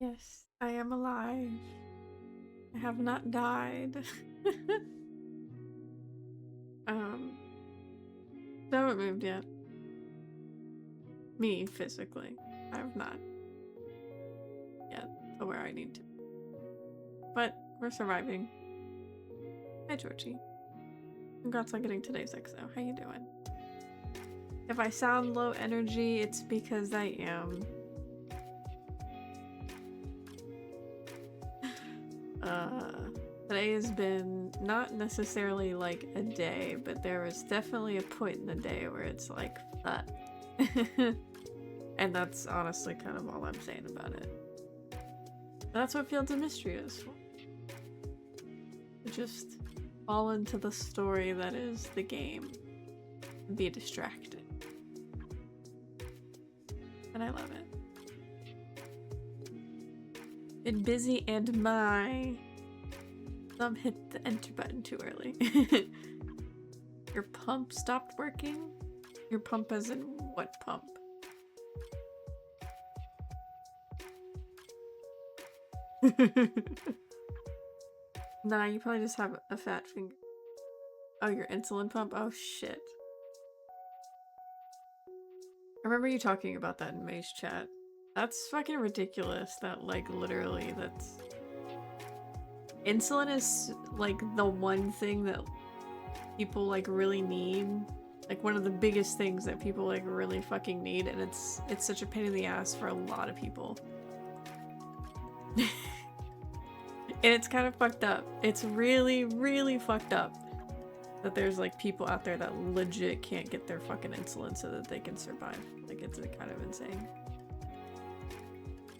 Yes, I am alive. I have not died. um, I haven't moved yet. Me, physically. I have not yet to where I need to. But we're surviving. Hi, Georgie. Congrats on getting today's XO. How you doing? If I sound low energy, it's because I am. Today has been not necessarily like a day, but there was definitely a point in the day where it's like, fuck. And that's honestly kind of all I'm saying about it. And that's what Fields of Mistria is for. Just fall into the story that is the game and be distracted. And I love it. Been busy and my thumb hit the enter button too early. Your pump stopped working? Your pump as in what pump? Nah, you probably just have a fat finger. Oh, your insulin pump? Oh shit. I remember you talking about that in May's chat. That's fucking ridiculous that, like, literally that's... Insulin is, like, the one thing that people, like, really need. Like, one of the biggest things that people, like, really fucking need, and it's such a pain in the ass for a lot of people. And it's kind of fucked up. It's really, really fucked up that there's, like, people out there that legit can't get their fucking insulin so that they can survive. Like, it's kind of insane.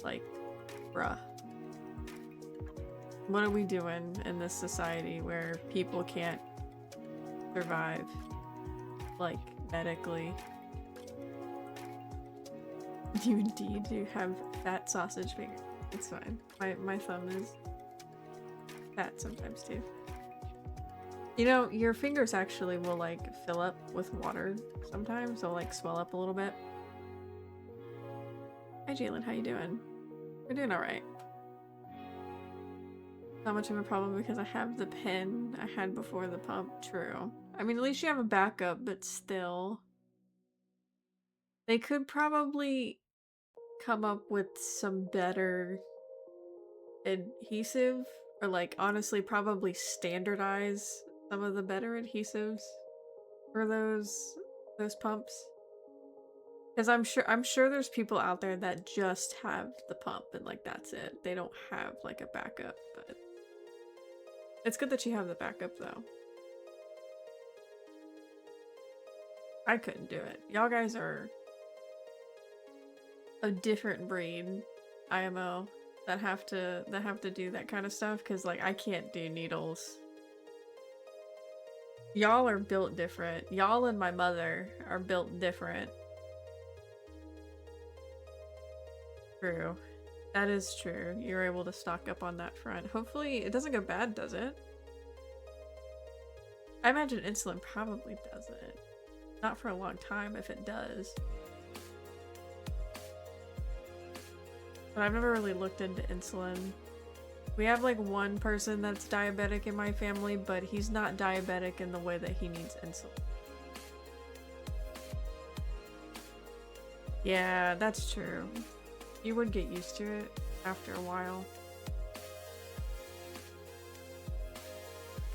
Like, bruh. What are we doing in this society where people can't survive, like, medically? You indeed do have fat sausage finger. It's fine. My thumb is fat sometimes too. You know, your fingers actually will, like, fill up with water sometimes. They'll, like, swell up a little bit. Hi, Jalen. How you doing? We're doing alright. Not much of a problem because I have the pen I had before the pump. True. I mean, at least you have a backup, but still. They could probably come up with some better adhesive, or, like, honestly probably standardize some of the better adhesives for those pumps. Because I'm sure there's people out there that just have the pump and, like, that's it. They don't have, like, a backup, but it's good that you have the backup though. I couldn't do it. Y'all guys are a different breed, IMO, that have to do that kind of stuff, because, like, I can't do needles. Y'all are built different. Y'all and my mother are built different. True. That is true. You're able to stock up on that front. Hopefully it doesn't go bad, does it? I imagine insulin probably doesn't. Not for a long time if it does. But I've never really looked into insulin. We have, like, one person that's diabetic in my family, but he's not diabetic in the way that he needs insulin. Yeah, that's true. You would get used to it after a while.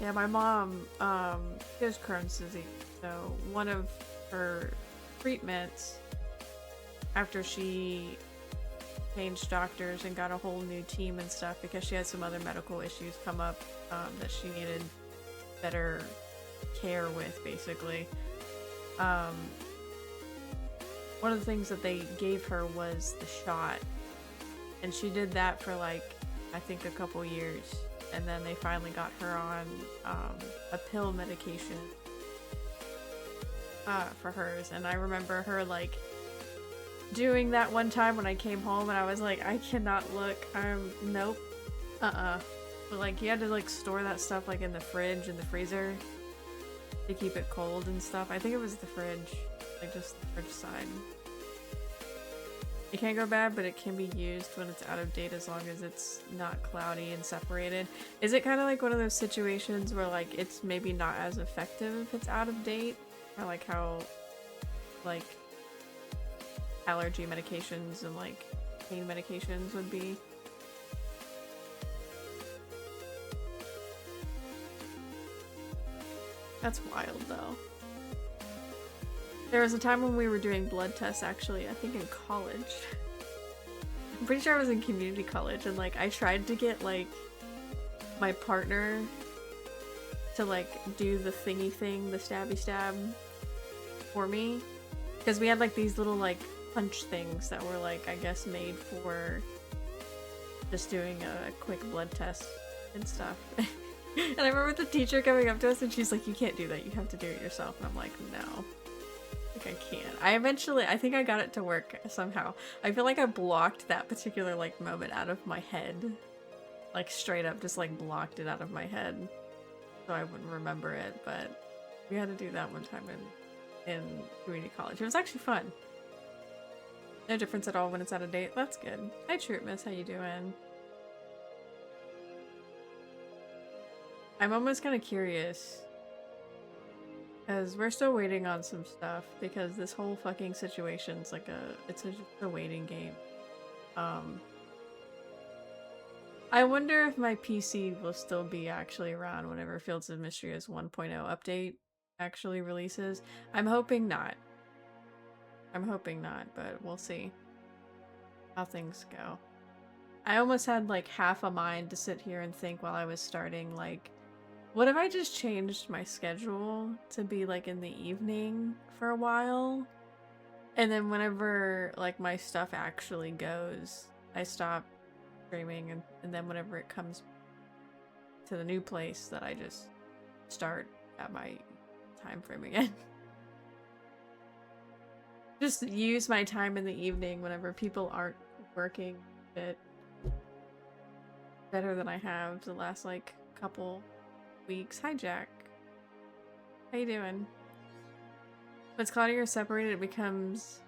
Yeah, my mom, she has Crohn's disease, so one of her treatments after she changed doctors and got a whole new team and stuff because she had some other medical issues come up that she needed better care with, basically. One of the things that they gave her was the shot, and she did that for, like, I think a couple years, and then they finally got her on a pill medication for hers. And I remember her, like, doing that one time when I came home, and I was like, I cannot look. Nope. But, like, you had to, like, store that stuff, like, in the fridge and the freezer to keep it cold and stuff. I think it was the fridge, like, just the fridge side. It can't go bad, but it can be used when it's out of date as long as it's not cloudy and separated. Is it kind of like one of those situations where like it's maybe not as effective if it's out of date? Or like how like allergy medications and like pain medications would be? That's wild though. There was a time when we were doing blood tests actually, I think in college. I'm pretty sure I was in community college and like I tried to get like my partner to like do the thingy thing, the stabby stab for me. Because we had like these little like punch things that were like, I guess made for just doing a quick blood test and stuff. And I remember the teacher coming up to us and she's like, you can't do that, you have to do it yourself. And I'm like, no. I can't. I think I got it to work somehow. I feel like I blocked that particular like moment out of my head. Like straight up just like blocked it out of my head. So I wouldn't remember it, but we had to do that one time in community college. It was actually fun. No difference at all when it's out of date. That's good. Hi Troop Miss, how you doing? I'm almost kind of curious. Because we're still waiting on some stuff, because this whole fucking situation's like it's just a waiting game. I wonder if my PC will still be actually around whenever Fields of Mistria's 1.0 update actually releases. I'm hoping not. I'm hoping not, but we'll see how things go. I almost had like half a mind to sit here and think while I was starting, like, what if I just changed my schedule to be like in the evening for a while? And then whenever like my stuff actually goes, I stop streaming and then whenever it comes to the new place that I just start at my time frame again. Just use my time in the evening whenever people aren't working a bit better than I have the last like couple weeks. Hi Jack. How you doing? When it's cloudy or separated, it becomes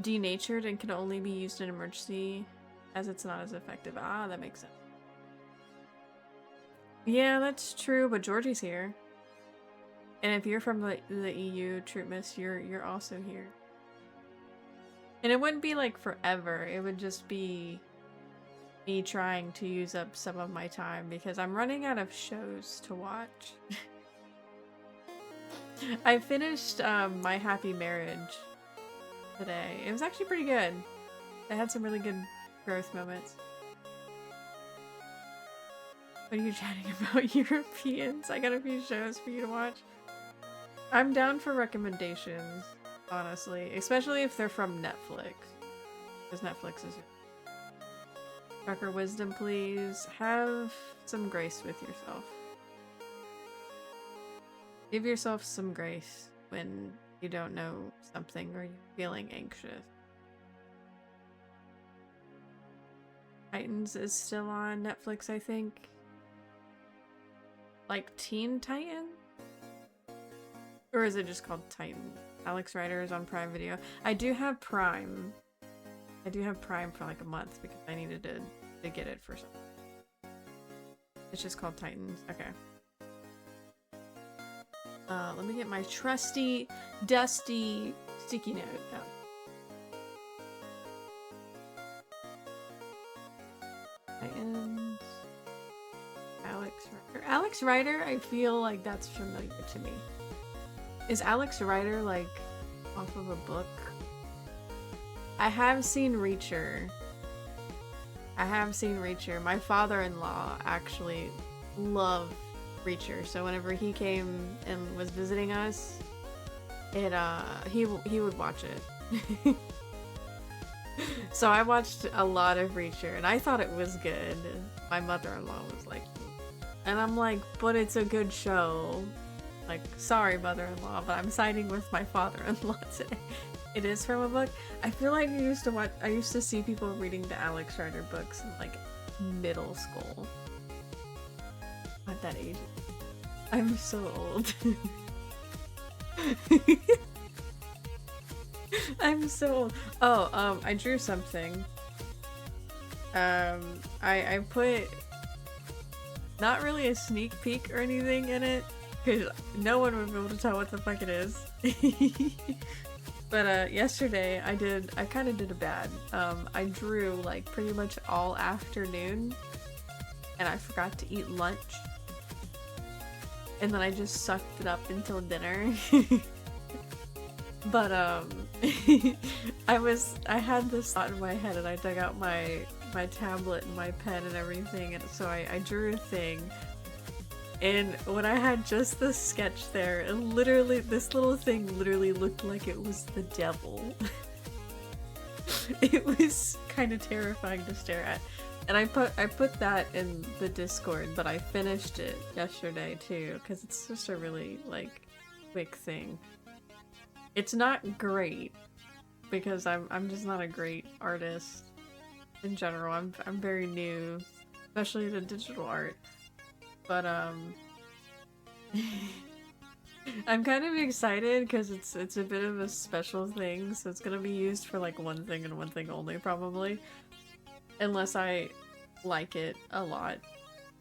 denatured and can only be used in emergency as it's not as effective. Ah, that makes sense. Yeah, that's true, but Georgie's here. And if you're from the EU, Troop Miss, you're also here. And it wouldn't be like forever, it would just be me trying to use up some of my time because I'm running out of shows to watch. I finished My Happy Marriage today. It was actually pretty good. It had some really good growth moments. What are you chatting about, Europeans? I got a few shows for you to watch. I'm down for recommendations, honestly. Especially if they're from Netflix. Because Netflix is... Darker wisdom, please. Have some grace with yourself. Give yourself some grace when you don't know something or you're feeling anxious. Titans is still on Netflix, I think. Like Teen Titan? Or is it just called Titan? Alex Rider is on Prime Video. I do have Prime. I do have Prime for like a month because I needed to get it for something. It's just called Titans. Okay. Let me get my trusty, dusty sticky note. Oh. Titans. Alex Rider. Alex Rider, I feel like that's familiar to me. Is Alex Rider like off of a book? I have seen Reacher. My father-in-law actually loved Reacher, so whenever he came and was visiting us, he would watch it. So I watched a lot of Reacher, and I thought it was good. My mother-in-law was like, and I'm like, but it's a good show. Like, sorry, mother-in-law, but I'm siding with my father-in-law today. It is from a book. I feel like I used to see people reading the Alex Rider books in like middle school. At that age. I'm so old. I'm so old. Oh, I drew something. I put not really a sneak peek or anything in it, because no one would be able to tell what the fuck it is. But yesterday I kind of did a bad. I drew like pretty much all afternoon, and I forgot to eat lunch. And then I just sucked it up until dinner. But I had this thought in my head, and I dug out my tablet and my pen and everything, and so I drew a thing. And when I had just the sketch there, it literally, this little thing literally looked like it was the devil. It was kind of terrifying to stare at. And I put that in the Discord, but I finished it yesterday too, because it's just a really, like, quick thing. It's not great, because I'm just not a great artist in general. I'm very new, especially to digital art. But I'm kind of excited because it's a bit of a special thing, so it's gonna be used for like one thing and one thing only probably. Unless I like it a lot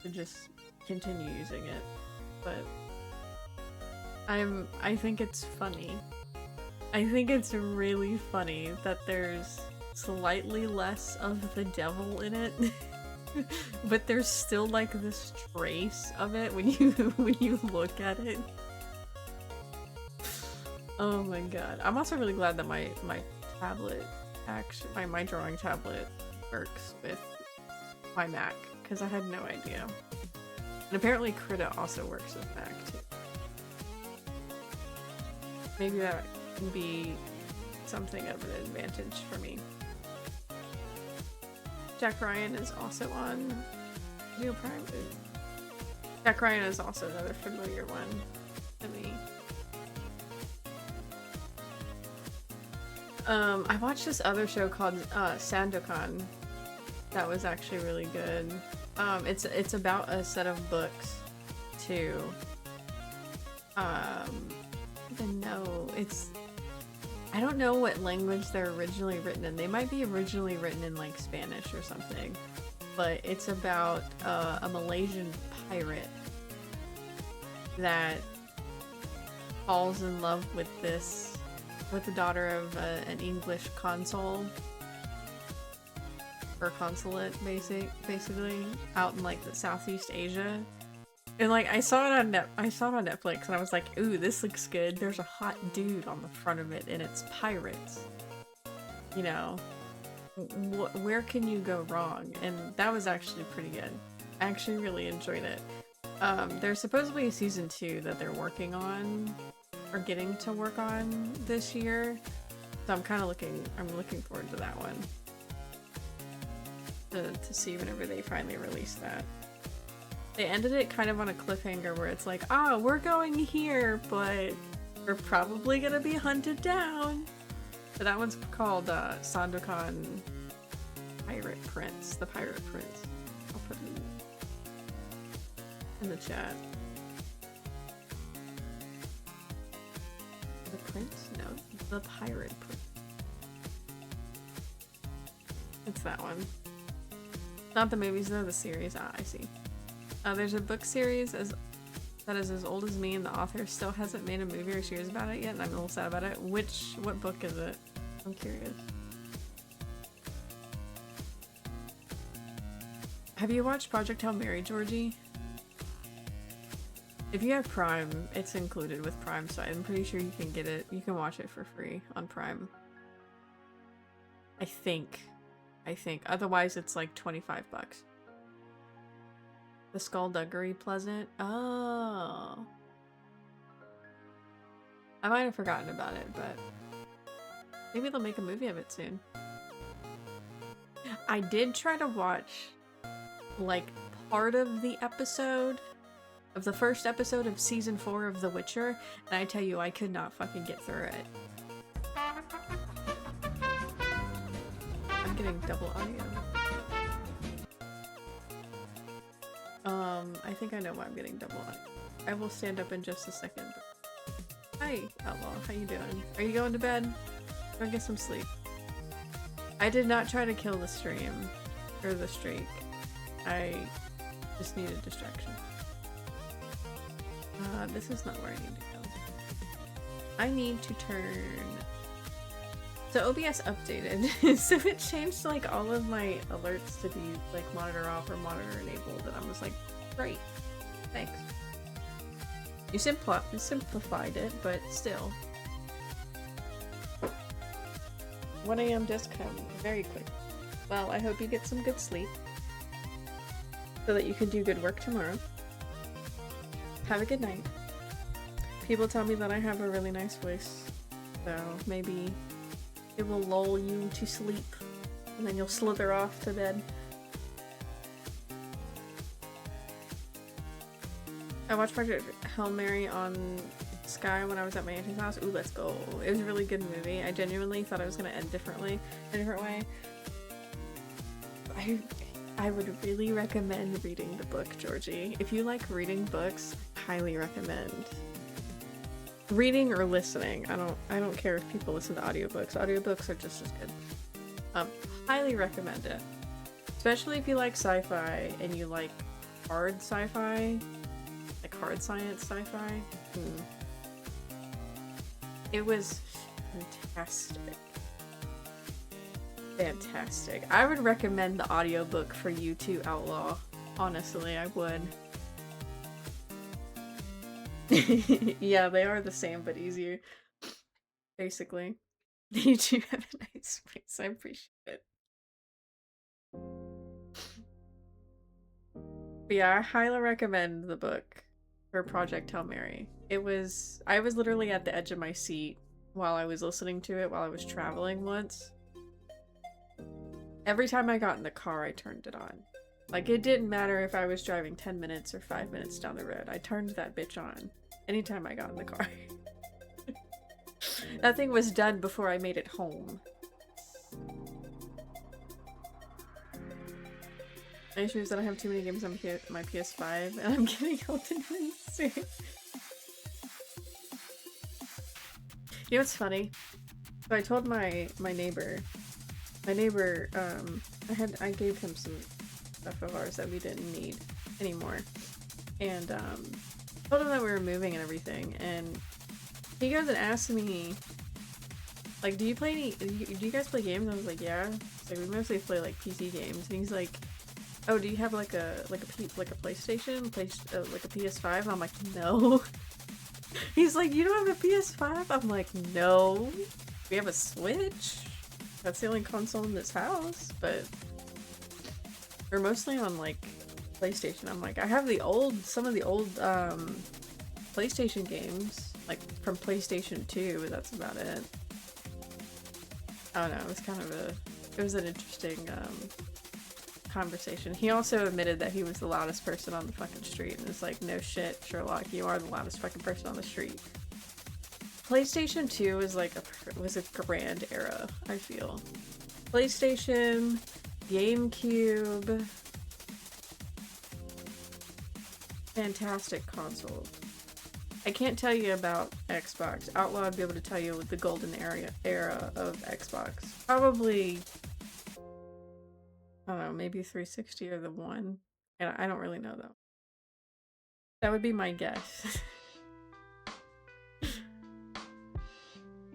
to just continue using it. But I think it's funny. I think it's really funny that there's slightly less of the devil in it. But there's still like this trace of it when you look at it. Oh my god. I'm also really glad that my tablet actually my drawing tablet works with my Mac, because I had no idea. And apparently Krita also works with Mac too. Maybe that can be something of an advantage for me. Jack Ryan is also on Video Prime. Jack Ryan is also another familiar one to me. I watched this other show called Sandokan. That was actually really good. It's about a set of books too. I don't even know. I don't know what language they're originally written in. They might be originally written in like Spanish or something. But it's about a Malaysian pirate that falls in love with the daughter of an English consul. Or consulate, basically, out in like the Southeast Asia. And like I saw it on Netflix, and I was like, ooh, this looks good. There's a hot dude on the front of it, and it's pirates. You know, where can you go wrong? And that was actually pretty good. I actually really enjoyed it. There's supposedly a season 2 that they're working on, or getting to work on this year. So I'm looking forward to that one. To see whenever they finally release that. They ended it kind of on a cliffhanger where it's like, we're going here, but we're probably gonna be hunted down. But that one's called Sandokan Pirate Prince. The Pirate Prince. I'll put it in the chat. The Prince? No, the Pirate Prince. It's that one. Not the movies though, the series. I see. There's a book series that is as old as me, and the author still hasn't made a movie or series about it yet, and I'm a little sad about it. What book is it? I'm curious. Have you watched Project Hail Mary, Georgie? If you have Prime, it's included with Prime, so I'm pretty sure you can get it. You can watch it for free on Prime. I think. Otherwise, it's like $25. The Skullduggery Pleasant? Oh. I might have forgotten about it, but maybe they'll make a movie of it soon. I did try to watch, like, part of the first episode of season 4 of The Witcher, and I tell you, I could not fucking get through it. I'm getting double audio. I think I know why I'm getting double audio. I will stand up in just a second. Hi, Outlaw. How you doing? Are you going to bed? Go get some sleep. I did not try to kill the stream. Or the streak. I just needed distraction. This is not where I need to go. I need to turn... So OBS updated, so it changed like all of my alerts to be like monitor off or monitor enabled, and I was like, great, thanks. You simplified it, but still. 1 AM does come very quick. Well, I hope you get some good sleep so that you can do good work tomorrow. Have a good night. People tell me that I have a really nice voice, so maybe it will lull you to sleep, and then you'll slither off to bed. I watched Project Hail Mary on Sky when I was at my auntie's house. Ooh, let's go. It was a really good movie. I genuinely thought it was going to end differently, in a different way. I would really recommend reading the book, Georgie. If you like reading books, highly recommend. Reading or listening. I don't care if people listen to audiobooks. Audiobooks are just as good. Highly recommend it. Especially if you like sci-fi and you like hard sci-fi. Like hard science sci-fi. It was fantastic. Fantastic. I would recommend the audiobook for you too, Outlaw. Honestly, I would. Yeah, they are the same but easier. Basically. You do have a nice face, I appreciate it. But yeah, I highly recommend the book for Project Hail Mary. I was literally at the edge of my seat while I was listening to it while I was traveling once. Every time I got in the car, I turned it on. Like, it didn't matter if I was driving 10 minutes or 5 minutes down the road. I turned that bitch on anytime I got in the car. That thing was done before I made it home. My issue is that I have too many games on my PS5, and I'm getting Elden Ring soon. You know what's funny? So I told my neighbor, I gave him some stuff of ours that we didn't need anymore, and told him that we were moving and everything, and he goes and asked me, like, do you guys play games? I was like, yeah. So we mostly play like PC games, and he's like, oh, do you have like a PlayStation, like a PS5? And I'm like, no. He's like, you don't have a PS5? I'm like, no. We have a Switch. That's the only console in this house, but we're mostly on like PlayStation. I'm like, I have some of the old PlayStation games, like from PlayStation 2, but that's about it. I don't know, it was an interesting conversation. He also admitted that he was the loudest person on the fucking street, and it's like, no shit, Sherlock, you are the loudest fucking person on the street. PlayStation 2 is like was a grand era, I feel. PlayStation, GameCube, fantastic console. I can't tell you about Xbox. Outlaw would be able to tell you the golden era of Xbox. Probably, I don't know, maybe 360 or the One. And I don't really know though. That would be my guess.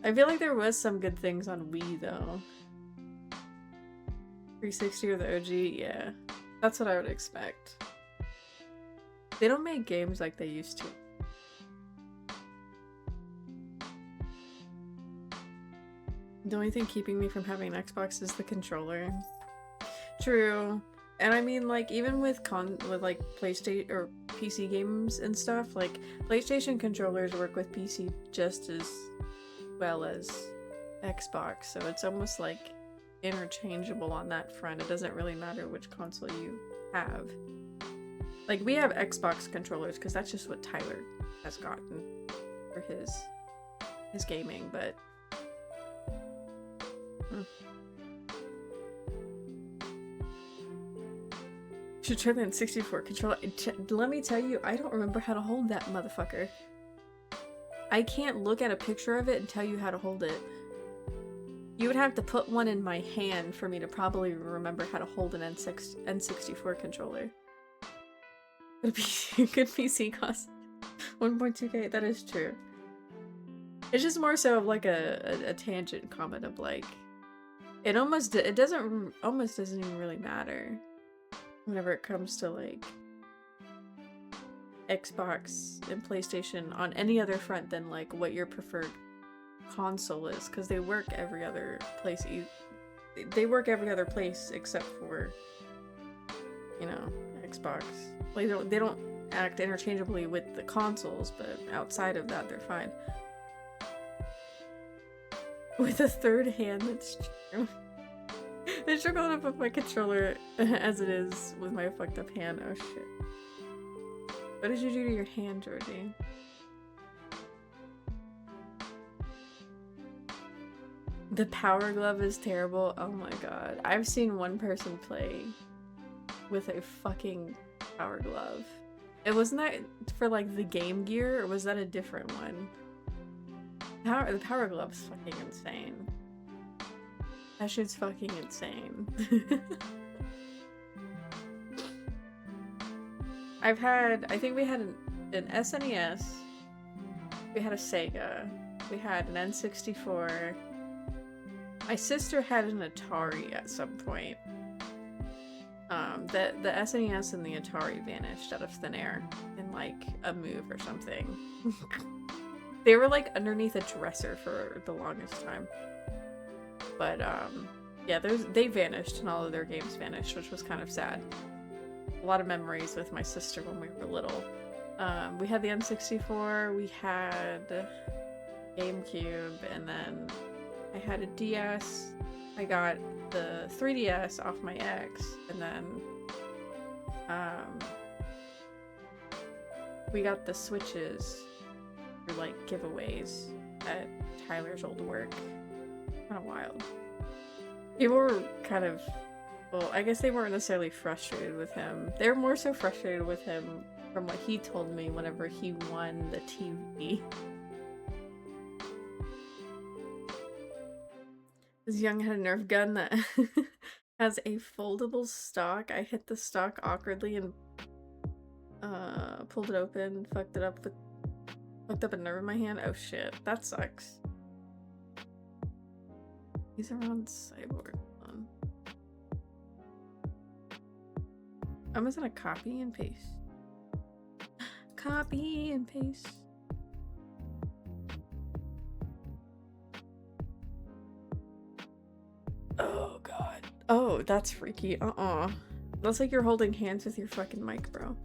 I feel like there was some good things on Wii though. 360 or the OG, yeah. That's what I would expect. They don't make games like they used to. The only thing keeping me from having an Xbox is the controller. True. And I mean, like, even with like PlayStation or PC games and stuff, like PlayStation controllers work with PC just as well as Xbox, so it's almost like interchangeable on that front. It doesn't really matter which console you have. Like, we have Xbox controllers because that's just what Tyler has gotten for his gaming, but should try the N64 controller. Let me tell you, I don't remember how to hold that motherfucker. I can't look at a picture of it and tell you how to hold it. You would have to put one in my hand for me to probably remember how to hold an N64 controller. Good PC cost 1.2K, that is true. It's just more so of like a tangent comment of like, it doesn't even really matter whenever it comes to like Xbox and PlayStation on any other front than like what your preferred console is, because they work every other place. They work every other place except for, you know, Xbox. Like they don't act interchangeably with the consoles, but outside of that, they're fine. With a third hand, that's true. I struggle to put my controller as it is with my fucked up hand. Oh shit. What did you do to your hand, Georgie? The Power Glove is terrible. Oh my god. I've seen one person play with a fucking Power Glove. It wasn't that for like the Game Gear, or was that a different one? The Power Glove's fucking insane. That shit's fucking insane. I think we had an SNES, we had a Sega, we had an N64, my sister had an Atari at some point. The SNES and the Atari vanished out of thin air in like a move or something. They were like underneath a dresser for the longest time. But yeah, they vanished and all of their games vanished, which was kind of sad. A lot of memories with my sister when we were little. We had the N64, we had GameCube, and then I had a DS. I got the 3DS off my ex, and then we got the Switches for like giveaways at Tyler's old work. Kind of wild. People were kind of, well, I guess they weren't necessarily frustrated with him. They were more so frustrated with him from what he told me whenever he won the TV. This young had a Nerf gun that has a foldable stock. I hit the stock awkwardly and pulled it open, fucked up a nerve in my hand. Oh shit, that sucks. He's around Cyborg. I'm just gonna copy and paste. Copy and paste. Oh god. Oh, that's freaky. That's like you're holding hands with your fucking mic, bro.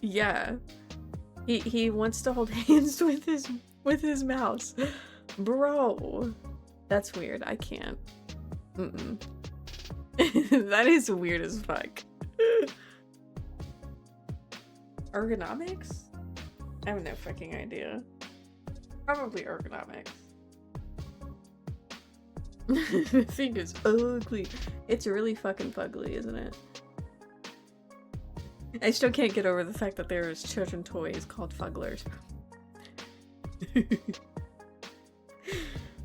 Yeah. He wants to hold hands with his mouse. Bro. That's weird. I can't. That is weird as fuck. Ergonomics? I have no fucking idea. Probably ergonomics. The thing is ugly. It's really fucking fugly, isn't it? I still can't get over the fact that there's children toys called fugglers.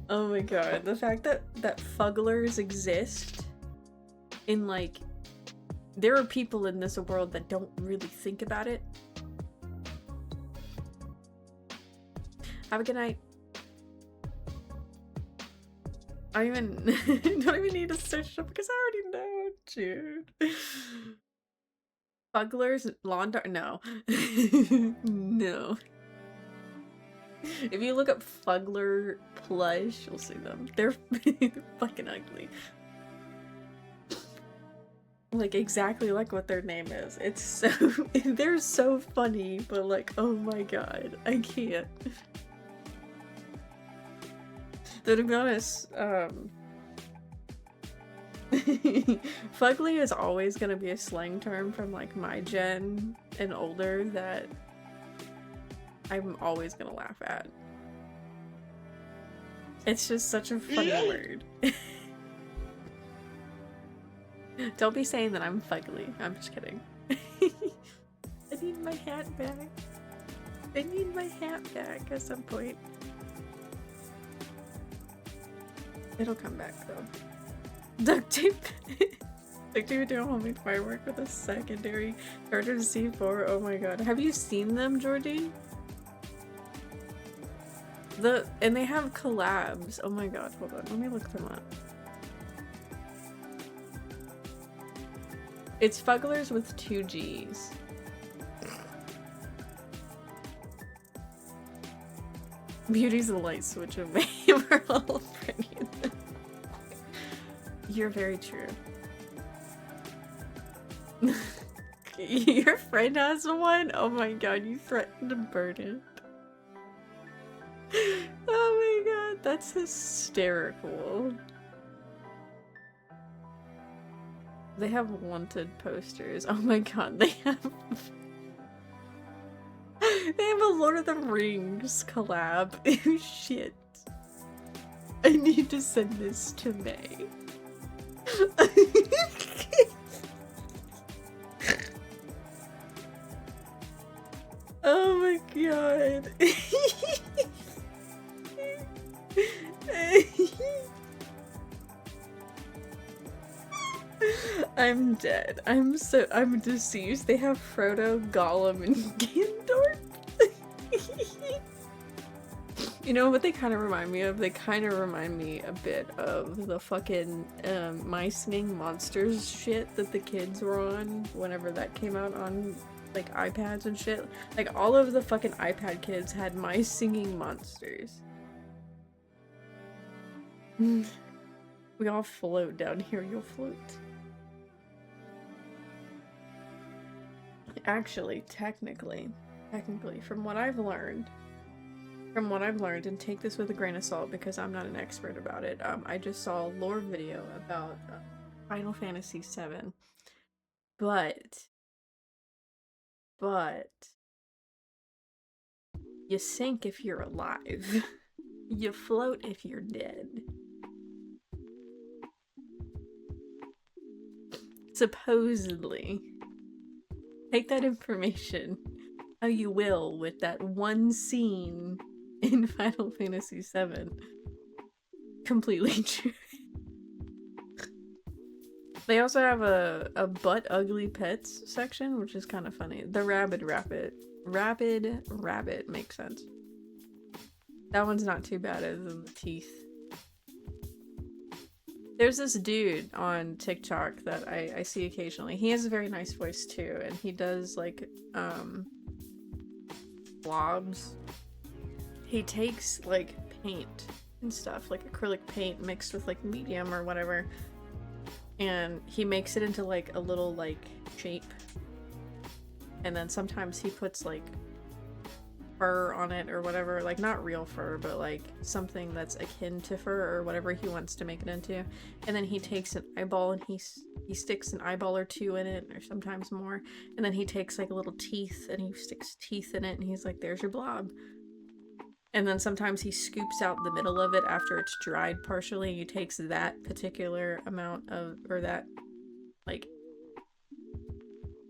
Oh my god, the fact that fugglers exist in like, there are people in this world that don't really think about it. Have a good night. I don't even need to search it up because I already know, dude. Fugglers, lawn dart, no. No. If you look up Fuggler plush, you'll see them. They're fucking ugly. Like exactly like what their name is. It's so they're so funny, but like, oh my god, I can't. Though to be honest, fugly is always gonna be a slang term from like my gen and older that I'm always gonna laugh at. It's just such a funny word. Don't be saying that I'm fugly. I'm just kidding. I need my hat back. I need my hat back at some point. It'll come back though. Duct tape. Duct tape to a homemade firework with a secondary charger to C4. Oh my god. Have you seen them, Jordy? And they have collabs. Oh my god, hold on. Let me look them up. It's Fugglers with 2 G's. Beauty's a light switch away. We're all pretty. You're very true. Your friend has one? Oh my god, you threatened to burn it. Oh my god, that's hysterical. They have wanted posters. Oh my god, they have a Lord of the Rings collab. Oh shit. I need to send this to May. Oh my god. I'm dead. I'm deceased. They have Frodo, Gollum, and Gandalf. You know what they kind of remind me of? They kind of remind me a bit of the fucking My Singing Monsters shit that the kids were on whenever that came out on like iPads and shit. Like all of the fucking iPad kids had My Singing Monsters. We all float down here. You'll float. Actually, technically, from what I've learned, and take this with a grain of salt because I'm not an expert about it, I just saw a lore video about Final Fantasy VII, but you sink if you're alive. You float if you're dead. Supposedly. Take that information how you will with that one scene in Final Fantasy VII. Completely true. They also have a butt ugly pets section, which is kind of funny. The Rabid Rabbit makes sense. That one's not too bad other than the teeth. There's this dude on TikTok that I see occasionally. He has a very nice voice too, and he does like blobs. He takes like paint and stuff, like acrylic paint mixed with like medium or whatever, and he makes it into like a little like shape. And then sometimes he puts like fur on it or whatever, like not real fur, but like something that's akin to fur or whatever he wants to make it into. And then he takes an eyeball and he sticks an eyeball or two in it, or sometimes more. And then he takes like little teeth and he sticks teeth in it, and he's like, there's your blob. And then sometimes he scoops out the middle of it after it's dried partially. He takes that particular amount of, or that like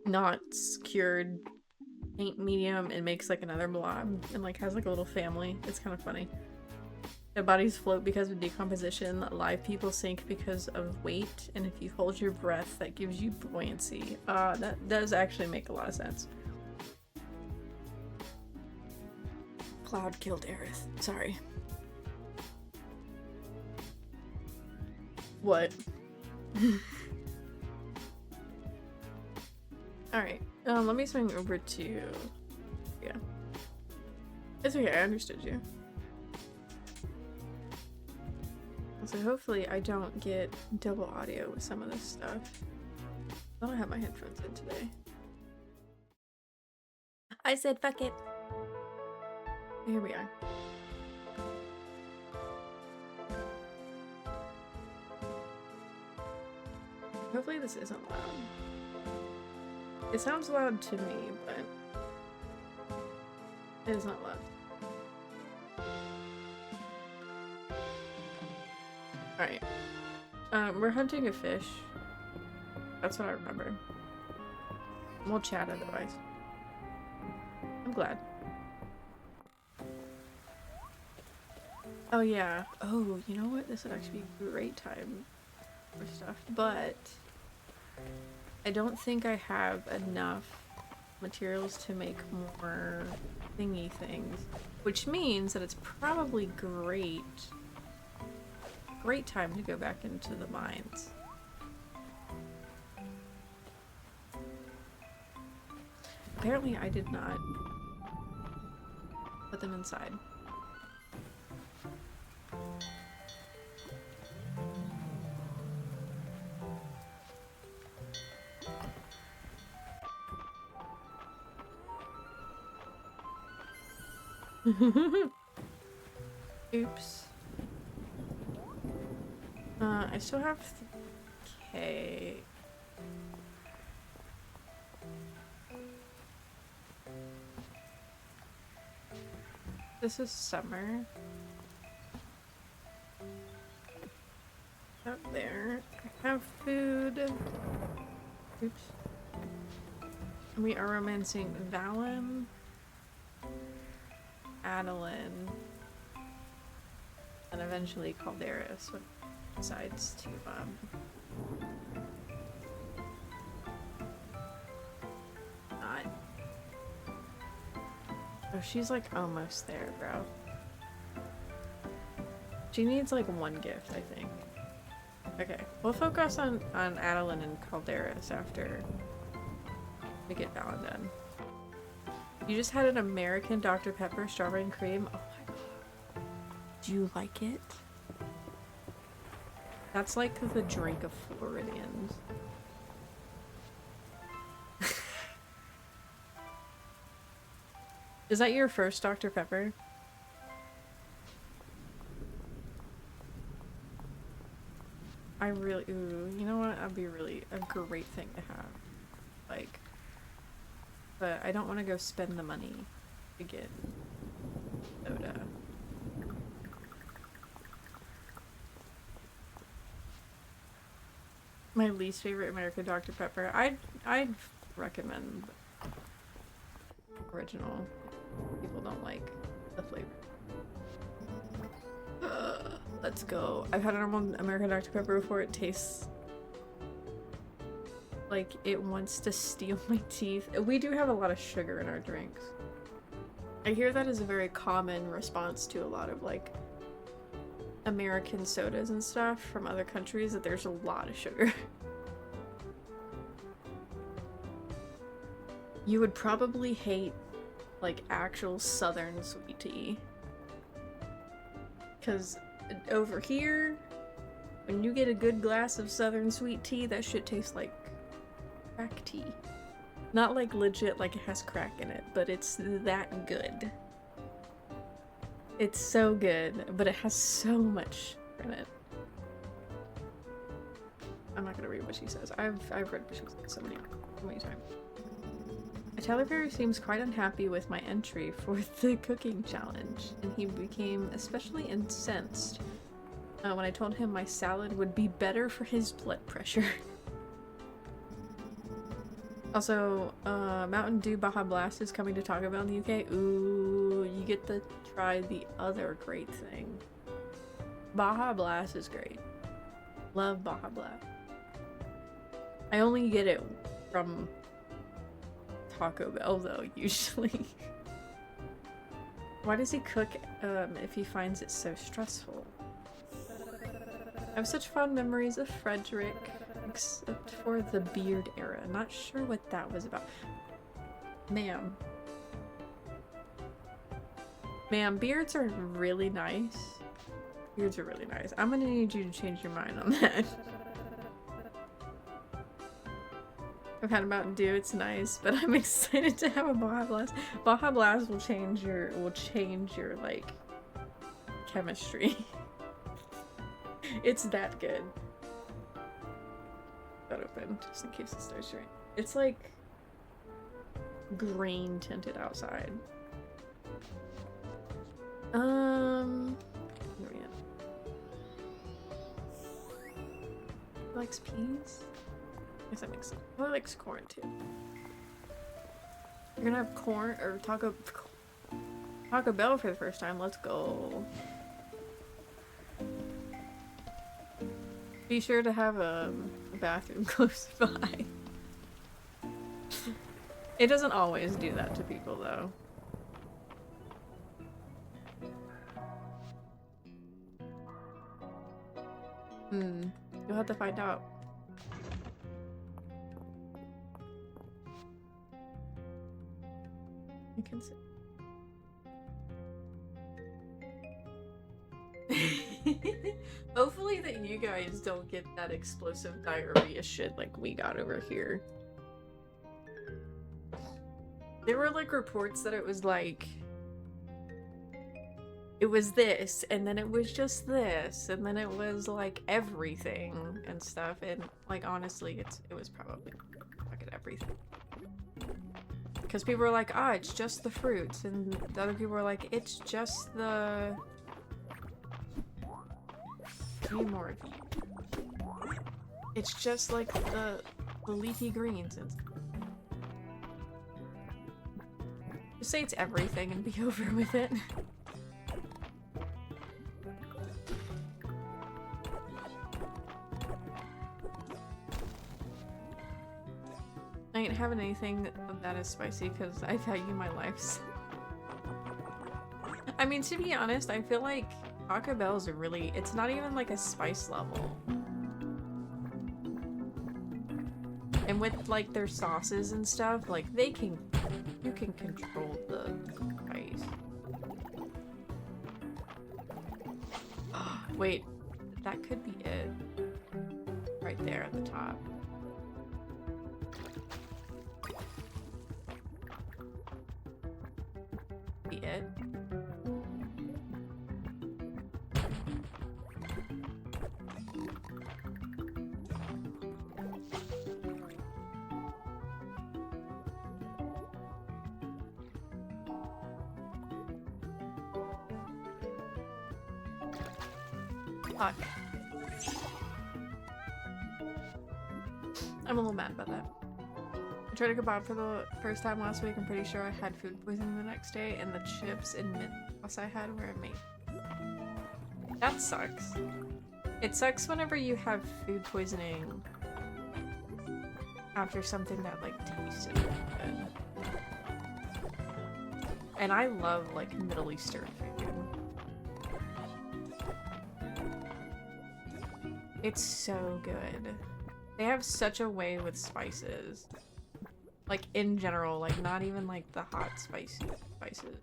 not cured paint medium, and makes like another blob and like has like a little family. It's kind of funny. Their bodies float because of decomposition. Live people sink because of weight, and if you hold your breath, that gives you buoyancy. That does actually make a lot of sense. Cloud killed Aerith. Sorry. What? Alright, let me swing over to... yeah. It's okay, I understood you. So hopefully I don't get double audio with some of this stuff. I don't have my headphones in today. I said fuck it. Here we are. Hopefully this isn't loud. It sounds loud to me, but it is not loud. Alright. We're hunting a fish. That's what I remember. We'll chat otherwise. I'm glad. Oh yeah. Oh, you know what? This would actually be a great time for stuff, but I don't think I have enough materials to make more thingy things, which means that it's probably great time to go back into the mines. Apparently I did not put them inside. Oops. I still have okay. This is summer. Out there. I have food. Oops. We are romancing Valen, Adeline, and eventually Calderis when he decides to not. Oh, she's like almost there, bro. She needs like one gift, I think. Okay, we'll focus on Adeline and Calderis after we get Valen done. You just had an American Dr. Pepper strawberry and cream. Oh my god. Do you like it? That's like the drink of Floridians. Is that your first Dr. Pepper? I really, ooh, you know what? That'd be really a great thing to have. Like, but I don't want to go spend the money to get soda. My least favorite American Dr. Pepper. I'd recommend original. People don't like the flavor. Let's go. I've had a normal American Dr. Pepper before. It tastes like it wants to steal my teeth. We do have a lot of sugar in our drinks. I hear that is a very common response to a lot of like American sodas and stuff from other countries, that there's a lot of sugar. You would probably hate like actual southern sweet tea. Because over here, when you get a good glass of southern sweet tea, that shit tastes like crack tea. Not like legit like it has crack in it, but it's that good. It's so good, but it has so much in it. I'm not gonna read what she says. I've read what she says so many times. Tyler Perry seems quite unhappy with my entry for the cooking challenge, and he became especially incensed when I told him my salad would be better for his blood pressure. Also, Mountain Dew Baja Blast is coming to Taco Bell in the UK. Ooh, you get to try the other great thing. Baja Blast is great. Love Baja Blast. I only get it from Taco Bell though, usually. Why does he cook if he finds it so stressful? I have such fond memories of Frederick, except for the beard era. Not sure what that was about. Ma'am. Ma'am, beards are really nice. Beards are really nice. I'm gonna need you to change your mind on that. I've had a Mountain Dew, it's nice, but I'm excited to have a Baja Blast. Baja Blast will change your like chemistry. It's that good. That open, just in case it starts raining. It's like green tinted outside. Where are we at? He likes peas? I guess that makes sense. He likes corn too. You're gonna have corn or Taco Bell for the first time. Let's go. Be sure to have a bathroom close by. It doesn't always do that to people, though. You'll have to find out. I can see. Hopefully that you guys don't get that explosive diarrhea shit like we got over here. There were like reports that it was like it was this, and then it was just this, and then it was like everything and stuff, and like honestly it was probably fucking everything. Because people were like, ah, it's just the fruits, and the other people were like, it's just the... I need more of you. It's just like the leafy greens and... Just say it's everything and be over with it. I ain't having anything that is spicy because I value my life. I mean, to be honest, I feel like Taco Bell's are really, it's not even like a spice level. And with like their sauces and stuff, like you can control the spice. Wait, that could be it. Right there at the top. Be it. Fuck. I'm a little mad about that. I tried a kebab for the first time last week. I'm pretty sure I had food poisoning the next day, and the chips and mint sauce I had were made. That sucks. It sucks whenever you have food poisoning after something that like tasted really good. And I love like Middle Eastern food. It's so good. They have such a way with spices. Like, in general, like, not even, like, the hot, spicy spices.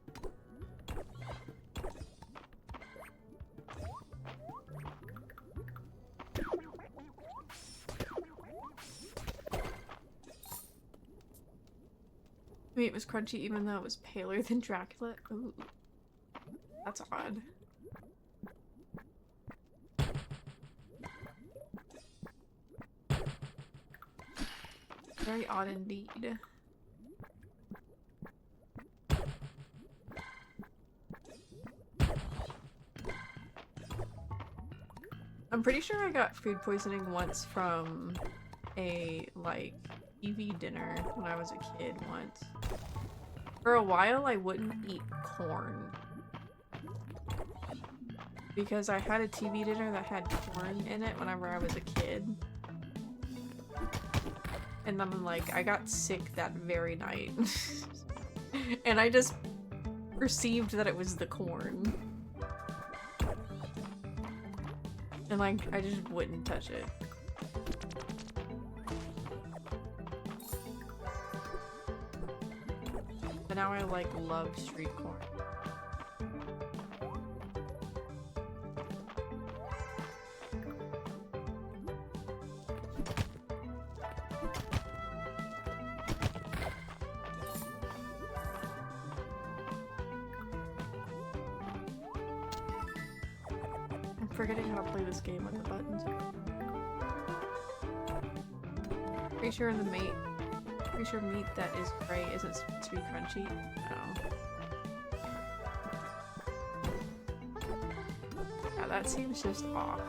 Meat was crunchy even though it was paler than Dracula. Ooh. That's odd. Very odd indeed. I'm pretty sure I got food poisoning once from a, like, TV dinner when I was a kid once. For a while, I wouldn't eat corn. Because I had a TV dinner that had corn in it whenever I was a kid. And then, like, I got sick that very night. And I just perceived that it was the corn. And, like, I just wouldn't touch it. But now I, like, love street corn. Forgetting how to play this game with the buttons. Pretty sure meat that is gray isn't supposed to be crunchy. No. Yeah, that seems just off.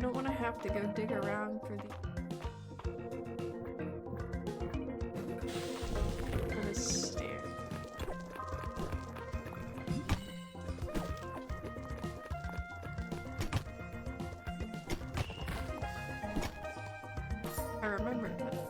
don't want to have to go dig around for the stairs. I remember that time.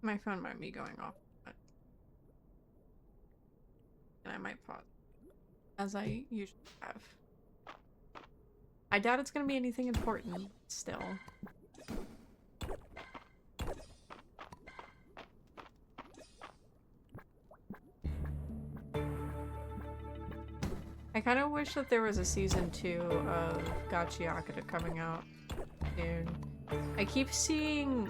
My phone might be going off, but and I might pause, as I usually have. I doubt it's gonna be anything important, still. I kind of wish that there was a season 2 of Gachiakata coming out soon. I keep seeing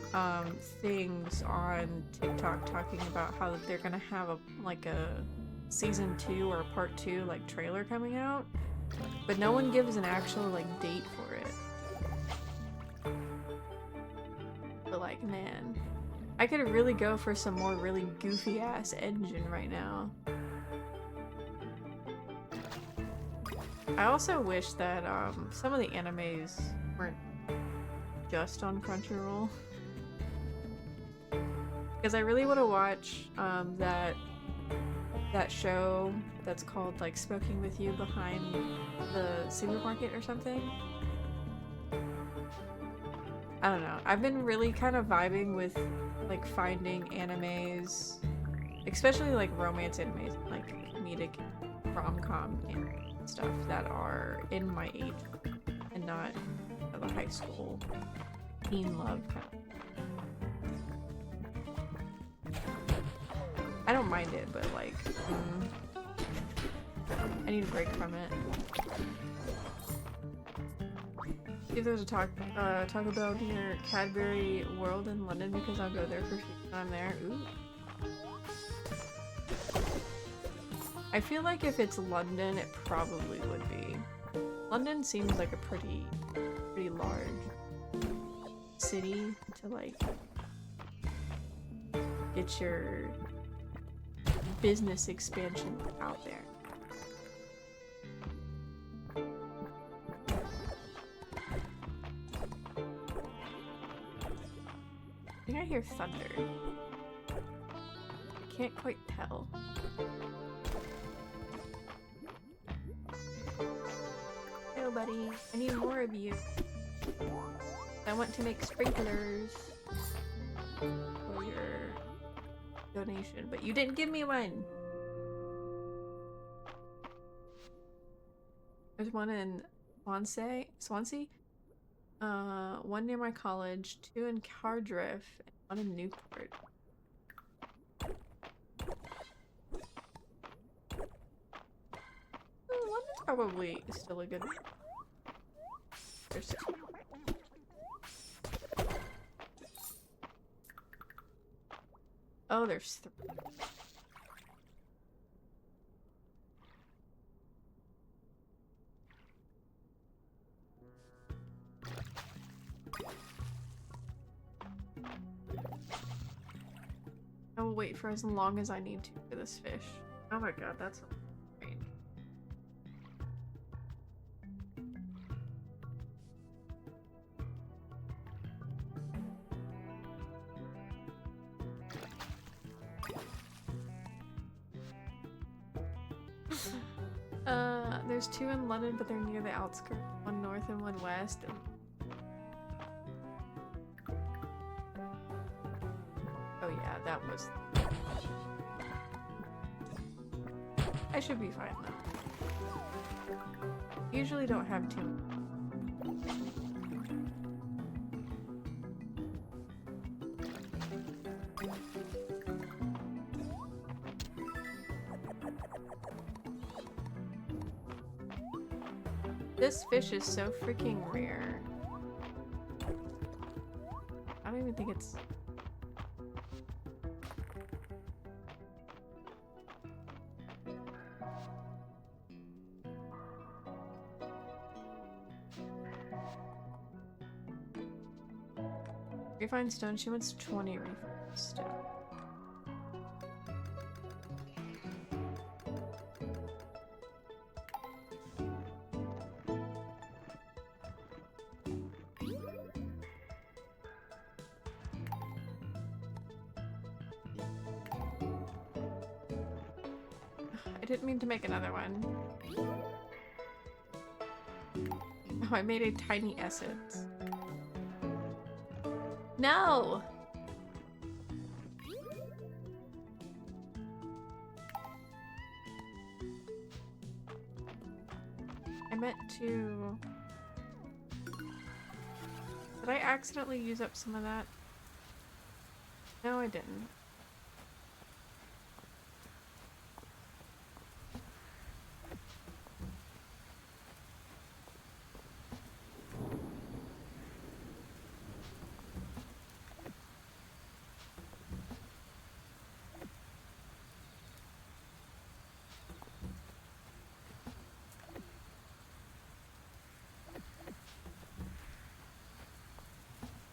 things on TikTok talking about how they're gonna have a season 2 or part 2 like trailer coming out, but no one gives an actual like date for it. But like, man, I could really go for some more really goofy ass engine right now. I also wish that some of the animes weren't just on Crunchyroll, because I really want to watch that show that's called like Smoking with You Behind the Supermarket or something. I don't know. I've been really kind of vibing with like finding animes, especially like romance animes, like comedic rom-com and stuff that are in my age and not the high school teen love kind of. I don't mind it, but like I need a break from it. See if there's a Taco Bell near Cadbury World in London, because I'll go there for free when I'm there. Ooh. I feel like if it's London, it probably would be. London seems like a pretty large city to like get your business expansion out there. I think I hear thunder. I can't quite tell. Hello, buddy. I need more of you. I want to make sprinklers for your donation, but you didn't give me one. There's one in Swansea. One near my college, 2 in Cardiff, and 1 in Newport. London's probably still a good one. There's 2. Oh, there's 3. I will wait for as long as I need to for this fish. Oh my god, that's great. There's 2 in London, but they're near the outskirts. 1 north and 1 west. Oh yeah, that was... I should be fine though. Usually don't have too... This fish is so freaking rare. even think it's... Refined stone, she wants 20 refined stone. I didn't mean to make another one. Oh, I made a tiny essence. No! I meant to... Did I accidentally use up some of that? No, I didn't.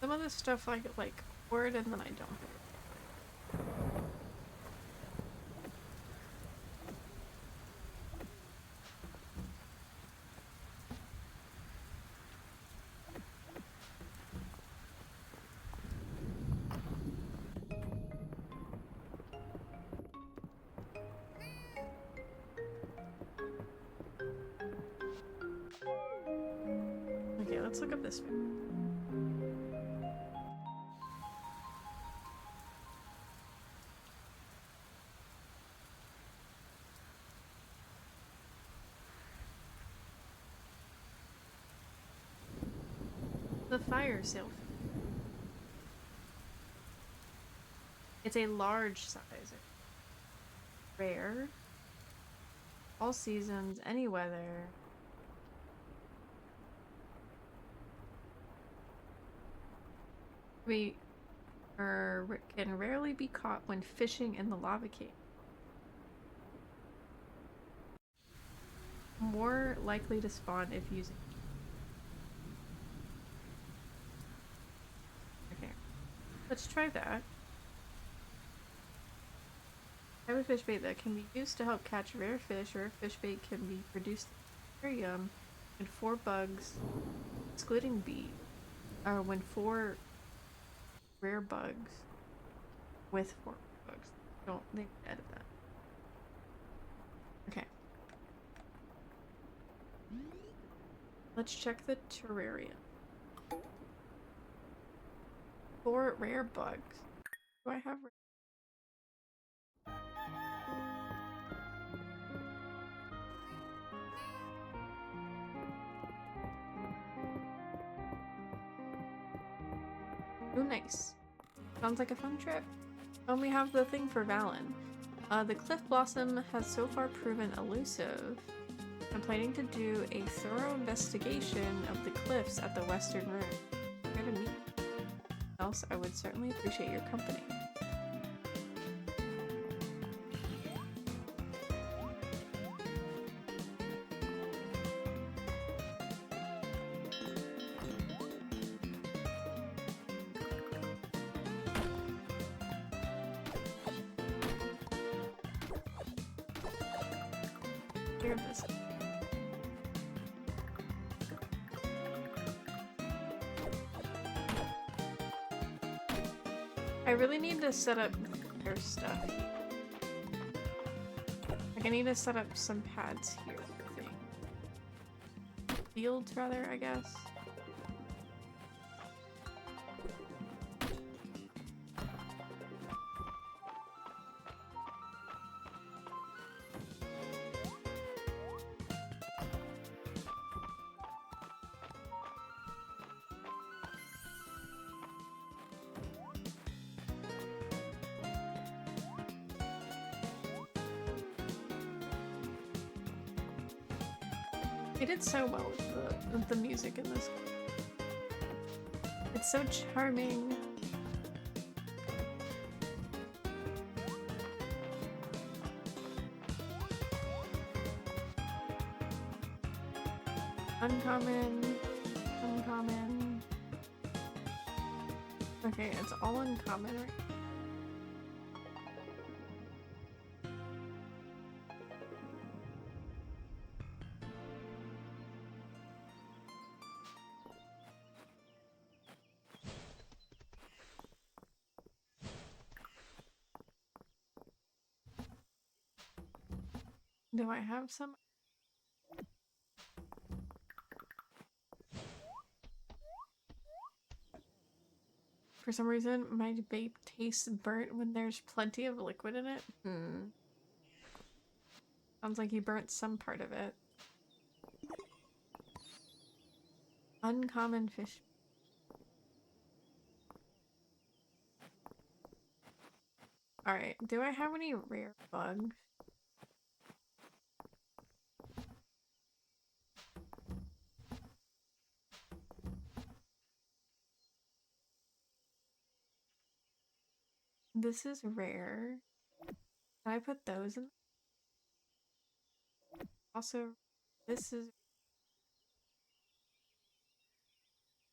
Some of this stuff I like word and then I don't. Okay, let's look up this one. The fire sailfish. It's a large size. Rare. All seasons, any weather. We can rarely be caught when fishing in the lava cave. More likely to spawn if using. Okay, let's try that. I have a fish bait that can be used to help catch rare fish. Rare fish bait can be produced in the aquarium when 4 bugs, excluding bee, or when 4 rare bugs with 4 bugs. Don't they edit that? Okay. Let's check the terrarium. 4 rare bugs. Do I have? Oh, nice. Sounds like a fun trip. And we have the thing for Valen. The cliff blossom has so far proven elusive. I'm planning to do a thorough investigation of the cliffs at the western rim. Here to meet. Else, I would certainly appreciate your company. Hear this. I really need to set up their stuff. Like I need to set up some pads here, I think. Fields rather, I guess. They did so well with the music in this one. It's so charming. Uncommon. Uncommon. Okay, it's all uncommon, right? Do I have some? For some reason, my vape tastes burnt when there's plenty of liquid in it. Sounds like you burnt some part of it. Uncommon fish. Alright, do I have any rare bugs? This is rare. Can I put those in? Also, this is...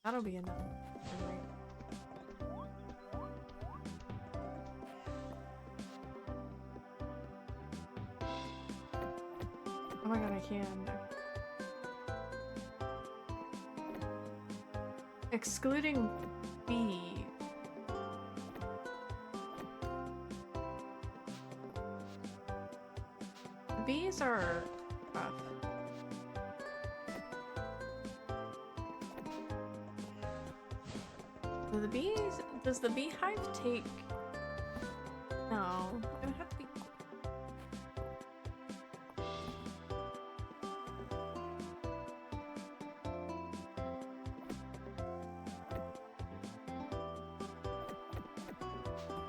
That'll be enough. Oh my god, I can. Excluding B. Bees are rough. Do the bees... Does the beehive take... No. It would have to be...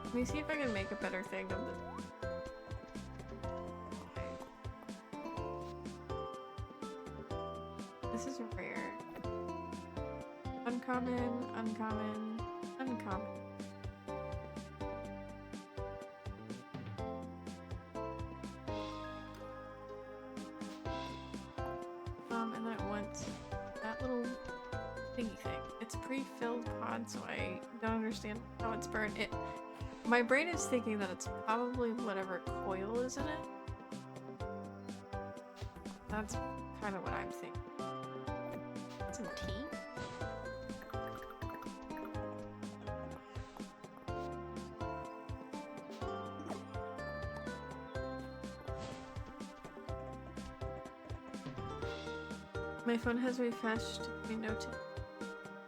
Let me see if I can make a better thing of this. This is rare. Uncommon, uncommon, uncommon. And then I want that little thingy thing. It's pre-filled pod, so I don't understand how it's burnt. My brain is thinking that it's probably whatever coil is in it. That's kind of what I'm thinking. Some tea? My phone has refreshed. We noted.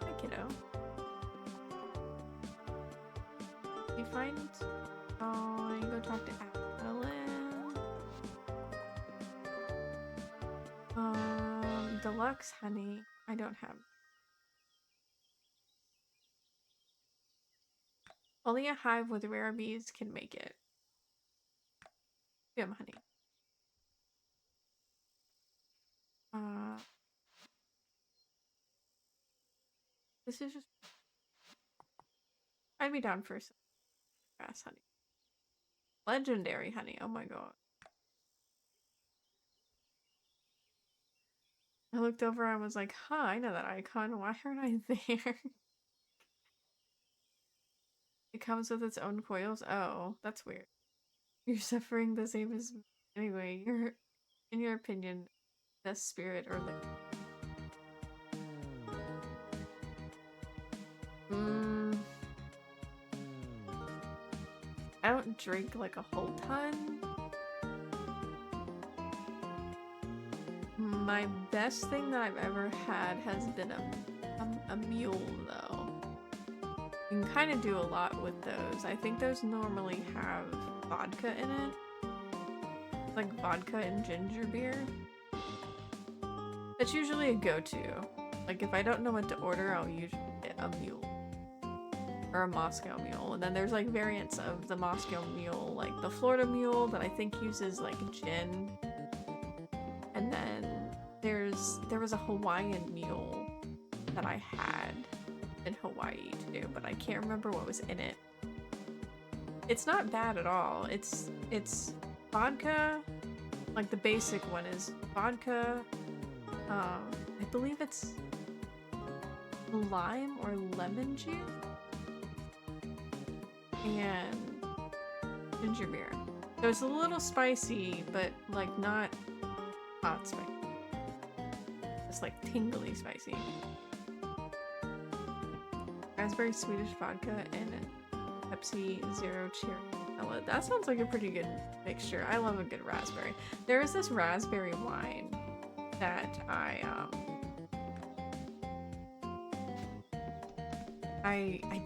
Hi, kiddo. You find... Oh, you go talk to Adeline. Deluxe honey. I don't have. Only a hive with rare bees can make it. We have honey. This is just... I'd be down for some grass honey. Legendary honey, oh my god. I looked over and was like, huh, I know that icon, why aren't I there? It comes with its own coils? Oh, that's weird. You're suffering the same as me. Anyway, you're, in your opinion, the spirit or liquid. I don't drink like a whole ton. My best thing that I've ever had has been a mule, though. You can kind of do a lot with those. I think those normally have vodka in it. Like vodka and ginger beer. That's usually a go-to. Like if I don't know what to order, I'll usually get a mule. Or a Moscow mule. And then there's like variants of the Moscow mule, like the Florida mule that I think uses like gin. And then there was a Hawaiian mule that I had in Hawaii too, but I can't remember what was in it. It's not bad at all. It's vodka, like the basic one is vodka, I believe it's lime or lemon juice and ginger beer. So it's a little spicy, but like not hot spicy. It's like tingly spicy. Raspberry Swedish vodka and Pepsi Zero Cherry Vanilla. That sounds like a pretty good mixture. I love a good raspberry. There is this raspberry wine that I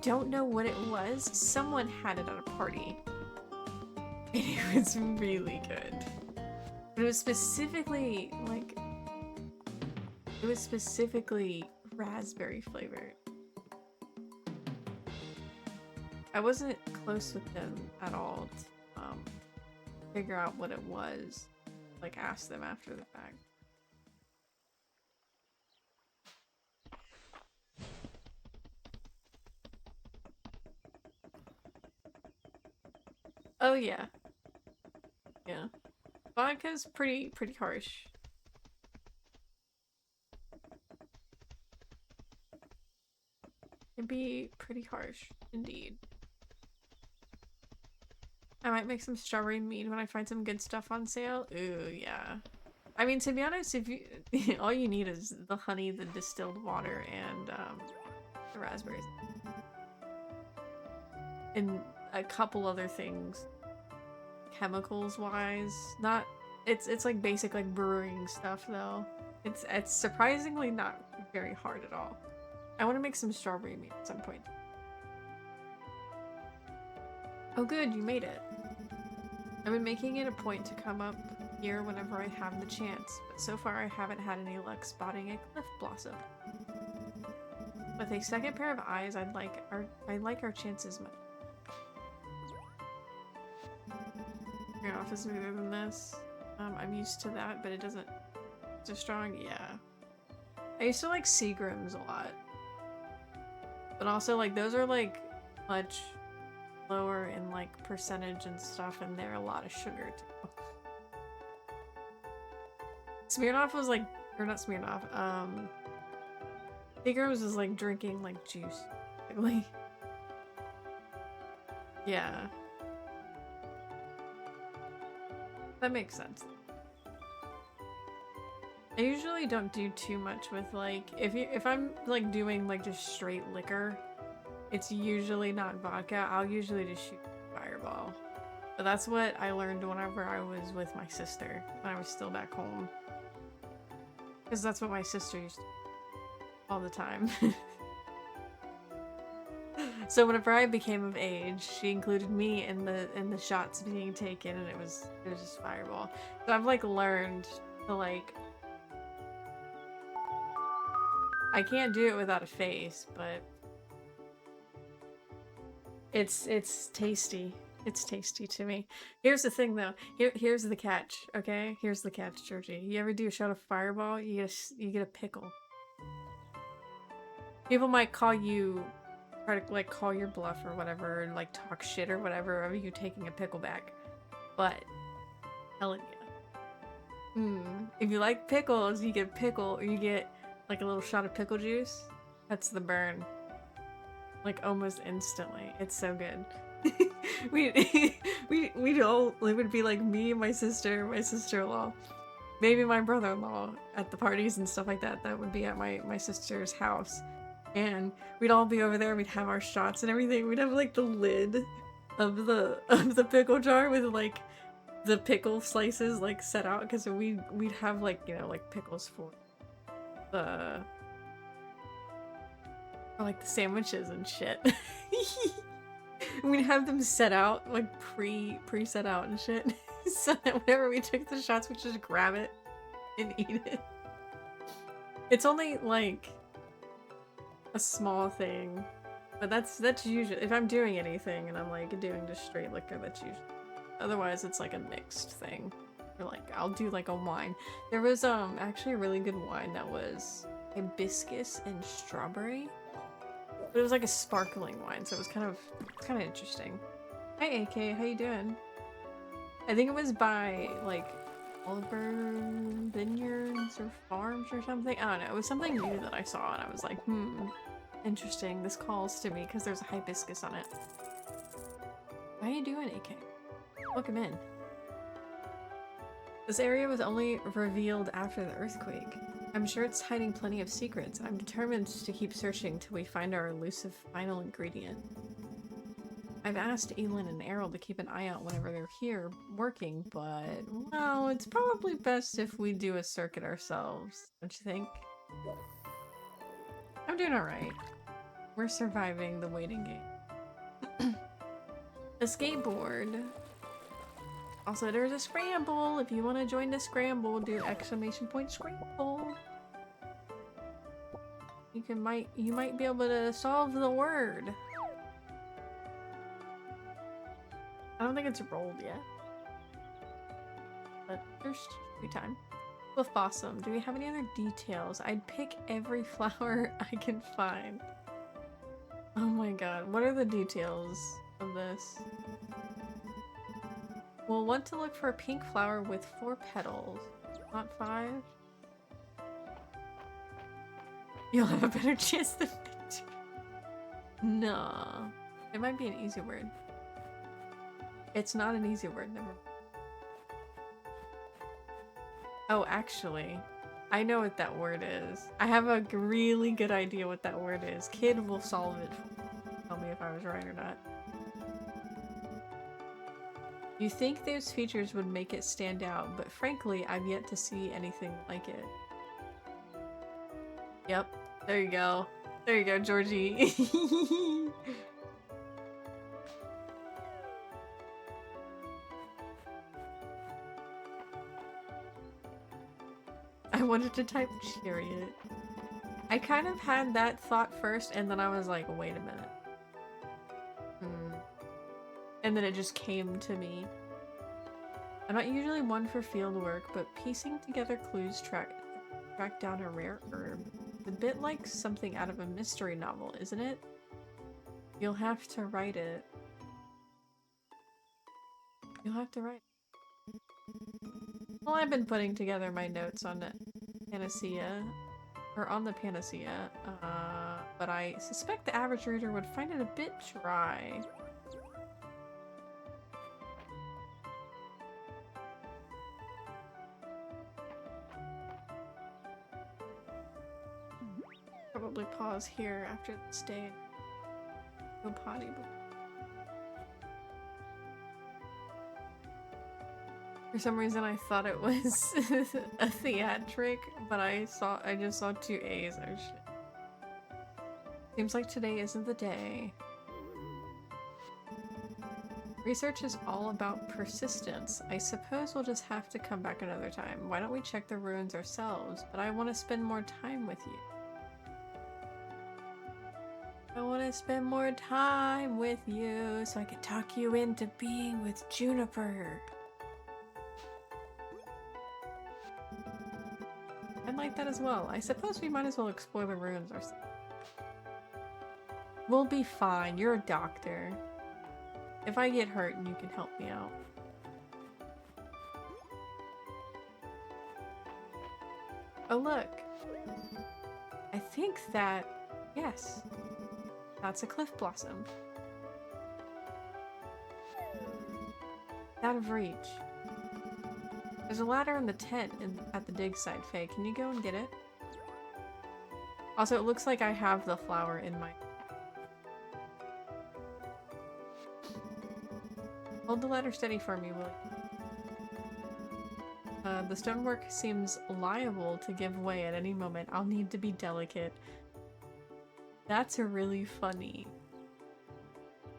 don't know what it was. Someone had it at a party. And it was really good. But it was specifically like raspberry flavored. I wasn't close with them at all to figure out what it was. Like ask them after the fact. Oh yeah. Yeah. Vodka's pretty harsh. It'd be pretty harsh, indeed. I might make some strawberry mead when I find some good stuff on sale. Ooh, yeah. I mean, to be honest, if you all you need is the honey, the distilled water, and the raspberries. And a couple other things. Chemicals wise. Not it's like basic like brewing stuff though. It's surprisingly not very hard at all. I want to make some strawberry mead at some point. Oh good, you made it. I've been making it a point to come up here whenever I have the chance, but so far I haven't had any luck spotting a cliff blossom. With a second pair of eyes, I like our chances much. Your off is smoother than this. I'm used to that, but it doesn't. It's a strong, yeah. I used to like Seagrams a lot, but also like those are like much lower in like percentage and stuff, and they're a lot of sugar too. Smirnoff was like, or not Smirnoff. Seagrams was like drinking like juice, basically. Yeah. That makes sense. I usually don't do too much with like if I'm like doing like just straight liquor, it's usually not vodka. I'll usually just shoot Fireball. But that's what I learned whenever I was with my sister when I was still back home. Because that's what my sister used to do all the time. So whenever I became of age, she included me in the shots being taken, and it was just Fireball. So I've like learned to like, I can't do it without a face, but it's tasty. It's tasty to me. Here's the thing though. Here's the catch. Okay, here's the catch, Georgie. You ever do a shot of Fireball? You get a pickle. People might call you. Try to like call your bluff or whatever and like talk shit or whatever of you taking a pickle back. But telling you. If you like pickles, you get a pickle or you get like a little shot of pickle juice. That's the burn. Like almost instantly. It's so good. we'd all, it would be like me, my sister, my sister-in-law, maybe my brother-in-law at the parties and stuff like that. That would be at my sister's house. And we'd all be over there, we'd have our shots and everything. We'd have like the lid of the pickle jar with like the pickle slices like set out, because we'd have like, you know, like pickles for like the sandwiches and shit. We'd have them set out, like pre-set out and shit. So that whenever we took the shots, we'd just grab it and eat it. It's only like a small thing, but that's usually if I'm doing anything and I'm like doing just straight liquor, that's usually. Otherwise it's like a mixed thing, or like I'll do like a wine. There was actually a really good wine that was hibiscus and strawberry, but it was like a sparkling wine, so it was kind of interesting. Hi AK, how you doing? I think it was by like Oliver Vineyards or Farms or something. I don't know. It was something new that I saw and I was like, interesting. This calls to me because there's a hibiscus on it. How you doing, AK? Welcome in. This area was only revealed after the earthquake. I'm sure it's hiding plenty of secrets. I'm determined to keep searching till we find our elusive final ingredient. I've asked Elin and Errol to keep an eye out whenever they're here working, but, well, it's probably best if we do a circuit ourselves, don't you think? I'm doing alright. We're surviving the waiting game. A skateboard. Also, there's a scramble. If you want to join the scramble, do exclamation point scramble. You might be able to solve the word. I don't think it's rolled yet. But there's free time. Cliff Blossom, do we have any other details? I'd pick every flower I can find. Oh my god, what are the details of this? We'll want to look for a pink flower with 4 petals, not 5. You'll have a better chance than me. Nah. It might be an easy word. It's not an easy word, never. Oh, actually, I know what that word is. I have a really good idea what that word is. Kid will solve it. Tell me if I was right or not. You think those features would make it stand out, but frankly, I've yet to see anything like it. Yep. There you go. There you go, Georgie. I wanted to type chariot. I kind of had that thought first, and then I was like, wait a minute. And then it just came to me. I'm not usually one for field work, but piecing together clues track down a rare herb. It's a bit like something out of a mystery novel, isn't it? You'll have to write it. You'll have to write it. Well, I've been putting together my notes on Panacea, or on the Panacea, but I suspect the average reader would find it a bit dry. Probably pause here after this day. Go potty. For some reason I thought it was a theatric, but I just saw 2 A's. Oh shit. Seems like today isn't the day. Research is all about persistence. I suppose we'll just have to come back another time. Why don't we check the ruins ourselves? But I want to spend more time with you. I want to spend more time with you so I can talk you into being with Juniper. I'd like that as well. I suppose we might as well explore the ruins ourselves. We'll be fine. You're a doctor. If I get hurt, you can help me out. Oh look. I think that... yes. That's a cliff blossom. Out of reach. There's a ladder in the tent at the dig site, Faye. Can you go and get it? Also, it looks like I have the flower in my... Hold the ladder steady for me, will you? The stonework seems liable to give way at any moment. I'll need to be delicate. That's really funny.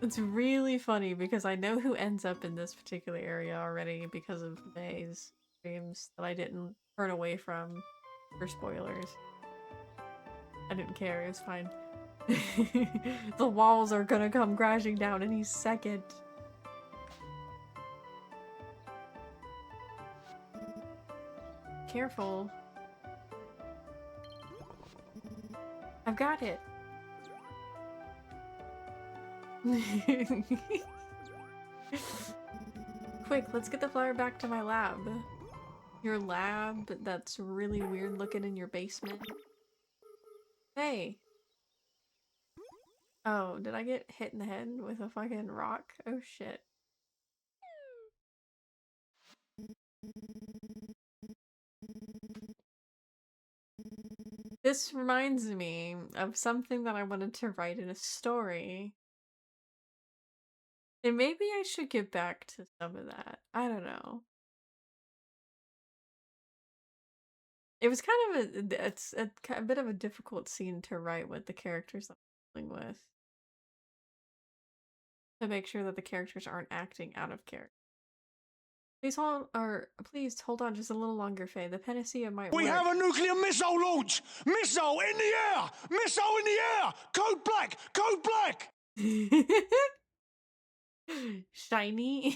It's really funny because I know who ends up in this particular area already because of May's streams that I didn't turn away from for spoilers. I didn't care, it was fine. The walls are gonna come crashing down any second. Careful. I've got it. Quick, let's get the flower back to my lab. your lab that's really weird looking in your basement. Hey. Oh, did I get hit in the head with a fucking rock? Oh shit. This reminds me of something that I wanted to write in a story. And maybe I should get back to some of that. I don't know. It was kind of it's a bit of a difficult scene to write with the characters I'm dealing with. To make sure that the characters aren't acting out of character. Please hold on just a little longer, Faye. The panacea might work. We have a nuclear missile launch! Missile in the air! Missile in the air! Code black! Code black! Shiny.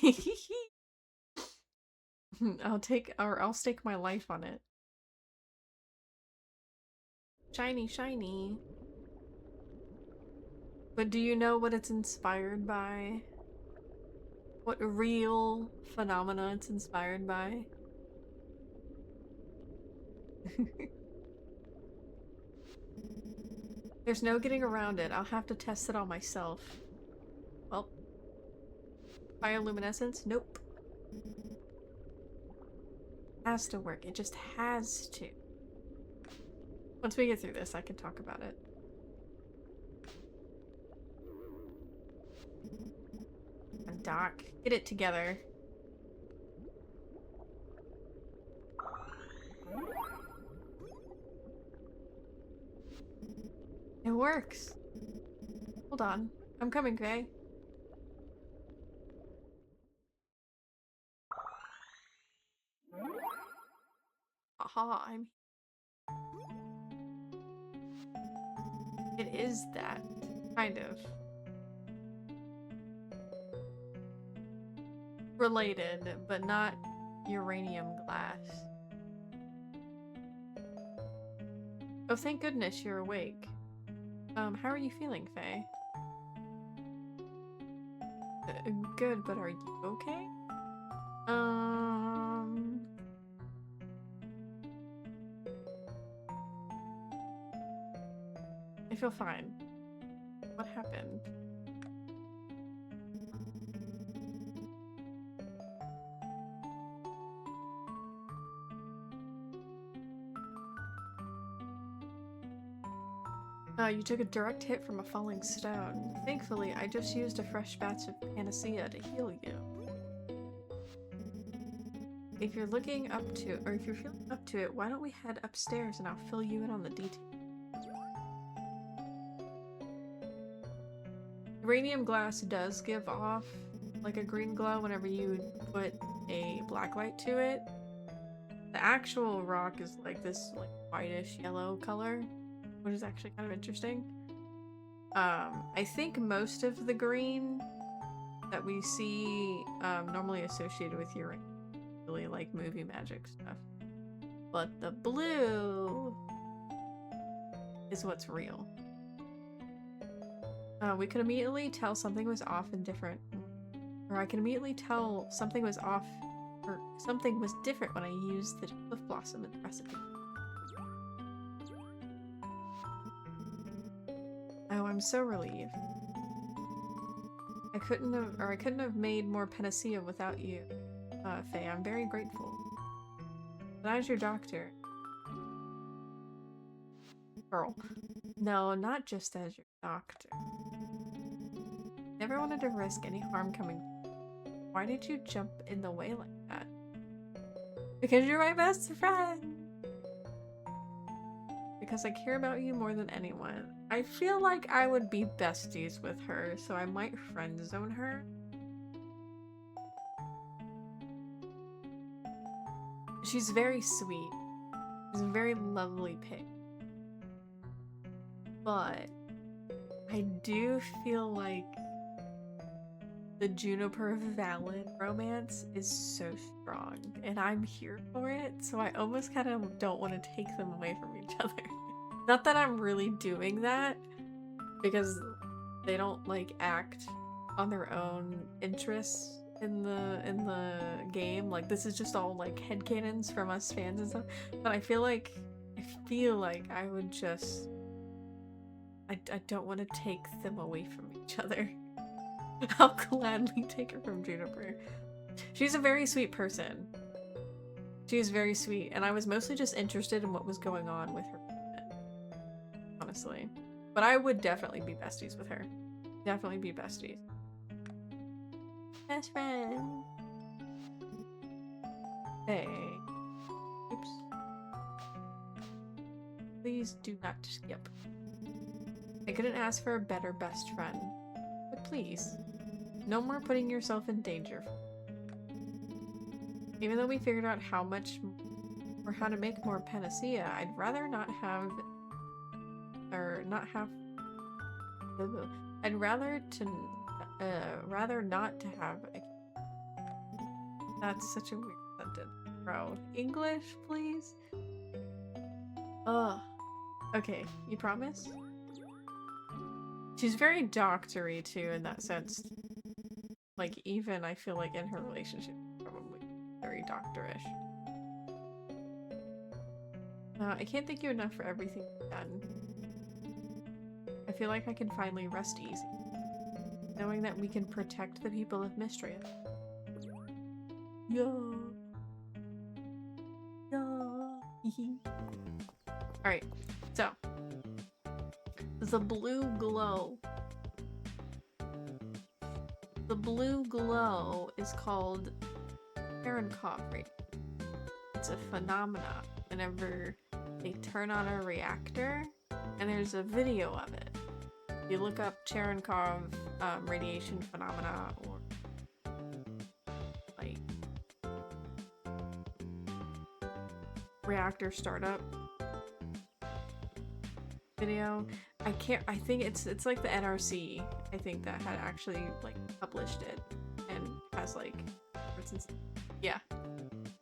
I'll stake my life on it. Shiny, shiny. But do you know what it's inspired by? What real phenomena it's inspired by? There's no getting around it. I'll have to test it on myself. Well. Bioluminescence? Nope. Has to work. It just has to. Once we get through this, I can talk about it. And Doc, get it together. It works. Hold on. I'm coming, Faye. Aha, I'm... It is that. Kind of. Related, but not uranium glass. Oh, thank goodness you're awake. How are you feeling, Faye? Good, but are you okay? I feel fine. What happened? You took a direct hit from a falling stone. Thankfully, I just used a fresh batch of panacea to heal you. If you're feeling up to it, why don't we head upstairs and I'll fill you in on the details. Uranium glass does give off like a green glow whenever you put a black light to it. The actual rock is like this like whitish yellow color, which is actually kind of interesting. I think most of the green that we see normally associated with uranium, really like movie magic stuff. But the blue is what's real. We could immediately tell something was off and different. Or I can immediately tell something was off or something was different when I used the cliff blossom in the recipe. Oh, I'm so relieved. I couldn't have made more panacea without you, Faye. I'm very grateful. But as your doctor. Girl. No, not just as your doctor. Never wanted to risk any harm coming. Why did you jump in the way like that? Because you're my best friend! Because I care about you more than anyone. I feel like I would be besties with her, so I might friend zone her. She's very sweet. She's a very lovely pig. But I do feel like the Juniper Valen romance is so strong, and I'm here for it, so I almost kind of don't want to take them away from each other. Not that I'm really doing that, because they don't, like, act on their own interests in the game. Like, this is just all like headcanons from us fans and stuff. But I feel like I would just I don't want to take them away from each other. I'll gladly take her from Juniper. She's a very sweet person. She is very sweet, and I was mostly just interested in what was going on with her, honestly. But I would definitely be besties with her. Definitely be besties. Best friend. Hey. Oops. Please do not skip. I couldn't ask for a better best friend. But please, no more putting yourself in danger. Even though we figured out how much or how to make more panacea, I'd rather not have I'd rather not to have a That's such a weird sentence, bro. English, please? Ugh. Okay, you promise? She's very doctory too in that sense. Like, even I feel like in her relationship, probably very doctorish. I can't thank you enough for everything you've done. I feel like I can finally rest easy, knowing that we can protect the people of Mistria. Yo. Alright, so. The blue glow. The blue glow is called Cherenkov radiation. It's a phenomena whenever they turn on a reactor, and there's a video of it. You look up Cherenkov radiation phenomena or like reactor startup video. I think it's like the NRC, I think, that had actually like published it and has like, yeah,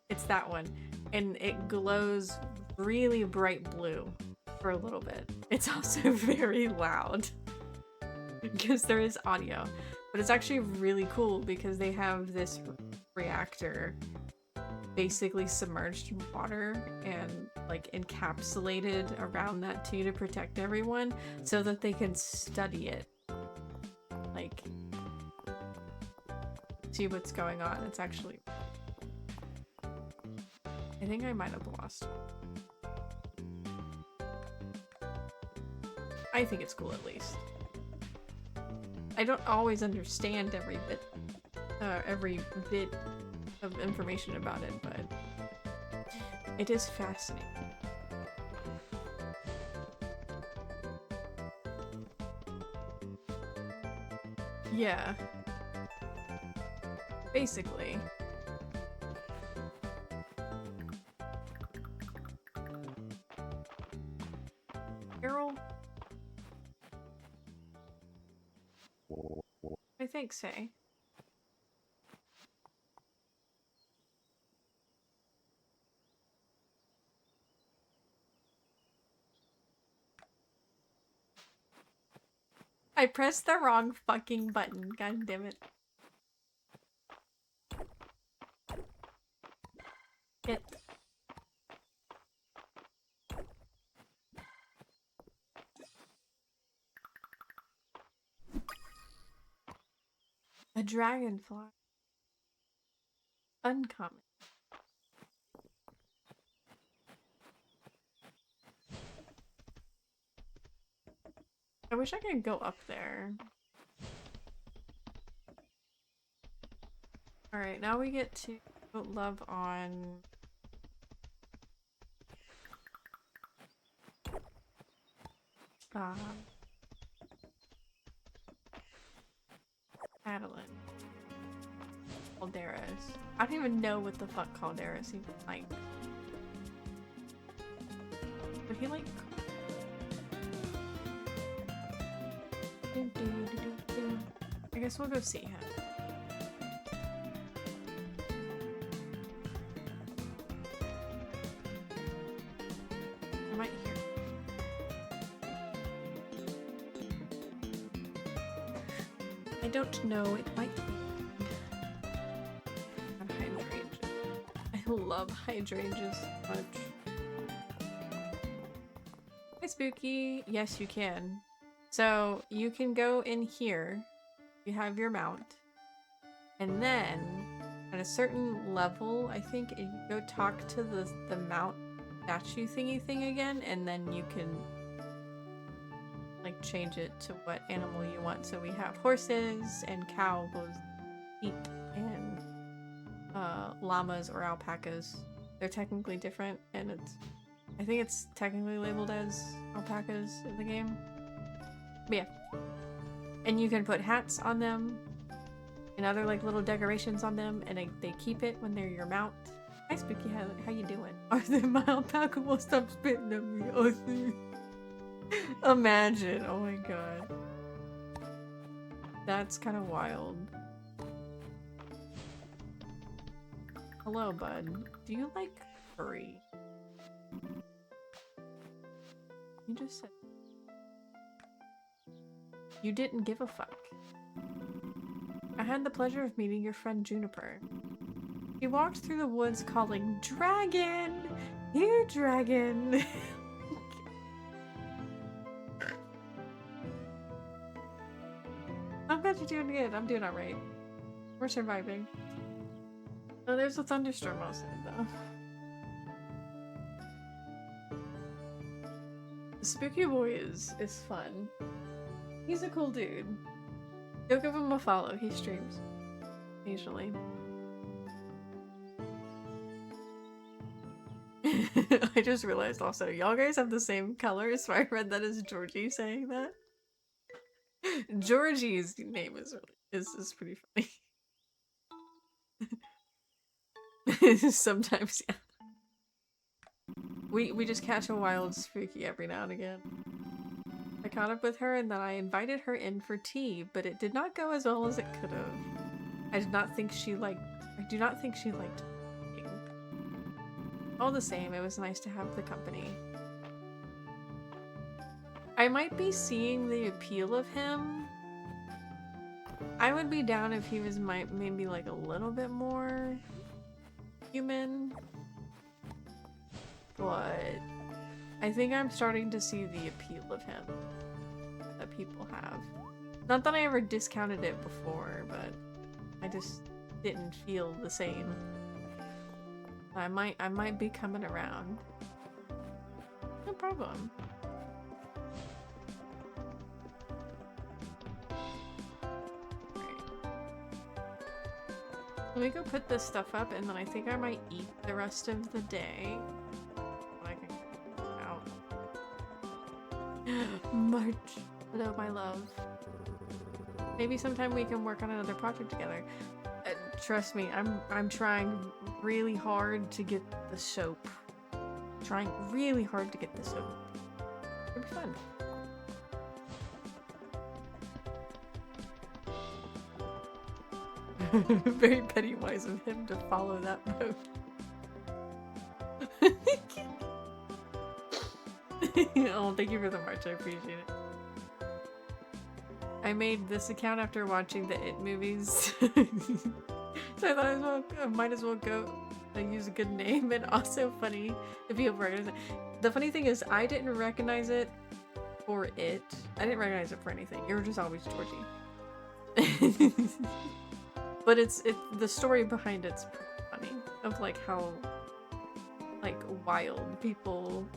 it's that one, and it glows really bright blue for a little bit. It's also very loud because there is audio, but it's actually really cool because they have this reactor basically submerged in water and like encapsulated around that too to protect everyone so that they can study it, like see what's going on. It's actually, I think I might have lost. I think it's cool at least. I don't always understand every bit of information about it, but it is fascinating. Yeah. Basically. Carol? I think so. I pressed the wrong fucking button, god damn it. Get. A dragonfly. Uncommon. I wish I could go up there. Alright, now we get to love on Adeline. Calderas. I don't even know what the fuck Calderas even like. Would he like? I guess we'll go see him. I might hear. I don't know. It might be. love hydrangeas so much. Hi, Spooky. Yes, you can. So you can go in here. You have your mount. And then at a certain level, I think, you go talk to the mount statue thingy thing again, and then you can like change it to what animal you want. So we have horses and cows, sheep, and llamas or alpacas. They're technically different, and I think it's technically labeled as alpacas in the game. But yeah. And you can put hats on them and other like little decorations on them, and they keep it when they're your mount. Hi Spooky, how you doing? Arthur, my alpaca will stop spitting at me. Arthur. Imagine, oh my god. That's kind of wild. Hello, bud. Do you like furry? You just said you didn't give a fuck. I had the pleasure of meeting your friend Juniper. He walked through the woods calling, "Dragon! Here, dragon!" I'm glad you're doing good. I'm doing alright. We're surviving. Oh, there's a thunderstorm outside, though. Spooky Boy is fun. He's a cool dude. Go give him a follow. He streams occasionally. I just realized also, y'all guys have the same colors, so I read that as Georgie saying that. Georgie's name is pretty funny. Sometimes, yeah. We just catch a wild Spooky every now and again. I caught up with her and then I invited her in for tea, but it did not go as well as it could have. I do not think she liked cooking. All the same, it was nice to have the company. I might be seeing the appeal of him. I would be down if he was maybe like a little bit more human. But I think I'm starting to see the appeal of him that people have. Not that I ever discounted it before, but I just didn't feel the same. I might be coming around. No problem. Let me go put this stuff up, and then I think I might eat the rest of the day. I can go out. March. Hello, my love. Maybe sometime we can work on another project together. Trust me, I'm trying really hard to get the soap. Trying really hard to get the soap. It'll be fun. Very Pennywise of him to follow that boat. Oh, thank you for the march, I appreciate it. I made this account after watching the It movies. So I thought I might as well go and use a good name, and also funny if people recognize it. The funny thing is, I didn't recognize it for it. I didn't recognize it for anything. You were just always Georgie. But the story behind it's pretty funny, of like how like wild people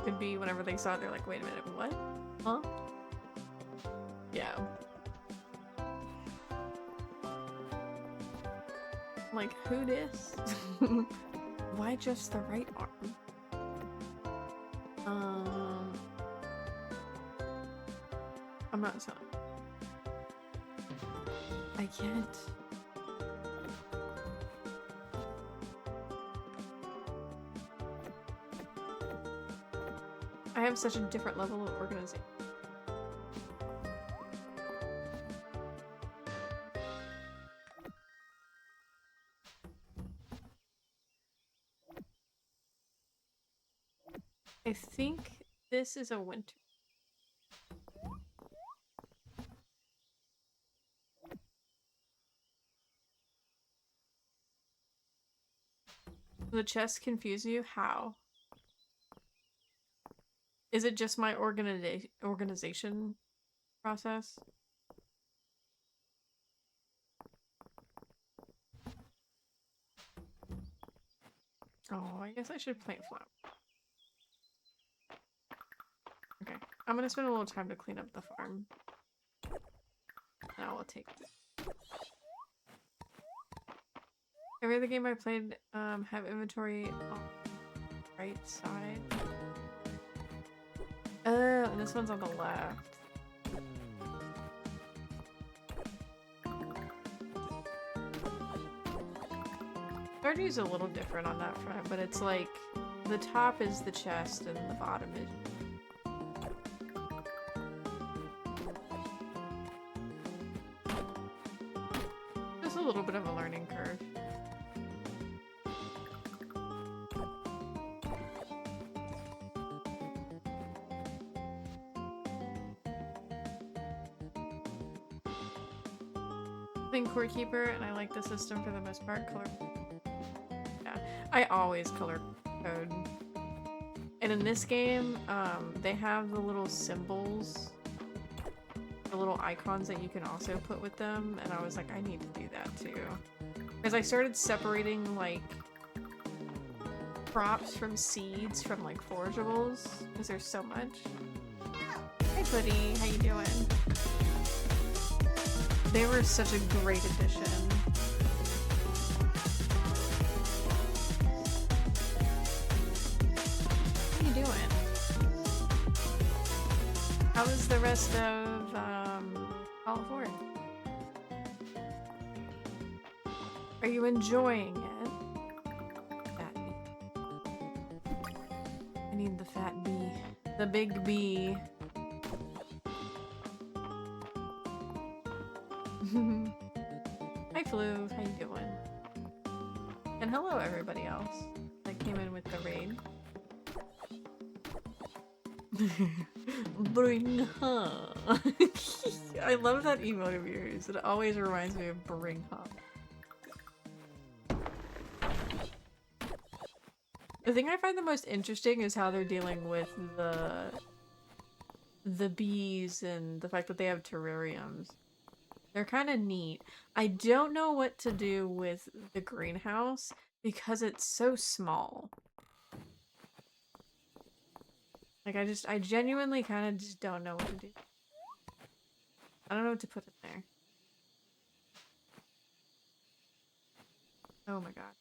could be whenever they saw it. They're like, wait a minute, what? Huh? Yeah. Like, who dis? Why just the right arm? I'm not selling. I can't. I have such a different level of organization. I think this is a winter. The chests confuse you? How? Is it just my organization process? Oh, I guess I should plant flowers. Okay, I'm gonna spend a little time to clean up the farm. Now I'll take it. Every other game I played have inventory on the right side. Oh, and this one's on the left. Stardew's a little different on that front, but it's like the top is the chest and the bottom is just a little bit of a learning curve. Core keeper, and I like the system for the most part. Color. Yeah, I always color code. And in this game, they have the little symbols, the little icons that you can also put with them, and I was like, I need to do that too. Because I started separating, like, crops from seeds from, like, forageables, because there's so much. Hey, Putty, how you doing? They were such a great addition. How you doing? How is the rest of Fallout 4? Are you enjoying it? Fat bee. I need the fat bee. The big bee. Hi Flu, how you doing? And hello everybody else that came in with the raid. Bring her. I love that emote of yours. It always reminds me of bring her. The thing I find the most interesting is how they're dealing with the bees and the fact that they have terrariums. They're kind of neat. I don't know what to do with the greenhouse because it's so small. Like, I genuinely kind of just don't know what to do. I don't know what to put in there. Oh my god.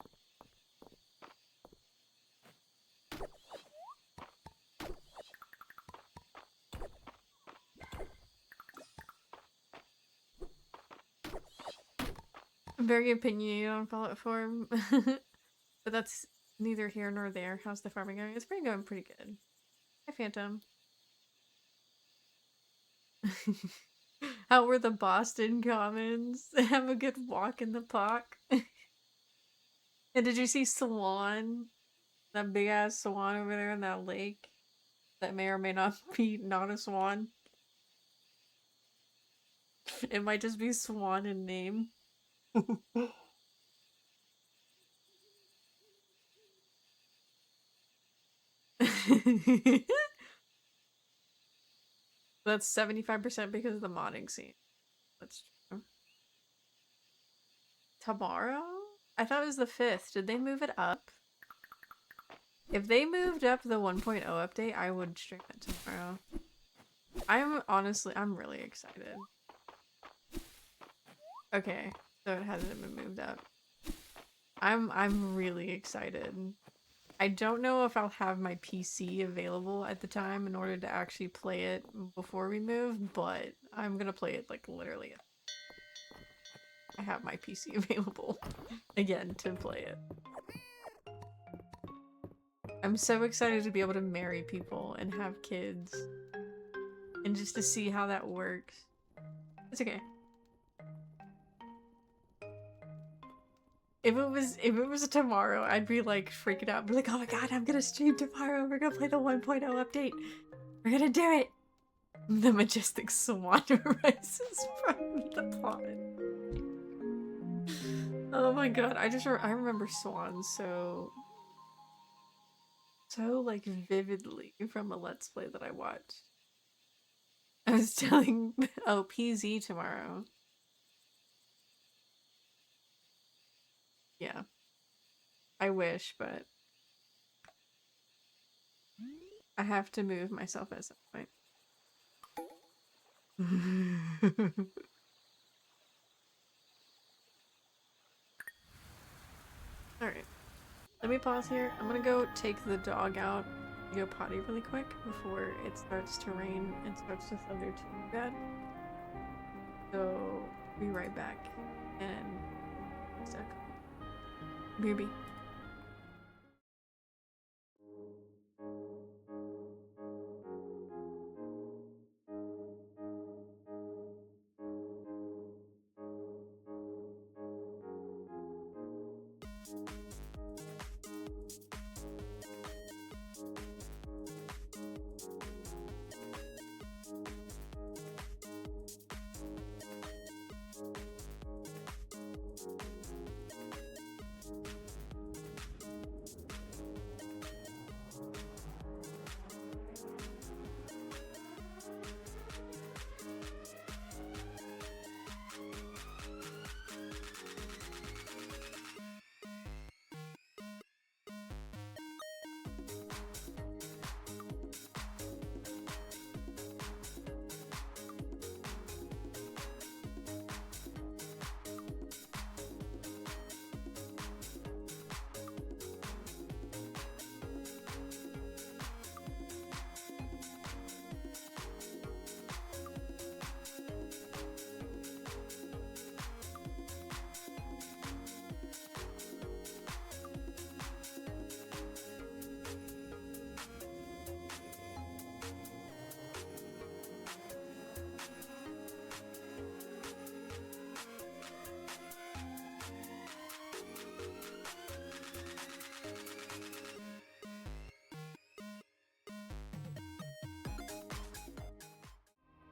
I'm very opinionated on Fallout 4, but that's neither here nor there. How's the farming going? It's going pretty good. Hi, Phantom. How were the Boston Commons? Have a good walk in the park. And did you see Swan? That big ass swan over there in that lake? That may or may not be not a swan. It might just be Swan in name. That's 75% because of the modding scene. That's true. Tomorrow? I thought it was the 5th. Did they move it up? If they moved up the 1.0 update, I would stream it tomorrow. I'm really excited. Okay, so it hasn't been moved up. I'm really excited. I don't know if I'll have my PC available at the time in order to actually play it before we move, but I'm gonna play it like literally. I have my PC available again to play it. I'm so excited to be able to marry people and have kids and just to see how that works. It's okay. If it was tomorrow, I'd be like freaking out. I'd be like, oh my god, I'm gonna stream tomorrow. We're gonna play the 1.0 update. We're gonna do it. The majestic swan rises from the pond. Oh my god, I remember swans so so like vividly from a Let's Play that I watched. I was telling oh PZ tomorrow. Yeah. I wish, but I have to move myself at some point. Alright. Let me pause here. I'm gonna go take the dog out and go potty really quick before it starts to rain and starts to thunder too bad. So, be right back in a sec. Maybe.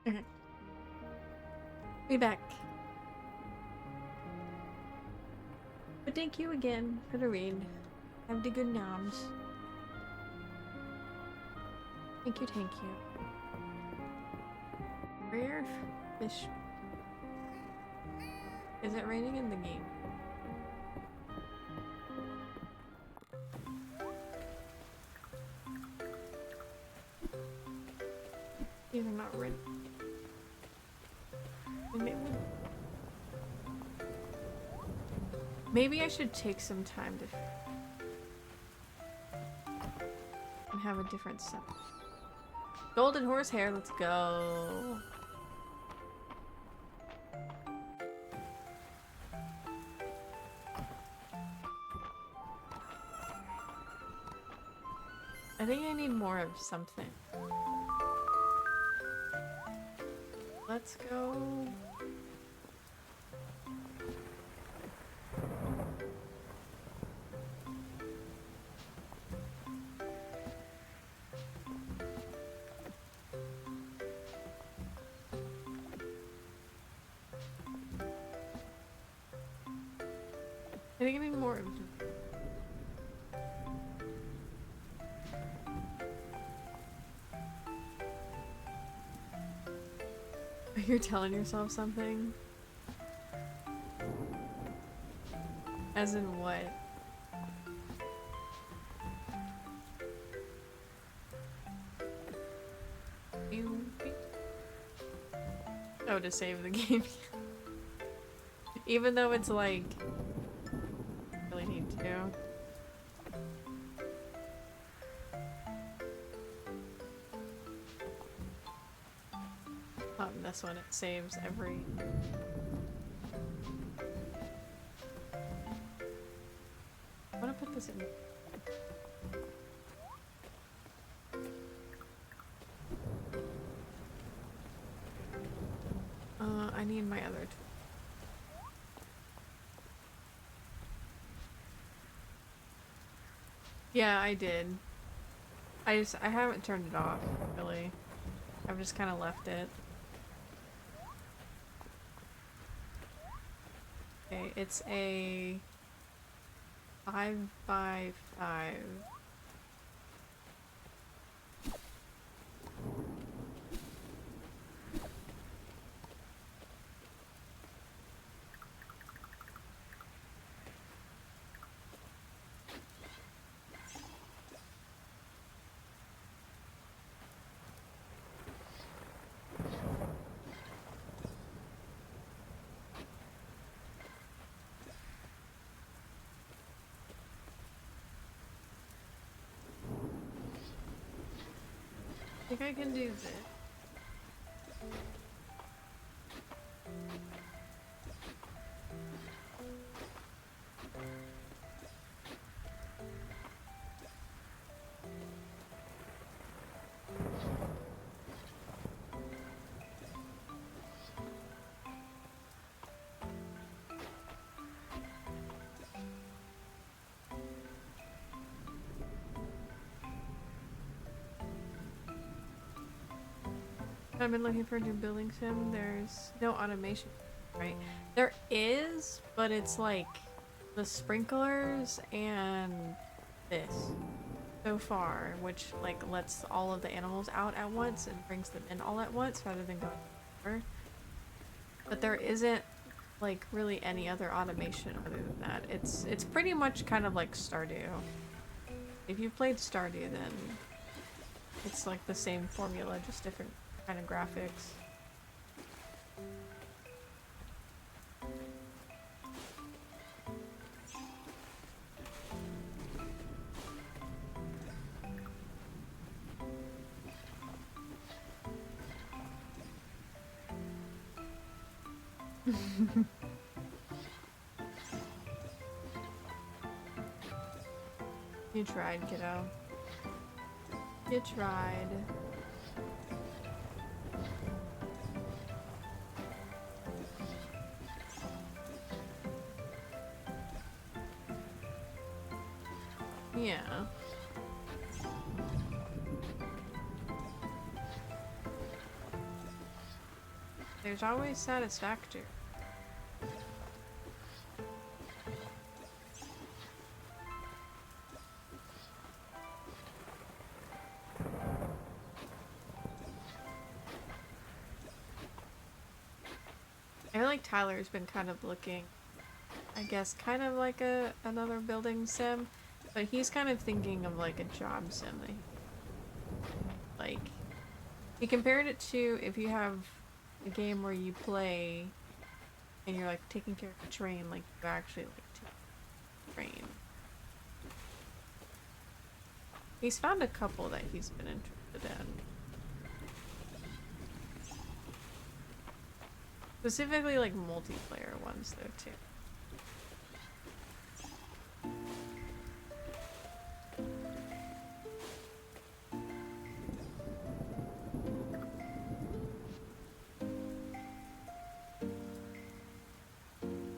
Okay. Be back. But thank you again for the raid. Have the good noms. Thank you, thank you. Rare fish. Is it raining in the game? These are not red. Maybe I should take some time to and have a different set. Golden horsehair, let's go. I think I need more of something. Let's go. I think I need more of them. You're telling yourself something? As in what? Oh, to save the game. Even though it's like... really need to. This one, it saves every... I want to put this in... I need my other tool. Yeah, I did. I haven't turned it off, really. I've just kind of left it. Okay, it's a 5x5. think I can do this. I've been looking for a new building sim. There's no automation, right? There is, but it's like the sprinklers and this so far, which like lets all of the animals out at once and brings them in all at once rather than going over. But there isn't like really any other automation other than that. It's pretty much kind of like Stardew. If you've played Stardew, then it's like the same formula, just different kind of graphics. You tried, kiddo. You tried. Yeah. There's always satisfactory. I feel like Tyler's been kind of looking, I guess, kind of like another building sim, but he's kind of thinking of like a job sim. Like, he compared it to if you have a game where you play and you're like taking care of a train, like you actually like take a train. He's found a couple that he's been interested in. Specifically like multiplayer ones though too.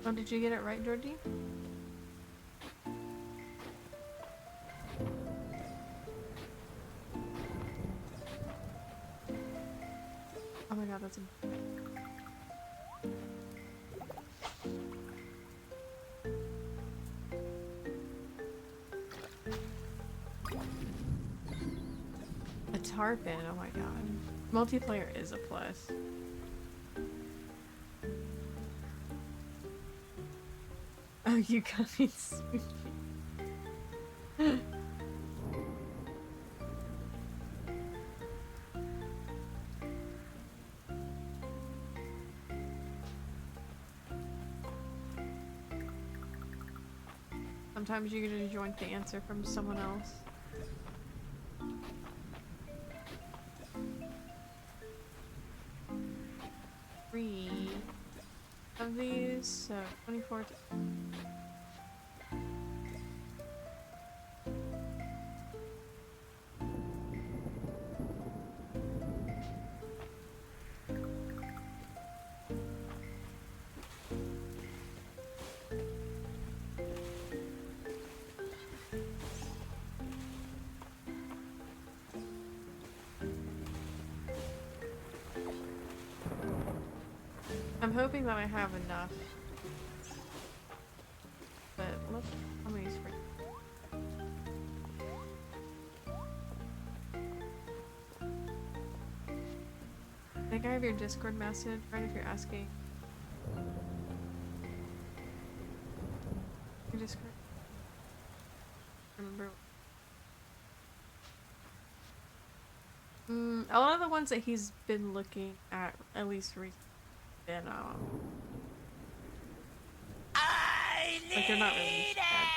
Oh, did you get it right, Georgie? Oh my god, that's a... A tarpon, oh my god. Multiplayer is a plus. Oh, you got me sushi. Sometimes you get a joint the answer from someone else. Three of these, so 24. I'm hoping that I have enough. But look how many springs. I think I have your Discord message, right? If you're asking. Your Discord. Remember. A lot of the ones that he's been looking at least recently, been like they're not really bad.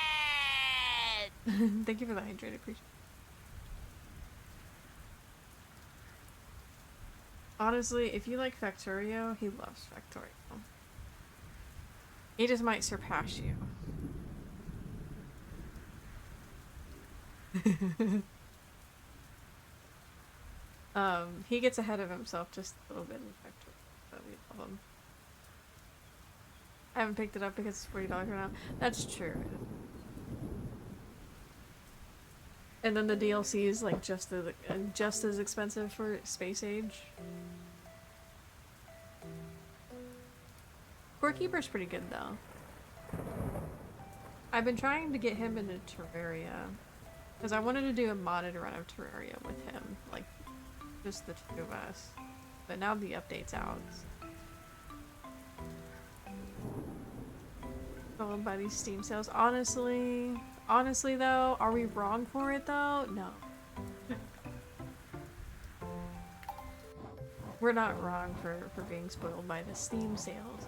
Thank you for the hydrate, appreciate it. Honestly, if you like Factorio, he loves Factorio. He just might surpass you. He gets ahead of himself just a little bit in Factorio, but we love him. I haven't picked it up because it's $40 right now. That's true. And then the DLC is like just as expensive for Space Age. Scorekeeper's pretty good though. I've been trying to get him into Terraria because I wanted to do a modded run of Terraria with him, like just the two of us. But now the update's out. Followed by these Steam sales. Honestly though, are we wrong for it though? No. We're not wrong for being spoiled by the Steam sales.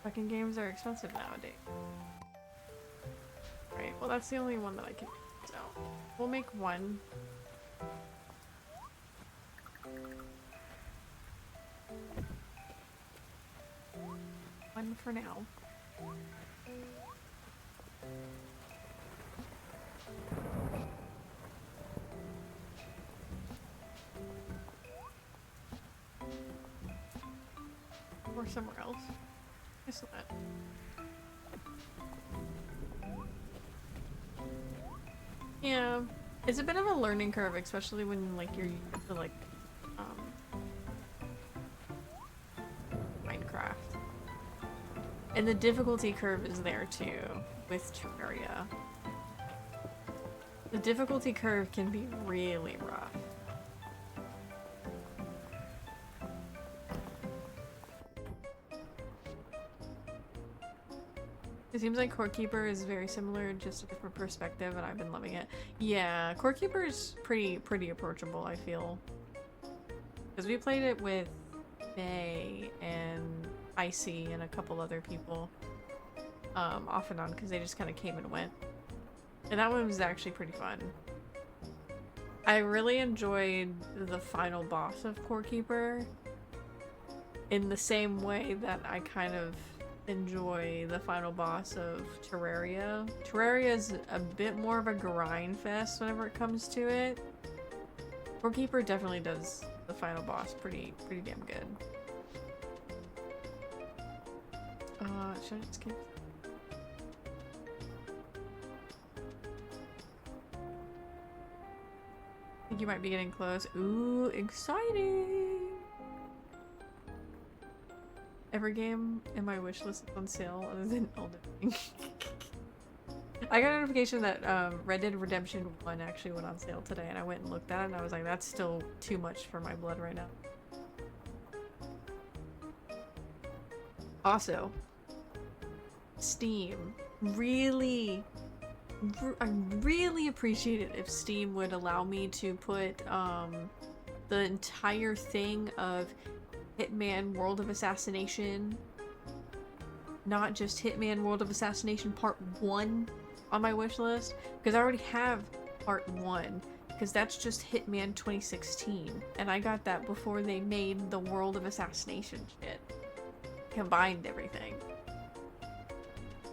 Fucking games are expensive nowadays. Right, well that's the only one that I can do, so we'll make one. One for now. Or somewhere else. Guess not. Yeah, it's a bit of a learning curve, especially when like you're used to like Minecraft. And the difficulty curve is there too with Terraria. The difficulty curve can be really rough. It seems like Core Keeper is very similar, just a different perspective, and I've been loving it. Yeah, Core Keeper is pretty approachable, I feel. Because we played it with May and Icy and a couple other people off and on, because they just kind of came and went. And that one was actually pretty fun. I really enjoyed the final boss of Core Keeper in the same way that I kind of enjoy the final boss of Terraria. Terraria is a bit more of a grind fest whenever it comes to it. Core Keeper definitely does the final boss pretty damn good. Should I just skip? I think you might be getting close. Ooh, exciting! Every game in my wish list is on sale other than Elden Ring. I got a notification that Red Dead Redemption 1 actually went on sale today, and I went and looked at it, and I was like, that's still too much for my blood right now. Also, Steam. I really appreciate it if Steam would allow me to put the entire thing of Hitman World of Assassination, not just Hitman World of Assassination Part 1 on my wish list, because I already have Part 1, because that's just Hitman 2016, and I got that before they made the World of Assassination shit. Combined everything.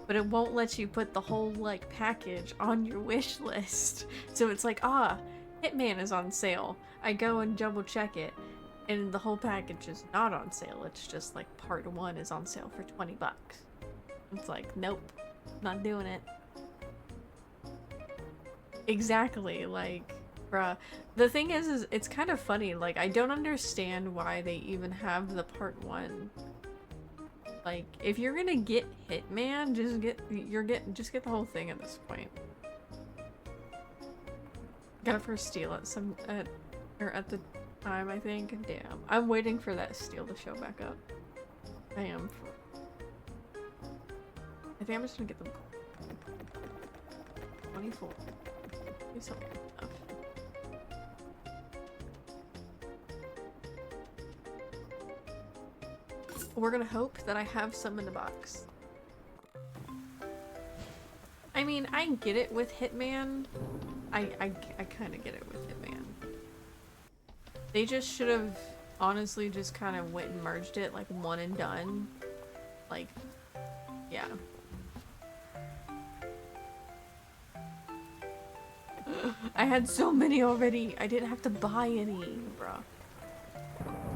But it won't let you put the whole, like, package on your wish list. So it's like, Hitman is on sale. I go and double check it, and the whole package is not on sale. It's just like Part 1 is on sale for 20 bucks. It's like, nope, not doing it. Exactly, like, bruh. The thing is it's kind of funny. Like, I don't understand why they even have the Part 1. Like, if you're gonna get Hitman, just get the whole thing at this point. Got it for a steal at the time, I think. Damn. I'm waiting for that steal to show back up. I am. I think I'm just gonna get them 24. Please tell me enough. We're gonna hope that I have some in the box. I mean, I get it with Hitman. I kind of get it with Hitman. They just should have honestly just kind of went and merged it, like one and done. Like, yeah. I had so many already. I didn't have to buy any, bro.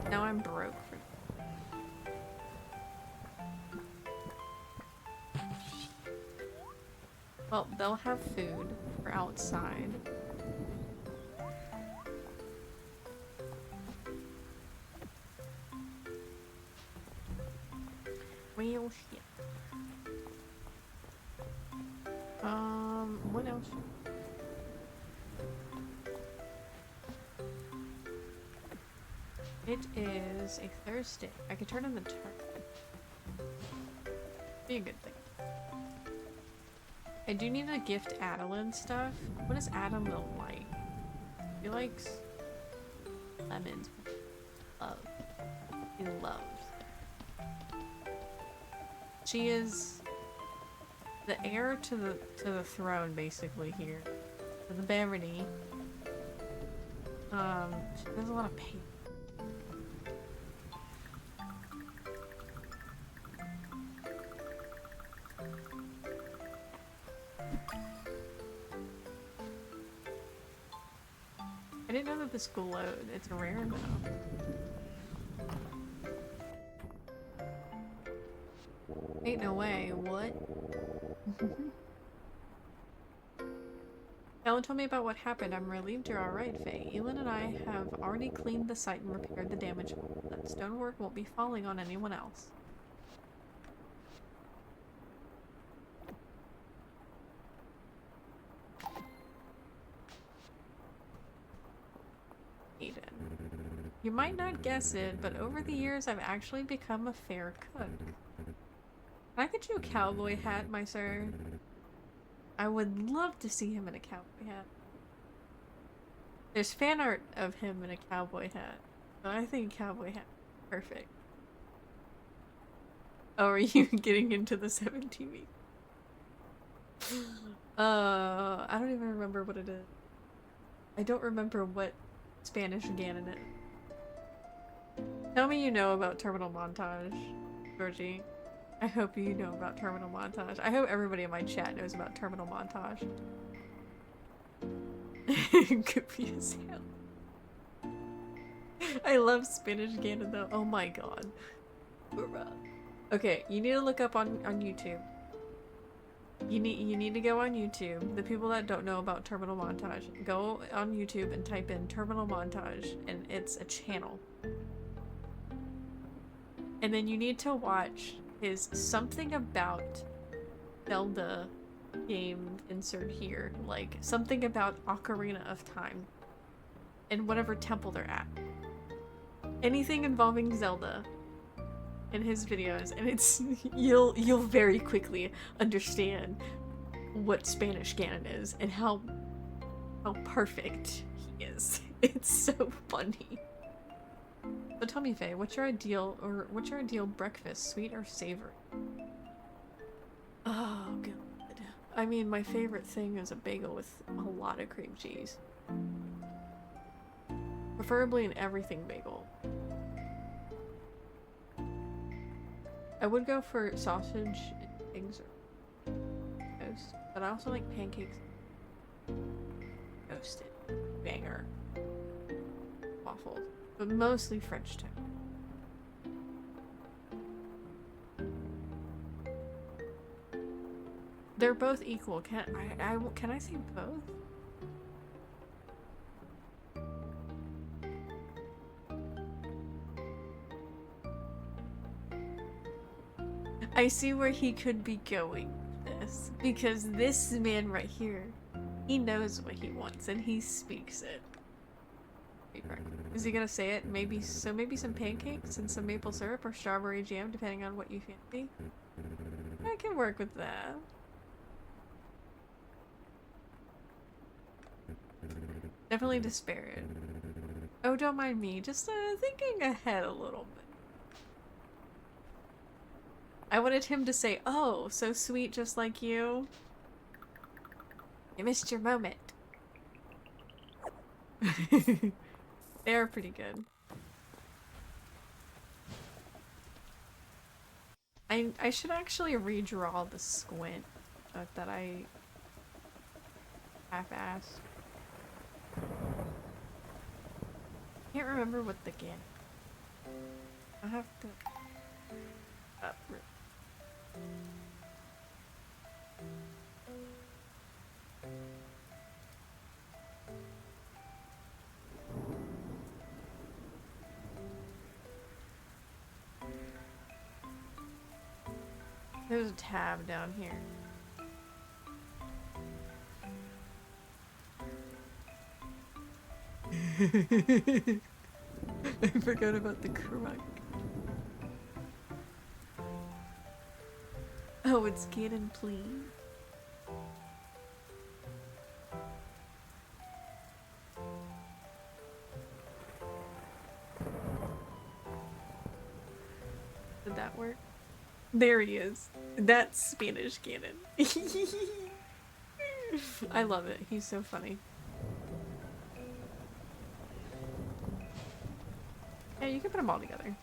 Now I'm broke. Well, they'll have food for outside. Well, shit. What else? It is a Thursday. I could turn in the turn. Be a good thing. I do need to gift Adeline stuff. What does Adeline like? He likes lemons. Love. He loves. She is the heir to the throne, basically here. To the barony. She does a lot of pain. I didn't know that this could load. It's rare though. Ain't no way. What? Ellen told me about what happened. I'm relieved you're alright, Faye. Elin and I have already cleaned the site and repaired the damage. That stonework won't be falling on anyone else. Eden. You might not guess it, but over the years I've actually become a fair cook. Can I get you a cowboy hat, my sir? I would love to see him in a cowboy hat. There's fan art of him in a cowboy hat, but I think cowboy hat perfect. Oh, are you getting into the 7TV? I don't even remember what it is. I don't remember what Spanish Ganon is. Tell me you know about Terminal Montage, Georgie. I hope you know about Terminal Montage. I hope everybody in my chat knows about Terminal Montage. Goofy as hell. I love Spanish Ganon though. Oh my god. Okay, you need to look up on YouTube. You need to go on YouTube. The people that don't know about Terminal Montage, go on YouTube and type in Terminal Montage, and it's a channel. And then you need to watch his something about Zelda game insert here, like something about Ocarina of Time and whatever temple they're at. Anything involving Zelda in his videos, and it's you'll very quickly understand what Spanish Ganon is and how perfect he is. It's so funny. So tell me, Faye, what's your ideal breakfast, sweet or savory? Oh god. I mean, my favorite thing is a bagel with a lot of cream cheese. Preferably an everything bagel. I would go for sausage and eggs or toast, but I also like pancakes. Toasted. Banger. Waffles. But mostly French toast. They're both equal. Can I say both? I see where he could be going with this, because this man right here, he knows what he wants and he speaks it. Is he gonna say it? Maybe some pancakes and some maple syrup or strawberry jam, depending on what you fancy. I can work with that. Definitely disparate. Oh, don't mind me. Just thinking ahead a little bit. I wanted him to say, "Oh, so sweet, just like you. You missed your moment." They are pretty good. I should actually redraw the squint that I half-assed. Can't remember what the game. I have to. There's a tab down here. I forgot about the crunk. Oh, it's getting please. Did that work? There he is. That's Spanish Cannon. I love it. He's so funny. Yeah, you can put them all together.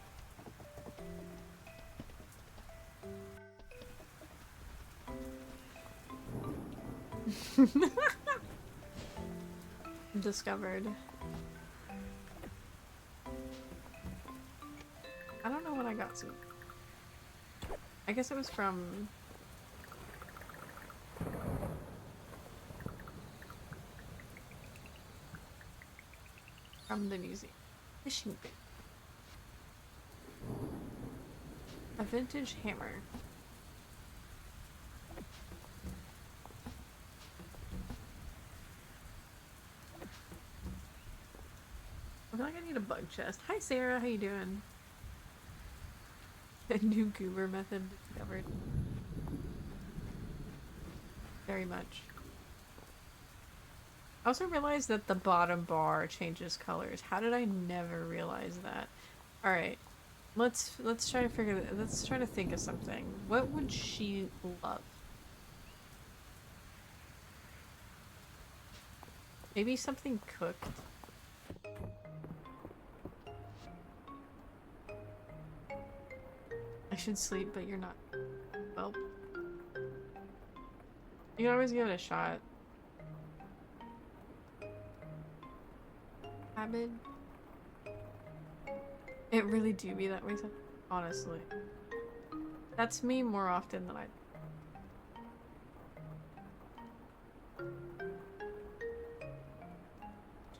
Discovered. I don't know when I got some. I guess it was from the museum. Fishing bait. A vintage hammer. I feel like I need a bug chest. Hi Sarah, how you doing? A new goober method discovered. Very much. I also realized that the bottom bar changes colors. How did I never realize that? Alright. Let's try to let's try to think of something. What would she love? Maybe something cooked? I should sleep, but you're not. Well. You can always give it a shot. Habit. It really do be that way, honestly. That's me more often than I.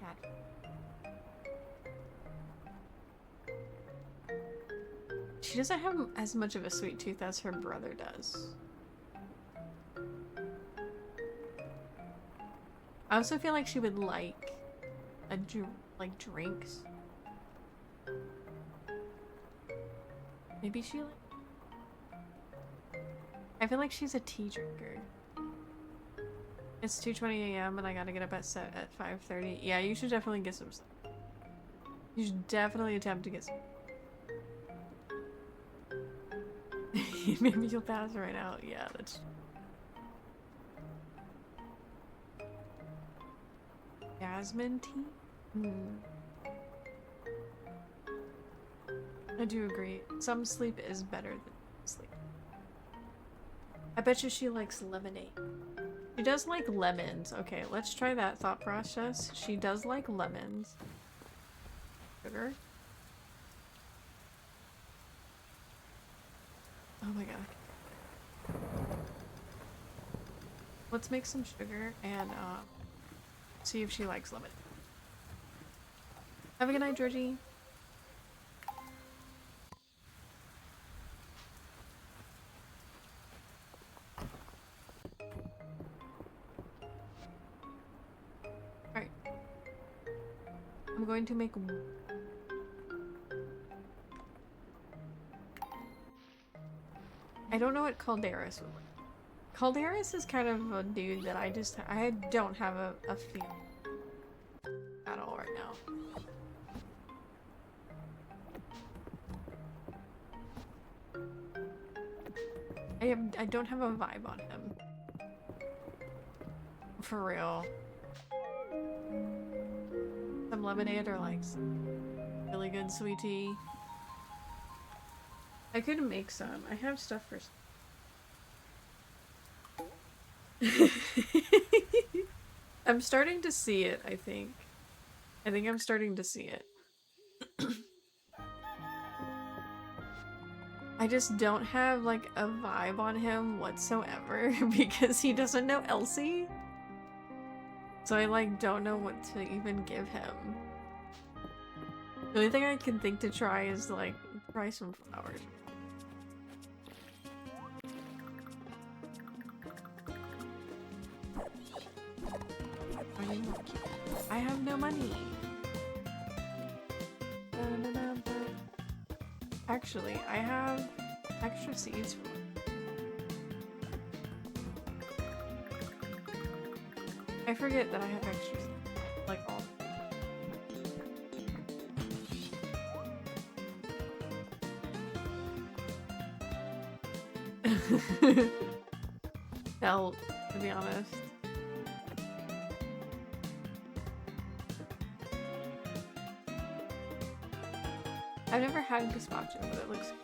Cat. She doesn't have as much of a sweet tooth as her brother does. I also feel like she would like like drinks. Maybe she like. I feel like she's a tea drinker. It's 2:20 a.m. and I gotta get up at 5:30. Yeah, you should definitely get some sleep. You should definitely attempt to get some. Maybe you'll pass right out. Yeah, that's. Jasmine tea? I do agree. Some sleep is better than sleep. I bet you she likes lemonade. She does like lemons. Okay, let's try that thought process. She does like lemons. Sugar? Oh my god. Let's make some sugar and see if she likes lemon. Have a good night, Georgie. Alright. I'm going to make. I don't know what Calderas would like. Calderas is kind of a dude that I don't have a feel at all right now. I don't have a vibe on him. For real. some lemonade or like some really good sweet tea. I could make some. I have stuff for. I'm starting to see it, I think. I think I'm starting to see it. I just don't have like a vibe on him whatsoever because he doesn't know Elsie. So I like don't know what to even give him. The only thing I can think to try is like try some flowers. I have no money. Actually, I have extra seeds for I forget that I have extra seeds. Like all. Felt, to be honest. I've never had gazpacho, but it looks good.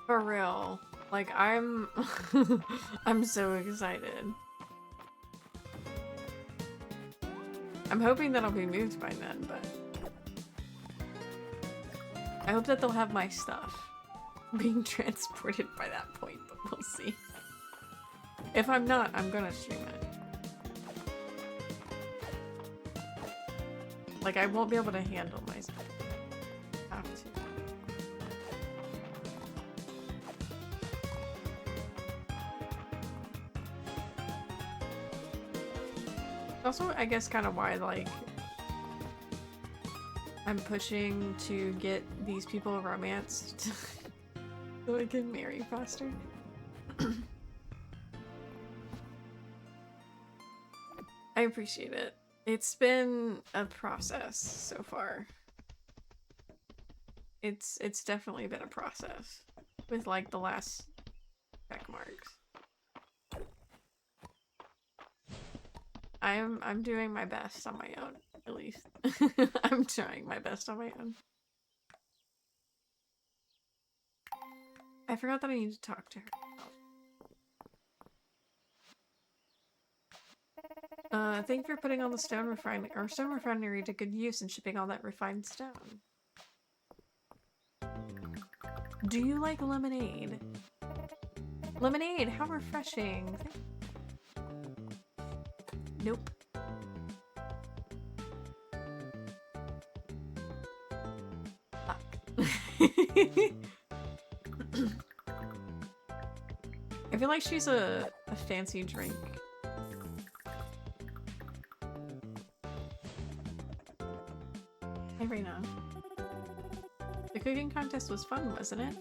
For real. Like, I'm I'm so excited. I'm hoping that I'll be moved by then, but I hope that they'll have my stuff being transported by that point, but we'll see. If I'm not, I'm gonna stream it. Like, I won't be able to handle my stuff. I have to. Also, I guess kind of why, like, I'm pushing to get these people romanced so I can marry faster. I appreciate it. It's been a process so far. It's definitely been a process with like the last check marks. I'm doing my best on my own, at least. I'm trying my best on my own. I forgot that I need to talk to her. Thank you for putting all the stone refinery to good use and shipping all that refined stone. Do you like lemonade? Lemonade, how refreshing. Nope. I feel like she's a fancy drink. Hey, Reina. The cooking contest was fun, wasn't it?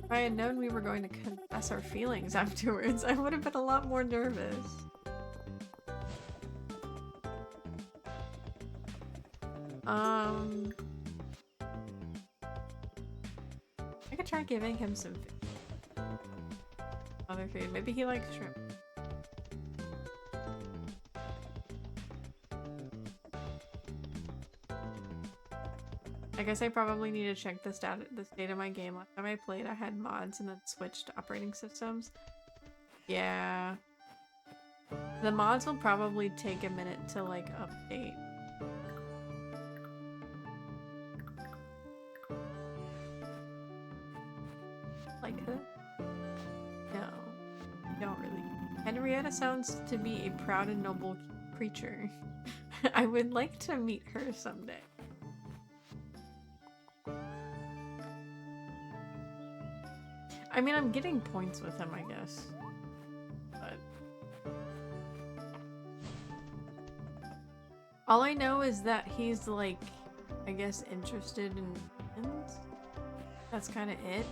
If I had known we were going to confess our feelings afterwards, I would have been a lot more nervous. I could try giving him some food. Other food. Maybe he likes shrimp. I guess I probably need to check the state of my game. Last time I played, I had mods and then switched to operating systems. Yeah. The mods will probably take a minute to, like, update. Like her? No. Don't really. Henrietta sounds to be a proud and noble creature. I would like to meet her someday. I mean, I'm getting points with him, I guess. But all I know is that he's, like, I guess, interested in humans. That's kind of it.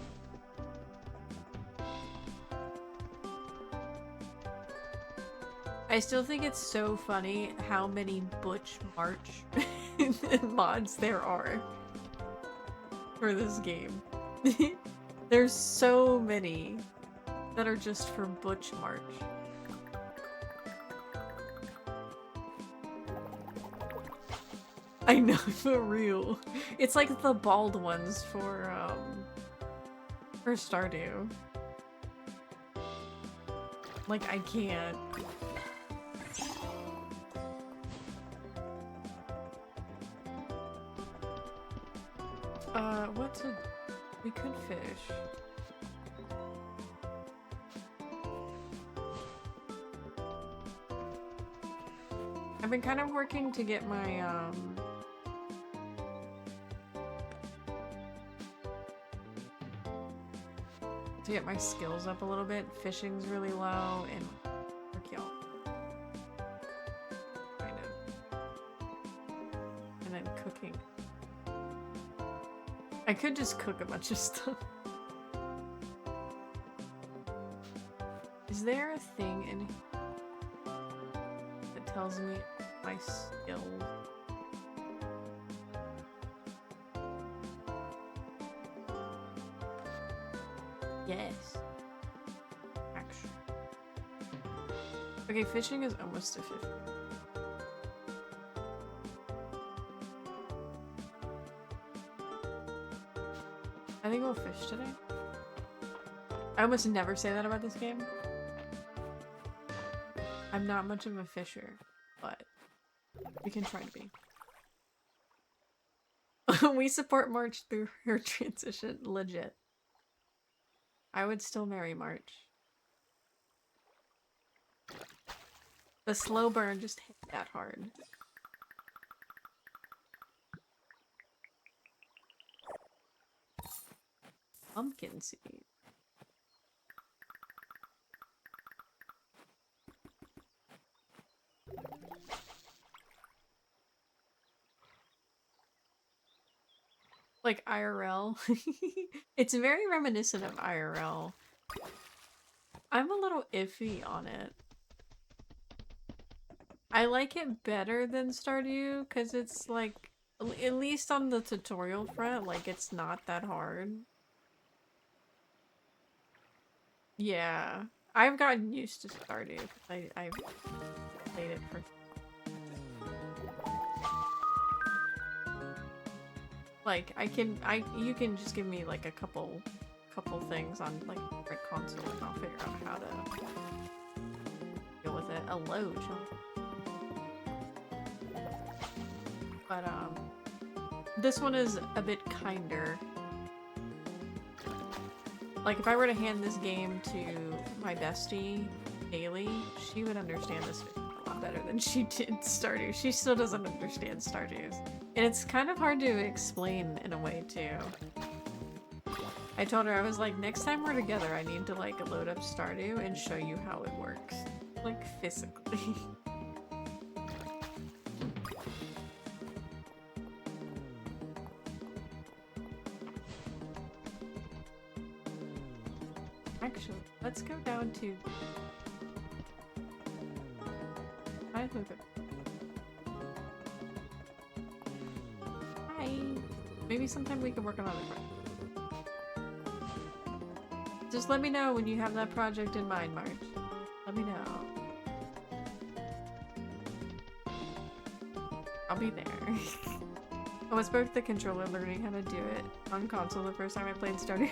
I still think it's so funny how many Butch March mods there are for this game. There's so many that are just for Butch March. I know, for real. It's like the bald ones for Stardew. Like, I can't. We could fish. I've been kind of working to get my, skills up a little bit. Fishing's really low, and y'all. Kind of. And then cooking. I could just cook a bunch of stuff. Is there a thing in here that tells me my skill? Yes. Actually. Okay, fishing is almost a 50. I think we'll fish today. I almost never say that about this game. I'm not much of a fisher, but we can try to be. We support March through her transition, legit. I would still marry March. The slow burn just hit that hard. Pumpkin seed. Like IRL. It's very reminiscent of IRL. I'm a little iffy on it. I like it better than Stardew because it's like, at least on the tutorial front, like it's not that hard. Yeah, I've gotten used to Stardew because I've played it for. Like you can just give me like a couple things on like different console and I'll figure out how to deal with it. A load. But this one is a bit kinder. Like if I were to hand this game to my bestie, Haley, she would understand this a lot better than she did Stardew. She still doesn't understand Stardew's. And it's kind of hard to explain in a way too. I told her, I was like, next time we're together, I need to like load up Stardew and show you how it works. Like physically. Actually, let's go down to... I look at... Hi! Maybe sometime we can work on other projects. Just let me know when you have that project in mind, March. Let me know. I'll be there. I was broke the controller learning how to do it on console the first time I played Stardew.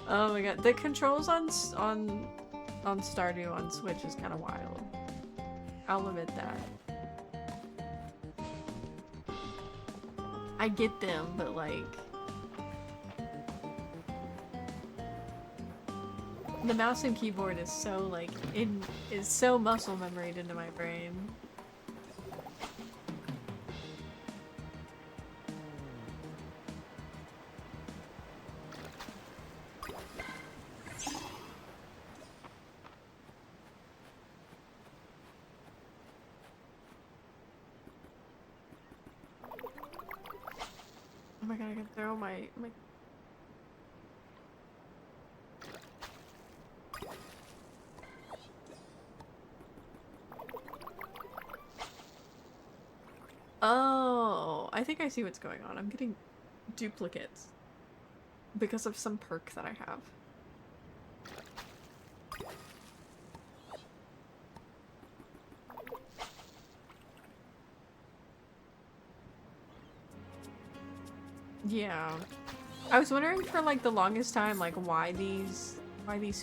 Oh my god, the controls on Stardew on Switch is kind of wild. I'll admit that. I get them, but like... The mouse and keyboard is so like, is so muscle memoried into my brain. Oh my god, I can throw my... I think I see what's going on. I'm getting duplicates because of some perk that I have. Yeah. I was wondering for like the longest time, like why these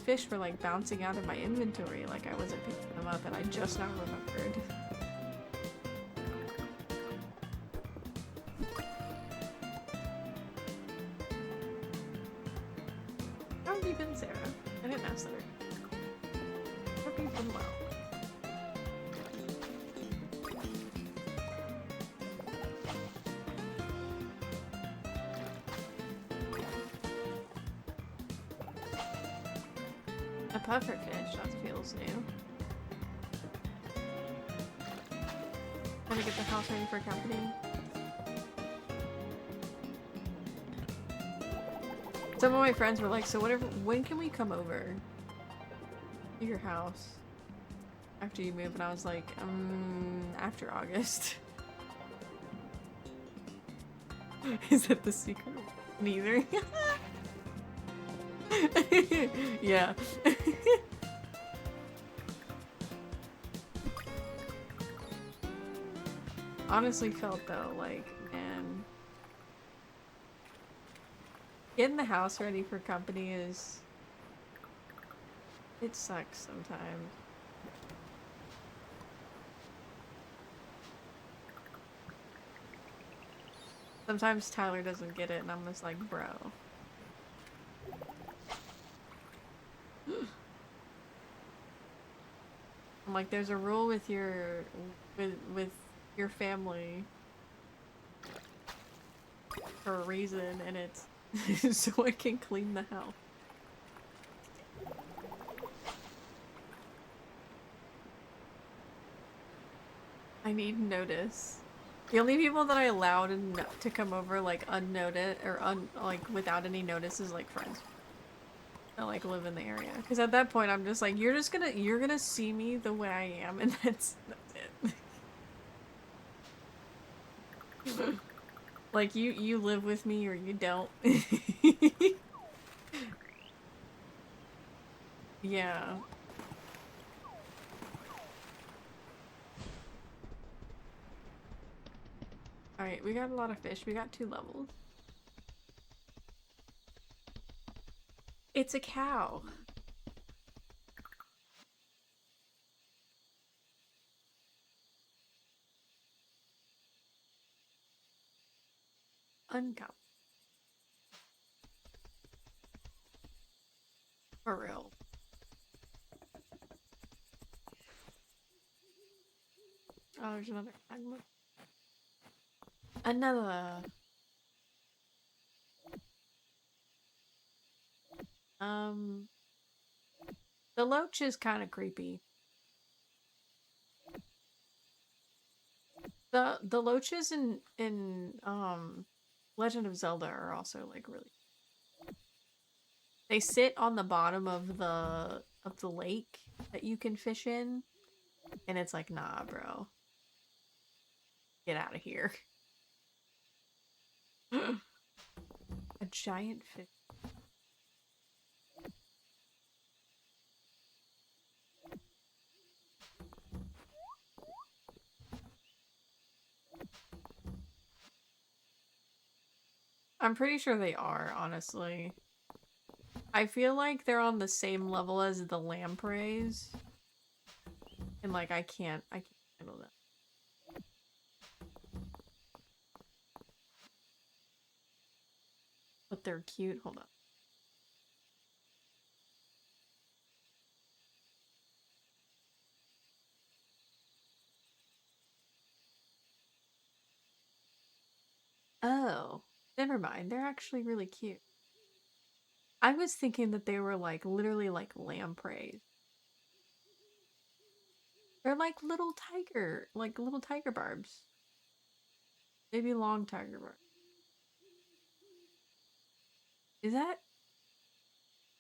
fish were like bouncing out of my inventory, like I wasn't picking them up, and I just now remembered. How have you been, Sarah? I didn't ask that. Hope you've been well. A pufferfish, that feels new. Gonna get the house ready for company. Some of my friends were like, so when can we come over to your house after you move? And I was like, after August. Is that the secret? Neither. Yeah. Honestly felt though, like, man, getting the house ready for company is, it sucks sometimes. Sometimes Tyler doesn't get it and I'm just like, bro. I'm like, there's a rule with your family for a reason, and it's so I can clean the house. I need notice. The only people that I allowed to come over like unnoticed or like without any notice is like friends that like live in the area. Because at that point I'm just like, you're gonna see me the way I am, and that's it. Like you live with me or you don't. Yeah. Alright, we got a lot of fish. We got 2 levels. It's a cow. Uncow. For real. Oh, there's another magma. Another. The loach is kind of creepy. The loaches in Legend of Zelda are also like really. They sit on the bottom of the lake that you can fish in, and it's like, nah, bro. Get out of here. A giant fish. I'm pretty sure they are, honestly. I feel like they're on the same level as the lampreys. And like I can't handle that. But they're cute. Hold on. Oh, never mind. They're actually really cute. I was thinking that they were like literally like lampreys. They're like little tiger barbs. Maybe long tiger barbs. Is that?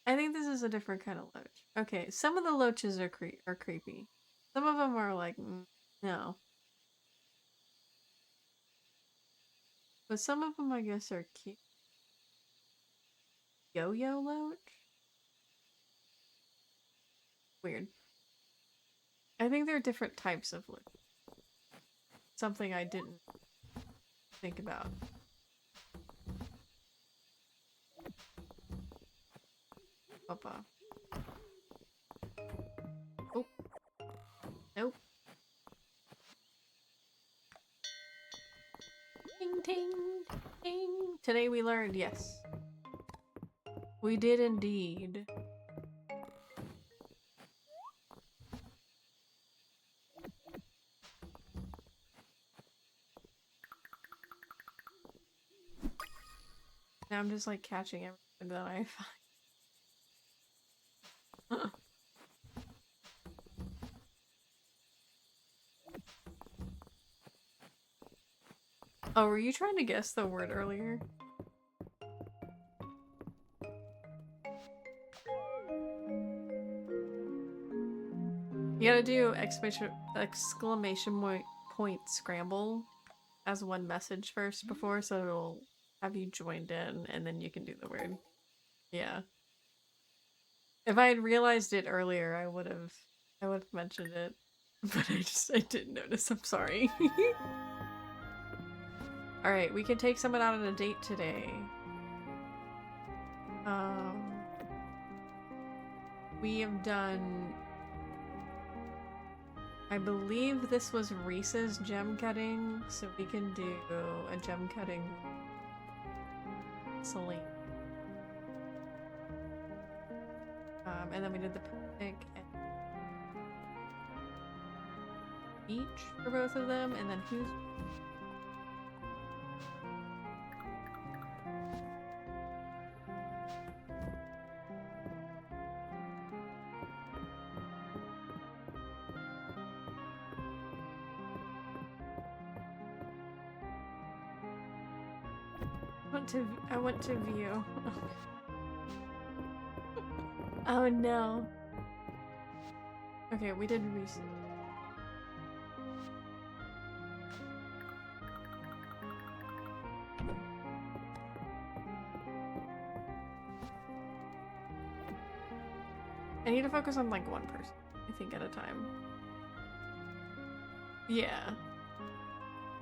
I think this is a different kind of loach. Okay, some of the loaches are creepy. Some of them are like, no. But some of them, I guess, are cute. Yo-yo loach? Weird. I think there are different types of loach. Something I didn't think about. Papa. Oh. Nope. Ting ting ting. Today we learned, yes. We did indeed. Now I'm just like catching everything that I find. Oh, were you trying to guess the word earlier? You gotta do exclamation point scramble as one message first before, so it'll have you joined in, and then you can do the word. Yeah. If I had realized it earlier, I would have mentioned it, but I didn't notice. I'm sorry. All right, we can take someone out on a date today. We have done. I believe this was Reese's gem cutting, so we can do a gem cutting. Celine. And then we did the picnic and beach for both of them, and then who's... I went to view. Oh no. Okay, we did Reese. I need to focus on like one person, I think, at a time. Yeah.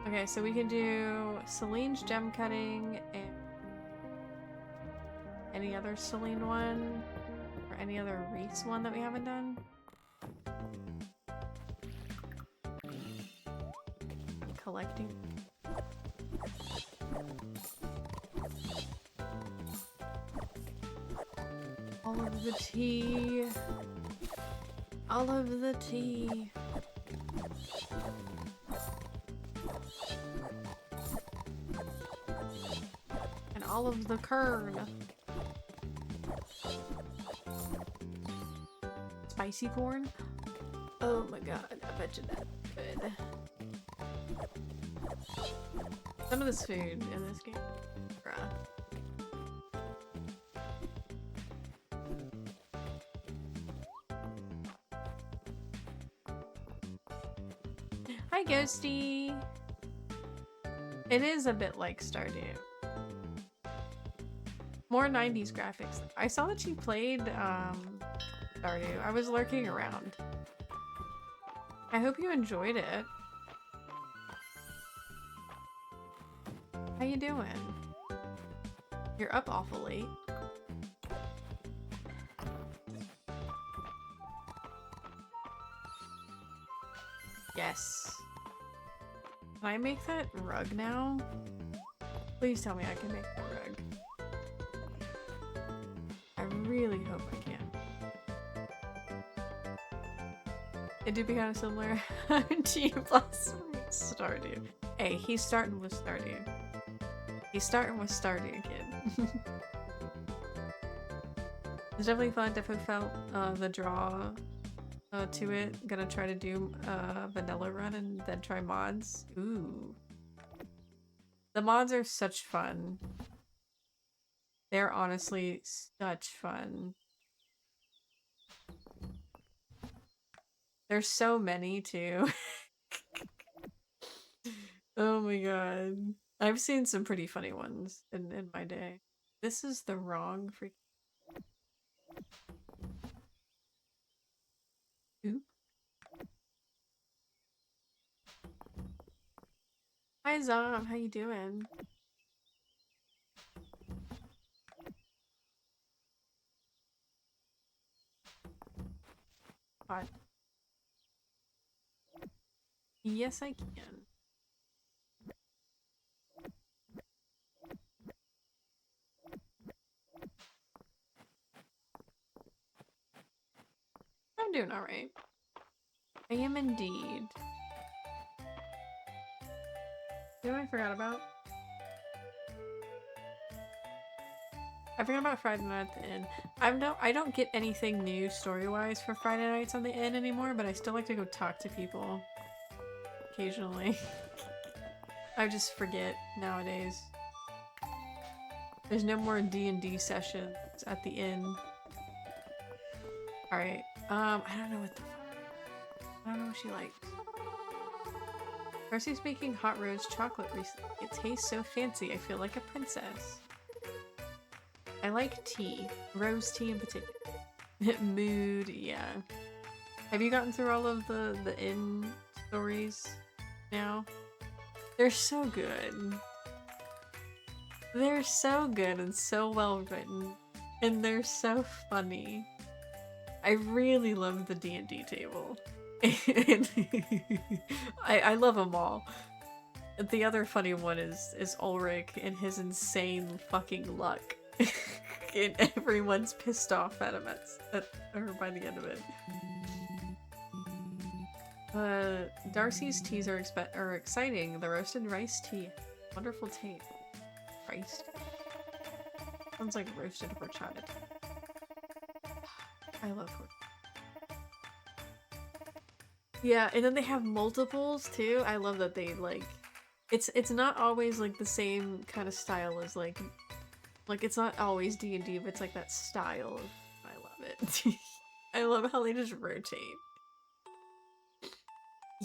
Okay, so we can do Celine's gem cutting and any other Celine one, or any other Reese one that we haven't done. I'm collecting. All of the tea. All of the tea. And all of the kern. Spicy corn? Oh my god, I bet you that's good. Some of this food in this game, bruh. Hi, Ghosty! It is a bit like Stardew. More 90s graphics. I saw that you played, Stardew. I was lurking around. I hope you enjoyed it. How you doing? You're up awful late. Yes. Can I make that rug now? Please tell me I can make that rug. I really hope I can. It do be kind of similar to you plus Stardew. Hey, he's starting with Stardew. He's starting with Stardew, kid. It's definitely fun. Definitely felt the draw to it. Gonna try to do vanilla run and then try mods. Ooh. The mods are such fun. They're honestly such fun. There's so many too. Oh my god. I've seen some pretty funny ones in my day. This is the wrong freak. Oop. Hi Zom, how you doing? What? Yes, I can. I'm doing alright. I am indeed. You know what I forgot about? I forgot about Friday Night at the Inn. I don't get anything new story-wise for Friday nights on the Inn anymore, but I still like to go talk to people occasionally. I just forget nowadays. There's no more D&D sessions at the Inn. Alright, I don't know what the fuck. I don't know what she likes. Darcy's making hot roast chocolate recently. It tastes so fancy, I feel like a princess. I like tea. Rose tea in particular. Mood, yeah. Have you gotten through all of the Inn stories now? They're so good. They're so good and so well written. And they're so funny. I really love the D&D table. I love them all. The other funny one is Ulrich and his insane fucking luck. And everyone's pissed off at him or by the end of it. Darcy's teas are exciting. The roasted rice tea. Wonderful taste. Rice. Sounds like roasted horchata. I love horchata. Yeah, and then they have multiples too. I love that they like it's not always like the same kind of style as like it's not always D&D, but it's like that style. I love it. I love how they just rotate.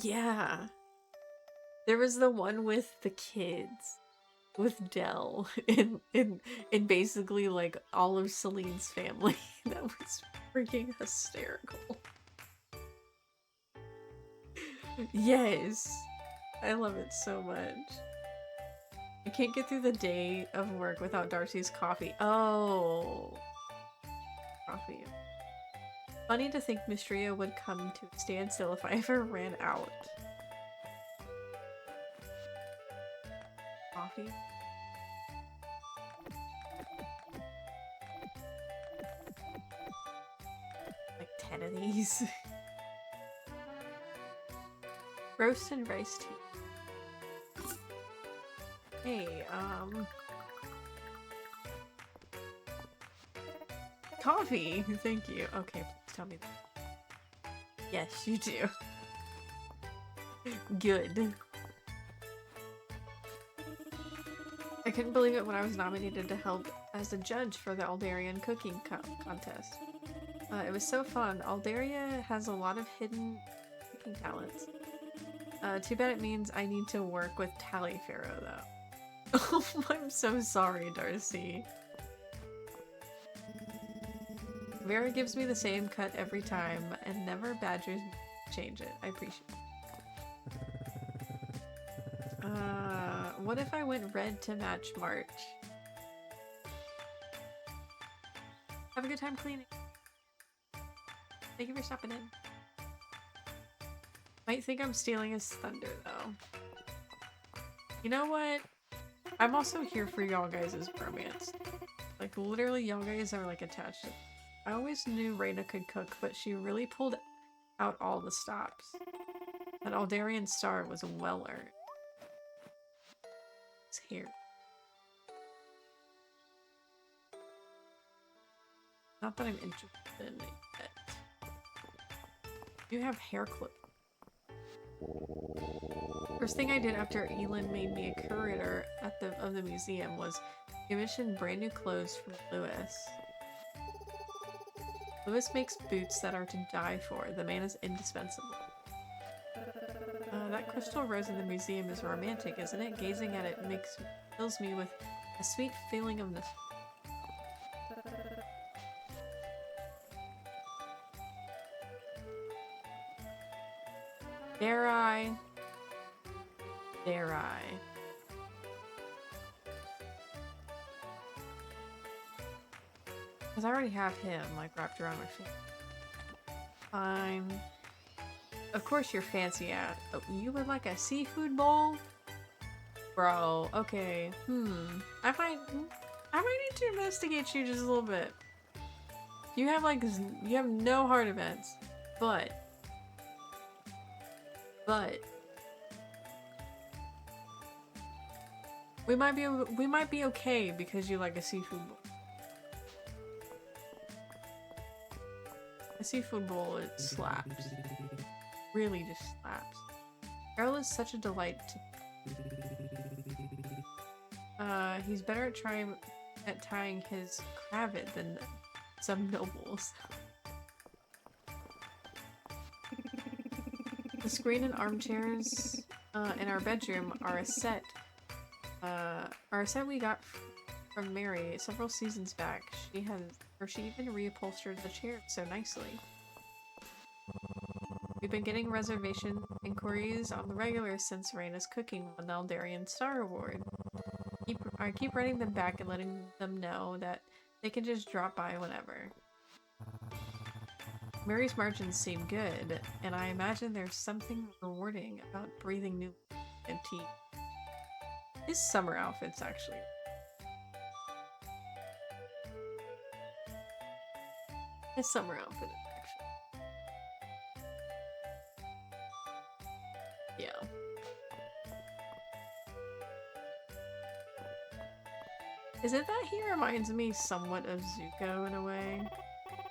Yeah. There was the one with the kids. With Dell and basically like all of Celine's family. That was freaking hysterical. Yes. I love it so much. I can't get through the day of work without Darcy's coffee. Oh. Coffee. Funny to think Mistria would come to a standstill if I ever ran out. Coffee? Like 10 of these. Roast and rice tea. Hey, coffee! Thank you. Okay, please tell me that. Yes, you do. Good. I couldn't believe it when I was nominated to help as a judge for the Aldarian cooking contest. It was so fun. Aldaria has a lot of hidden cooking talents. Too bad it means I need to work with Taliaferro, though. Oh, I'm so sorry, Darcy. Vera gives me the same cut every time and never badgers me to change it. I appreciate it. What if I went red to match March? Have a good time cleaning. Thank you for stopping in. Might think I'm stealing his thunder, though. You know what? I'm also here for y'all guys' romance. Like, literally, y'all guys are, like, attached to it. I always knew Reyna could cook, but she really pulled out all the stops. That Aldarian star was well earned. It's here. Not that I'm interested in it yet. You have hair clip. First thing I did after Elin made me a curator of the museum was commission brand new clothes from Lewis. Lewis makes boots that are to die for. The man is indispensable. that crystal rose in the museum is romantic, isn't it? Gazing at it fills me with a sweet feeling of nostalgia. Dare I? Dare I? Because I already have him, like, wrapped around my finger. Fine. Of course you're fancy at. Oh, you would like a seafood bowl? Bro, okay. I might need to investigate you just a little bit. You have, like, you have no heart events. But we might be okay because you like a seafood bowl. A seafood bowl, it slaps. Really just slaps. Errol is such a delight to... he's better at tying his cravat than some nobles. The screen and armchairs in our bedroom are a set we got from Mary several seasons back. She even reupholstered the chair so nicely. We've been getting reservation inquiries on the regular since Raina's cooking won the Aldarian Star Award. I keep writing them back and letting them know that they can just drop by whenever. Mary's margins seem good, and I imagine there's something rewarding about breathing new and tea. His summer outfits, actually. His summer outfit, actually. Yeah. Is it that he reminds me somewhat of Zuko in a way?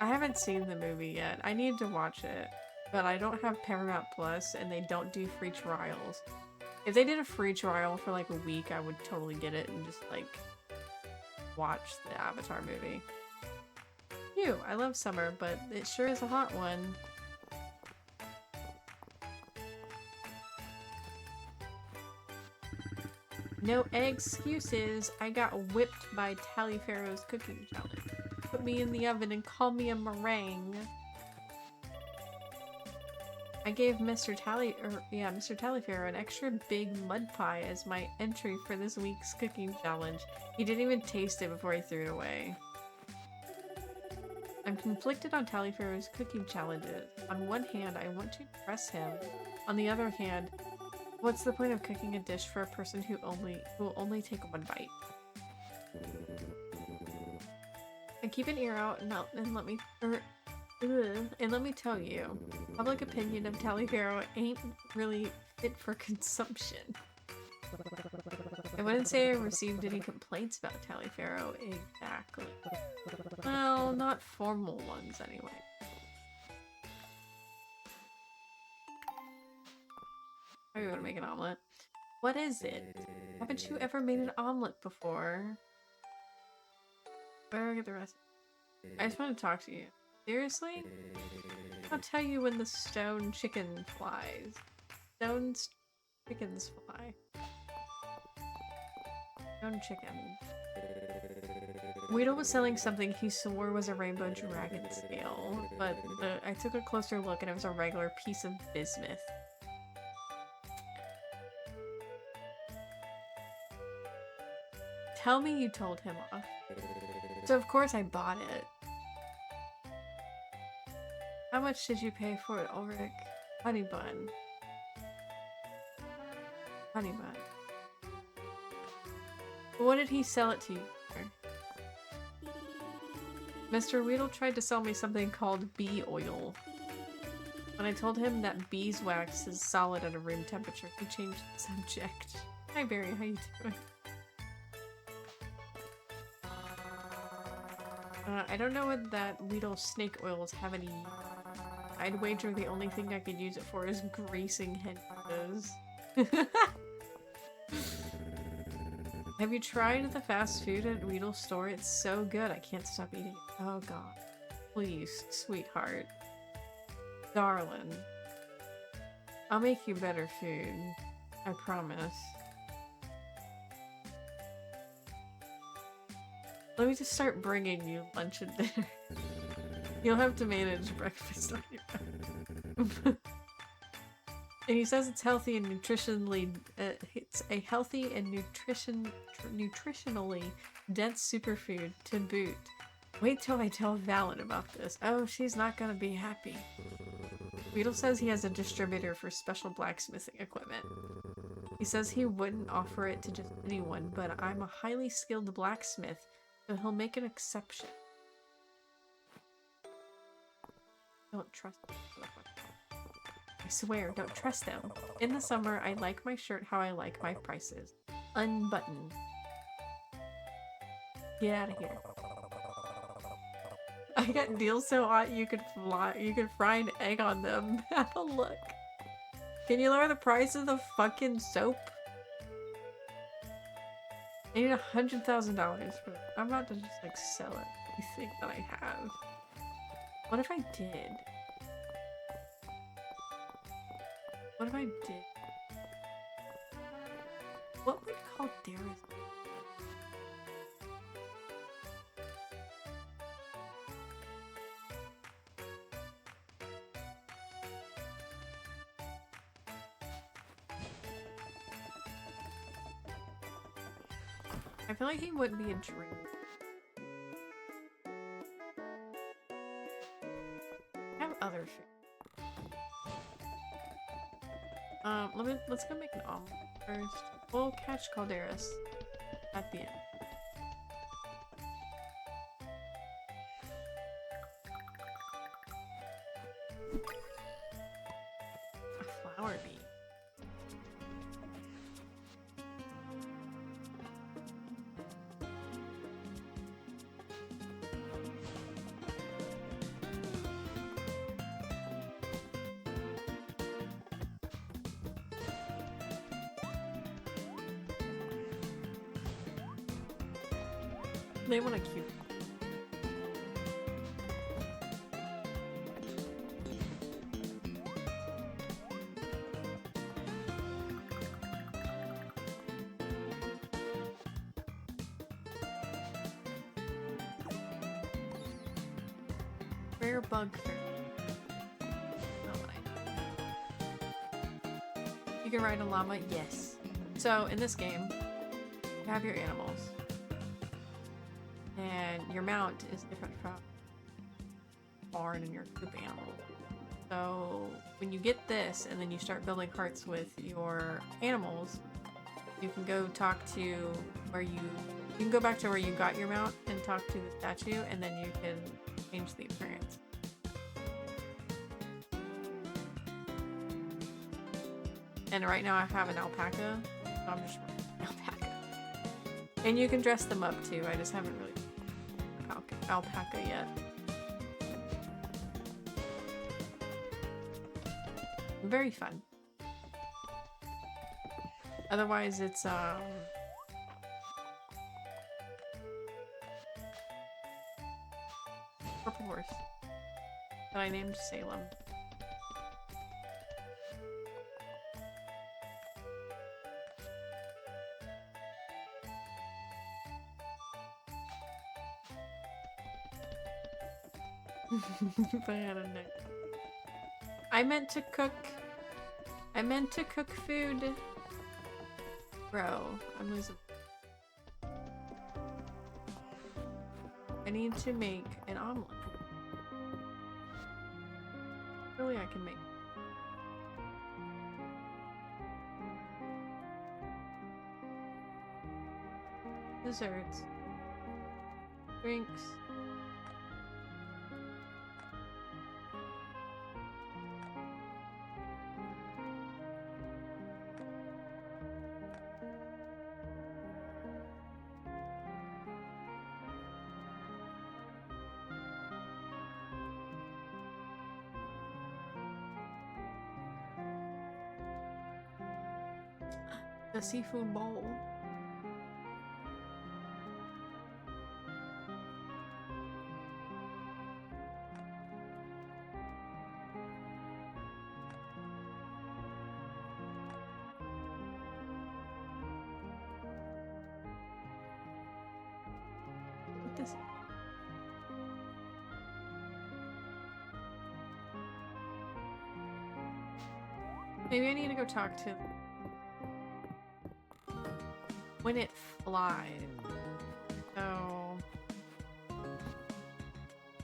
I haven't seen the movie yet. I need to watch it, but I don't have Paramount Plus, and they don't do free trials. If they did a free trial for like a week, I would totally get it and just like watch the Avatar movie. Phew, I love summer, but it sure is a hot one. No excuses. I got whipped by Taliaferro's cooking challenge. Put me in the oven and call me a meringue. I gave Mr. Taliaferro an extra big mud pie as my entry for this week's cooking challenge. He didn't even taste it before he threw it away. I'm conflicted on Taliaferro's cooking challenges. On one hand, I want to impress him. On the other hand, what's the point of cooking a dish for a person who will only take one bite? And keep an ear out and let me tell you, public opinion of Taliaferro ain't really fit for consumption. I wouldn't say I received any complaints about Taliaferro exactly. Well, not formal ones anyway. How are you gonna make an omelet? What is it? Haven't you ever made an omelet before? Where do I get the recipe? I just want to talk to you. Seriously? I'll tell you when the stone chicken flies. Stone chickens fly. Stone chicken. Weedle was selling something he swore was a rainbow dragon scale, but I took a closer look and it was a regular piece of bismuth. Tell me you told him off. So of course I bought it. How much did you pay for it, Ulrich? Honey bun. Honey bun. What did he sell it to you for? Mr. Weedle tried to sell me something called bee oil. When I told him that beeswax is solid at a room temperature, he changed the subject. Hi Barry, how you doing? I don't know what that Weedle snake oils have any. I'd wager the only thing I could use it for is greasing hennas. Have you tried the fast food at Weedle store? It's so good, I can't stop eating it. Oh god. Please, sweetheart. Darling. I'll make you better food. I promise. Let me just start bringing you lunch and dinner. You'll have to manage breakfast on your own. And he says it's healthy and nutritionally, it's a healthy and nutritionally dense superfood to boot. Wait till I tell Valen about this. Oh, she's not gonna be happy. Weedle says he has a distributor for special blacksmithing equipment. He says he wouldn't offer it to just anyone, but I'm a highly skilled blacksmith, so he'll make an exception. Don't trust them. I swear, don't trust them. In the summer, I like my shirt how I like my prices. Unbuttoned. Get out of here. I got deals so hot you could fry an egg on them. Have a look. Can you lower the price of the fucking soap? I need $100,000 for it. I'm about to just like sell it. Everything that I have. What if I did? What if I did? What would Caldera's? I feel like he wouldn't be a drink. I have other food. Let's go make an omelet first. We'll catch Calderas at the end. A flower bean. They want a cute. Rare bug fair. You can ride a llama? Yes. So in this game, you have your animals. And your mount is different from barn and your group animal. So when you get this and then you start building carts with your animals, you can go talk to where you can go back to where you got your mount and talk to the statue, and then you can change the appearance. And right now I have an alpaca, so I'm just running alpaca. And you can dress them up too, I just haven't really alpaca yet. Very fun. Otherwise it's purple horse that I named Salem. If I had a neck. I meant to cook food. Bro, I'm losing. I need to make an omelet. Surely I can make. Desserts. Drinks. The seafood bowl. Maybe I need to go talk to when it flies. So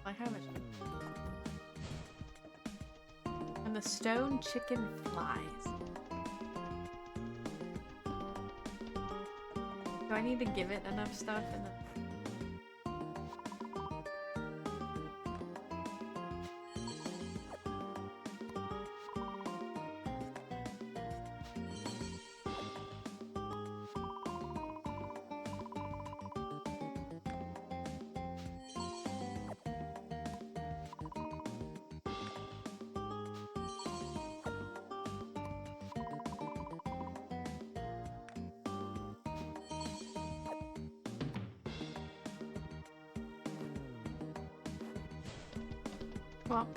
I have it. When the stone chicken flies. Do I need to give it enough stuff in the well,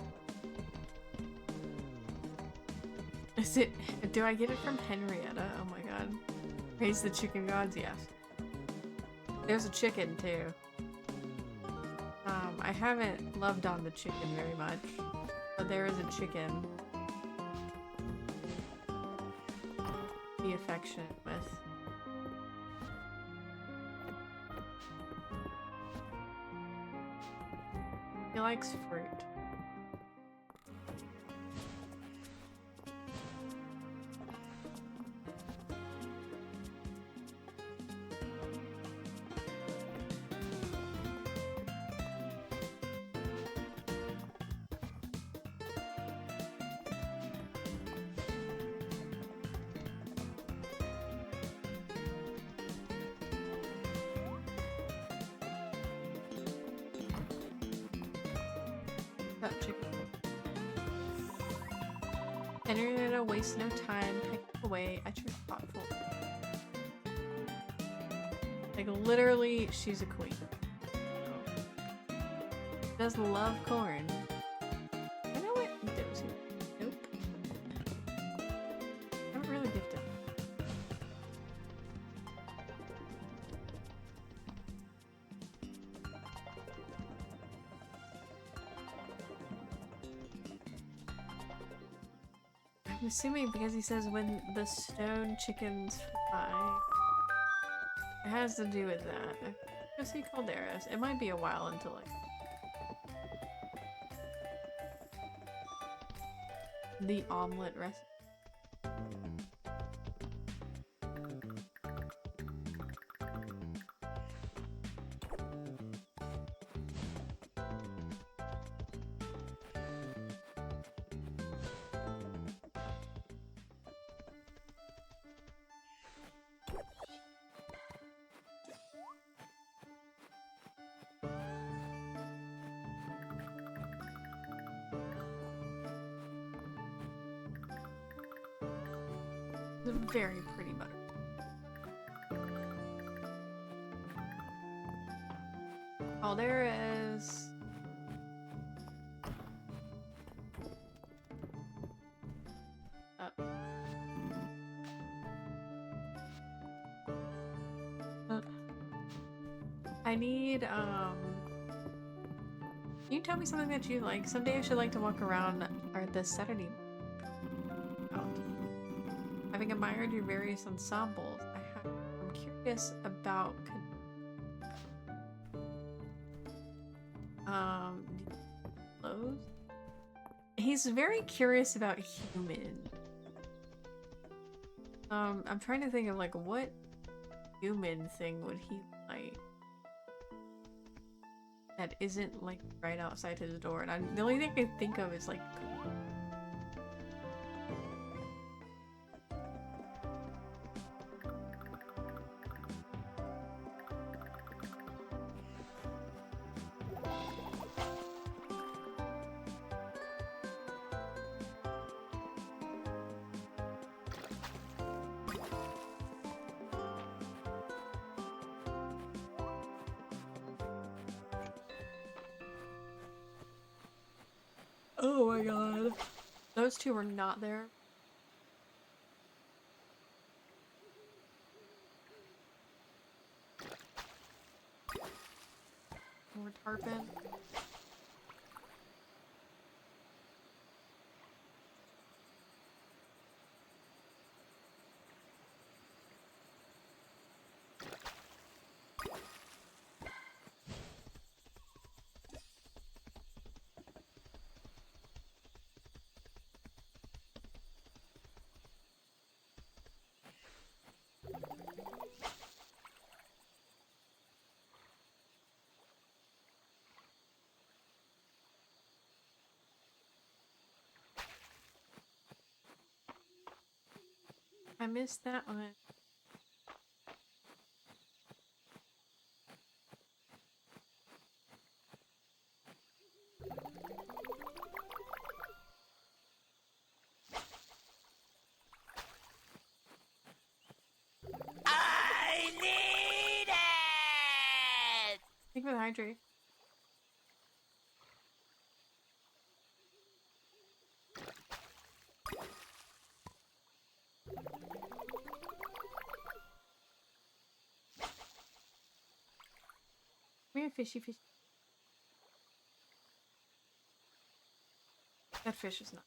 is it, do I get it from Henrietta? Oh my god. Praise the chicken gods, yes. There's a chicken too. I haven't loved on the chicken very much, but there is a chicken. Be affectionate with. He likes fruit. That chicken. Henrietta wastes no time picking away at your thoughtful. Like literally, she's a queen. So. Does love corn. I know what does here. Nope. I'm really gifted. I'm assuming because he says when the stone chickens fly. It has to do with that. Go see Calderas. It might be a while until like the omelet recipe. It's a very pretty butter. Oh, there is. I need, can you tell me something that you like? Someday I should like to walk around or this Saturday. Having admired your various ensembles, I'm curious about clothes. He's very curious about human. I'm trying to think of like what human thing would he like that isn't like right outside his door, and the only thing I can think of is like. Oh my god. Those two were not there. More tarpon. I missed that one. I need it! Thank you for the hydrate. Come here, fishy fish. That fish is not.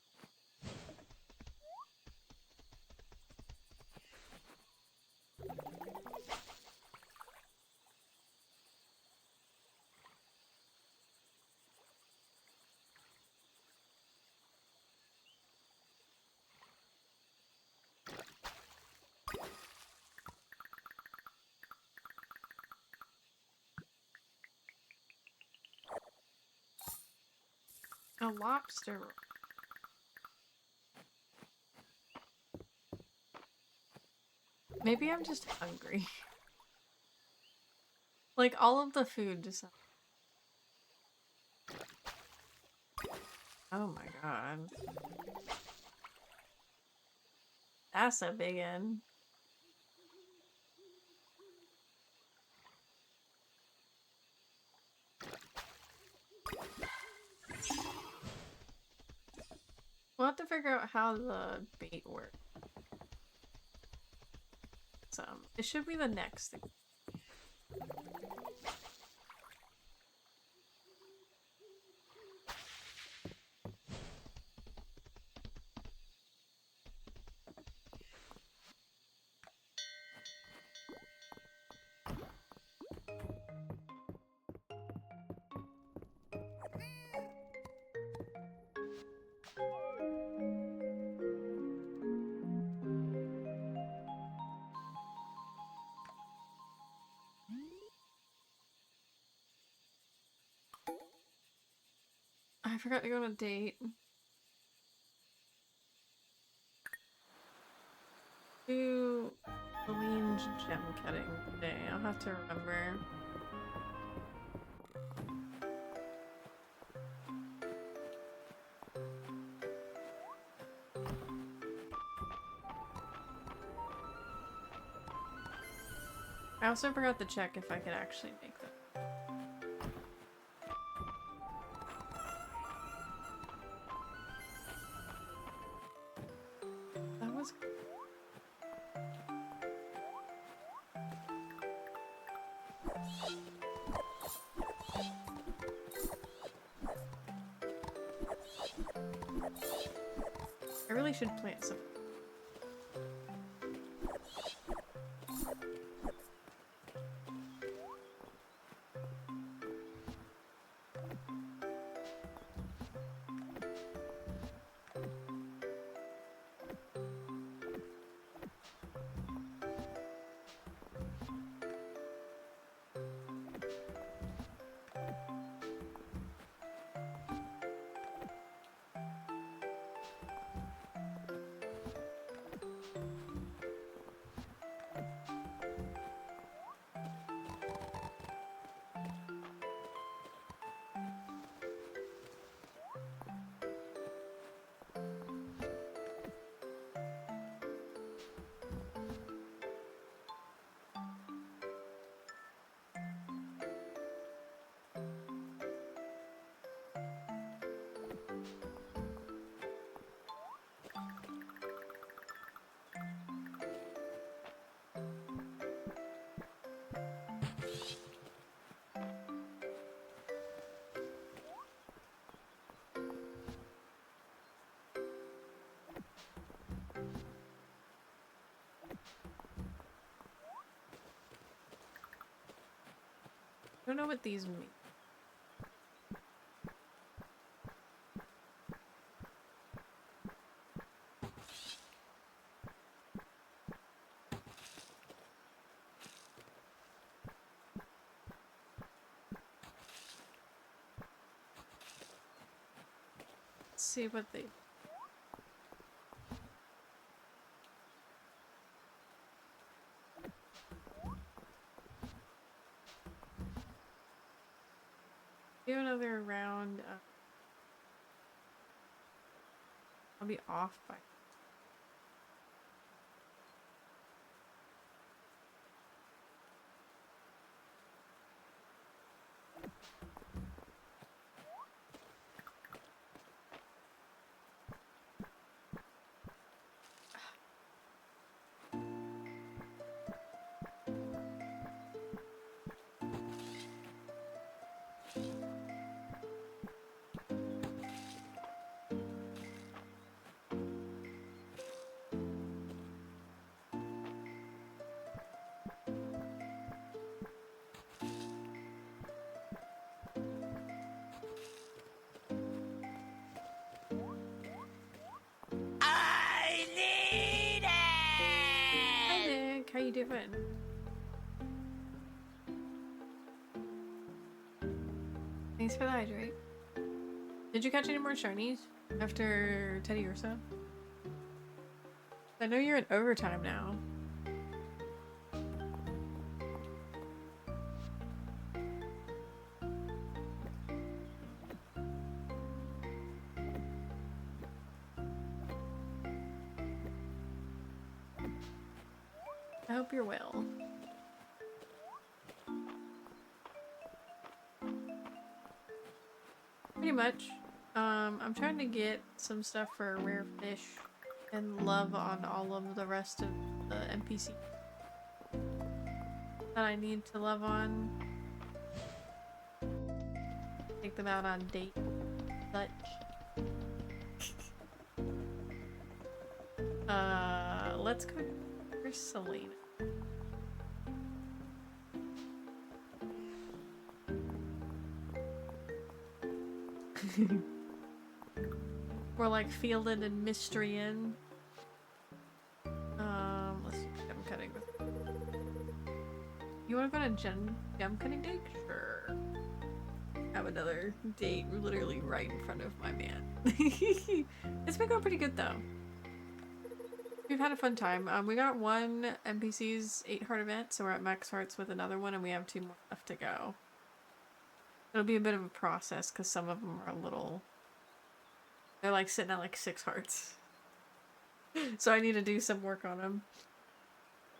A lobster. Maybe I'm just hungry. Like, all of the food just... Oh my god. That's a big one. We'll have to figure out how the bait works. So, it should be the next thing. I forgot to go on a date. Do Halloween gem cutting today. I'll have to remember. I also forgot to check if I could actually make them. That was... I really should plant some. I don't know what these mean. Let's see what they... Do another round. I'll be off by. I need Hi it! Nick, how you doing? Thanks for the hydrate. Did you catch any more shinies after Teddy Ursa? I know you're in overtime now. I hope you're well. Pretty much. I'm trying to get some stuff for rare fish and love on all of the rest of the NPC that I need to love on. Take them out on date. Such. Let's go for Selena. We're like Fields of Mistria. Let's see. Gem cutting. You want to go to gem cutting date? Sure. Have another date literally right in front of my man. It's been going pretty good though. We've had a fun time. We got one NPC's 8-heart event, so we're at max hearts with another one, and we have 2 more left to go. It'll be a bit of a process because some of them are a little. They're like sitting at like 6 hearts. So I need to do some work on them.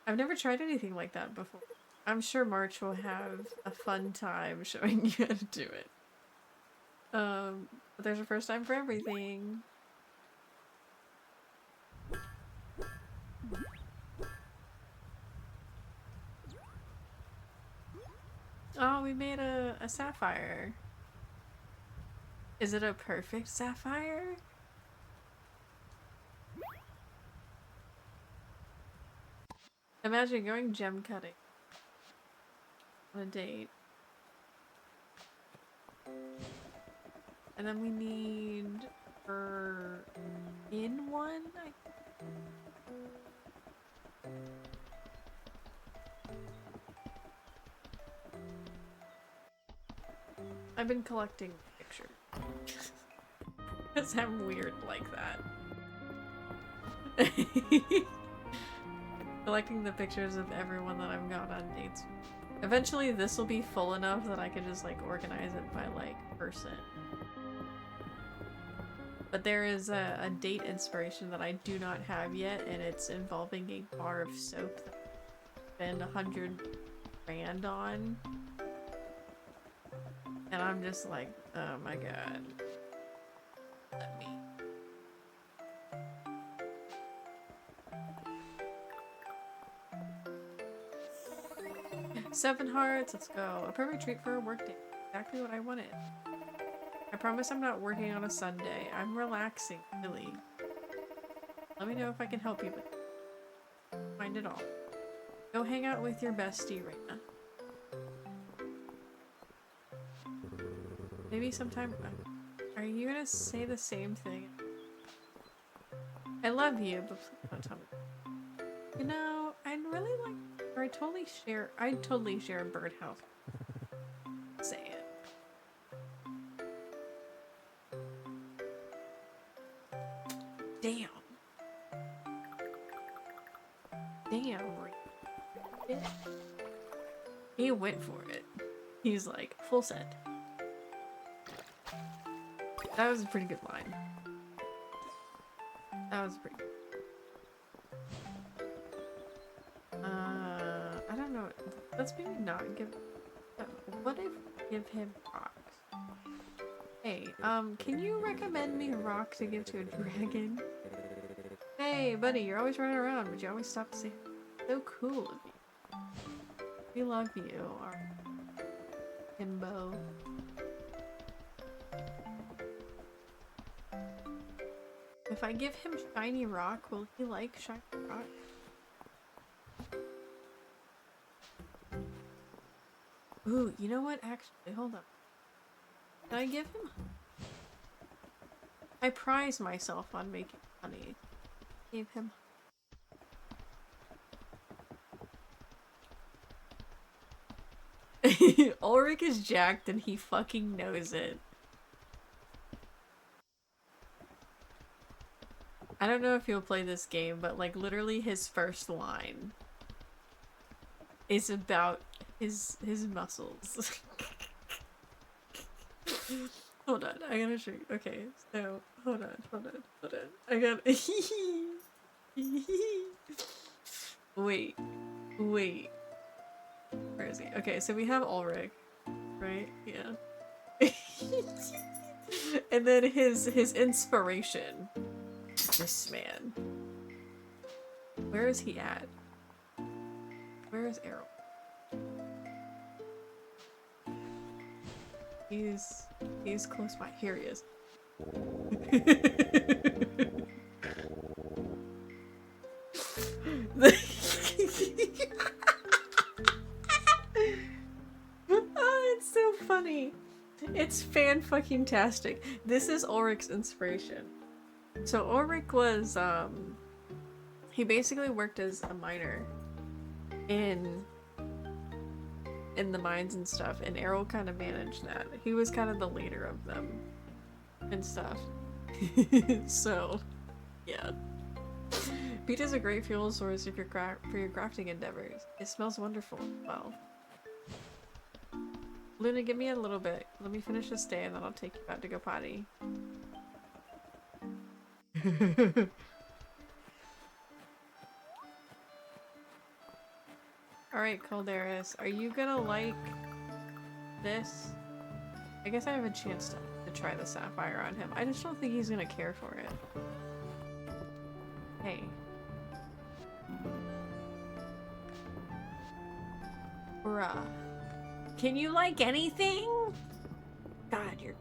I've never tried anything like that before. I'm sure March will have a fun time showing you how to do it. But there's a first time for everything. Oh, we made a sapphire. Is it a perfect sapphire? Imagine going gem cutting on a date. And then we need her in one, I think. I've been collecting pictures. Because I'm weird like that. Collecting the pictures of everyone that I've gone on dates. Eventually this will be full enough that I can just like organize it by like person. But there is a date inspiration that I do not have yet, and it's involving a bar of soap that I spend 100 grand on. And I'm just like, oh my god. Let me. Seven hearts, let's go. A perfect treat for a work day. Exactly what I wanted. I promise I'm not working on a Sunday. I'm relaxing, really. Let me know if I can help you with it. Find it all. Go hang out with your bestie, Reina. Maybe sometime. Are you gonna say the same thing? I love you, but please don't tell me. You know, I'd really like, or I'd totally share a birdhouse. Say it. Damn. Damn. He went for it. He's like, full set. That was a pretty good line. That was pretty good. I don't know. Let's maybe not give... what if give him rocks? Hey, can you recommend me a rock to give to a dragon? Hey, buddy, you're always running around, but you always stop to say so cool of you. We love you, our himbo. If I give him shiny rock, will he like shiny rock? Ooh, you know what? Actually, hold up. Can I give him? I prize myself on making money. Gave him. Ulrich is jacked and he fucking knows it. I don't know if you'll play this game, but like literally his first line is about his muscles. Hold on, I gotta show you. Okay, so hold on. I gotta wait. Where is he? Okay, so we have Ulrich, right? Yeah. And then his inspiration. This man. Where is he at? Where is Errol? He's close by. Here he is. Oh, it's so funny. It's fan-fucking-tastic. This is Ulrich's inspiration. So Ulrich was, he basically worked as a miner in the mines and stuff, and Errol kind of managed that. He was kind of the leader of them and stuff. So, yeah. Peat is a great fuel source if you're for your crafting endeavors. It smells wonderful. Well, Luna, give me a little bit. Let me finish this day, and then I'll take you out to go potty. Alright, Calderis, are you gonna like this? I guess I have a chance to try the sapphire on him. I just don't think he's gonna care for it. Hey. Bruh. Can you like anything? God, you're...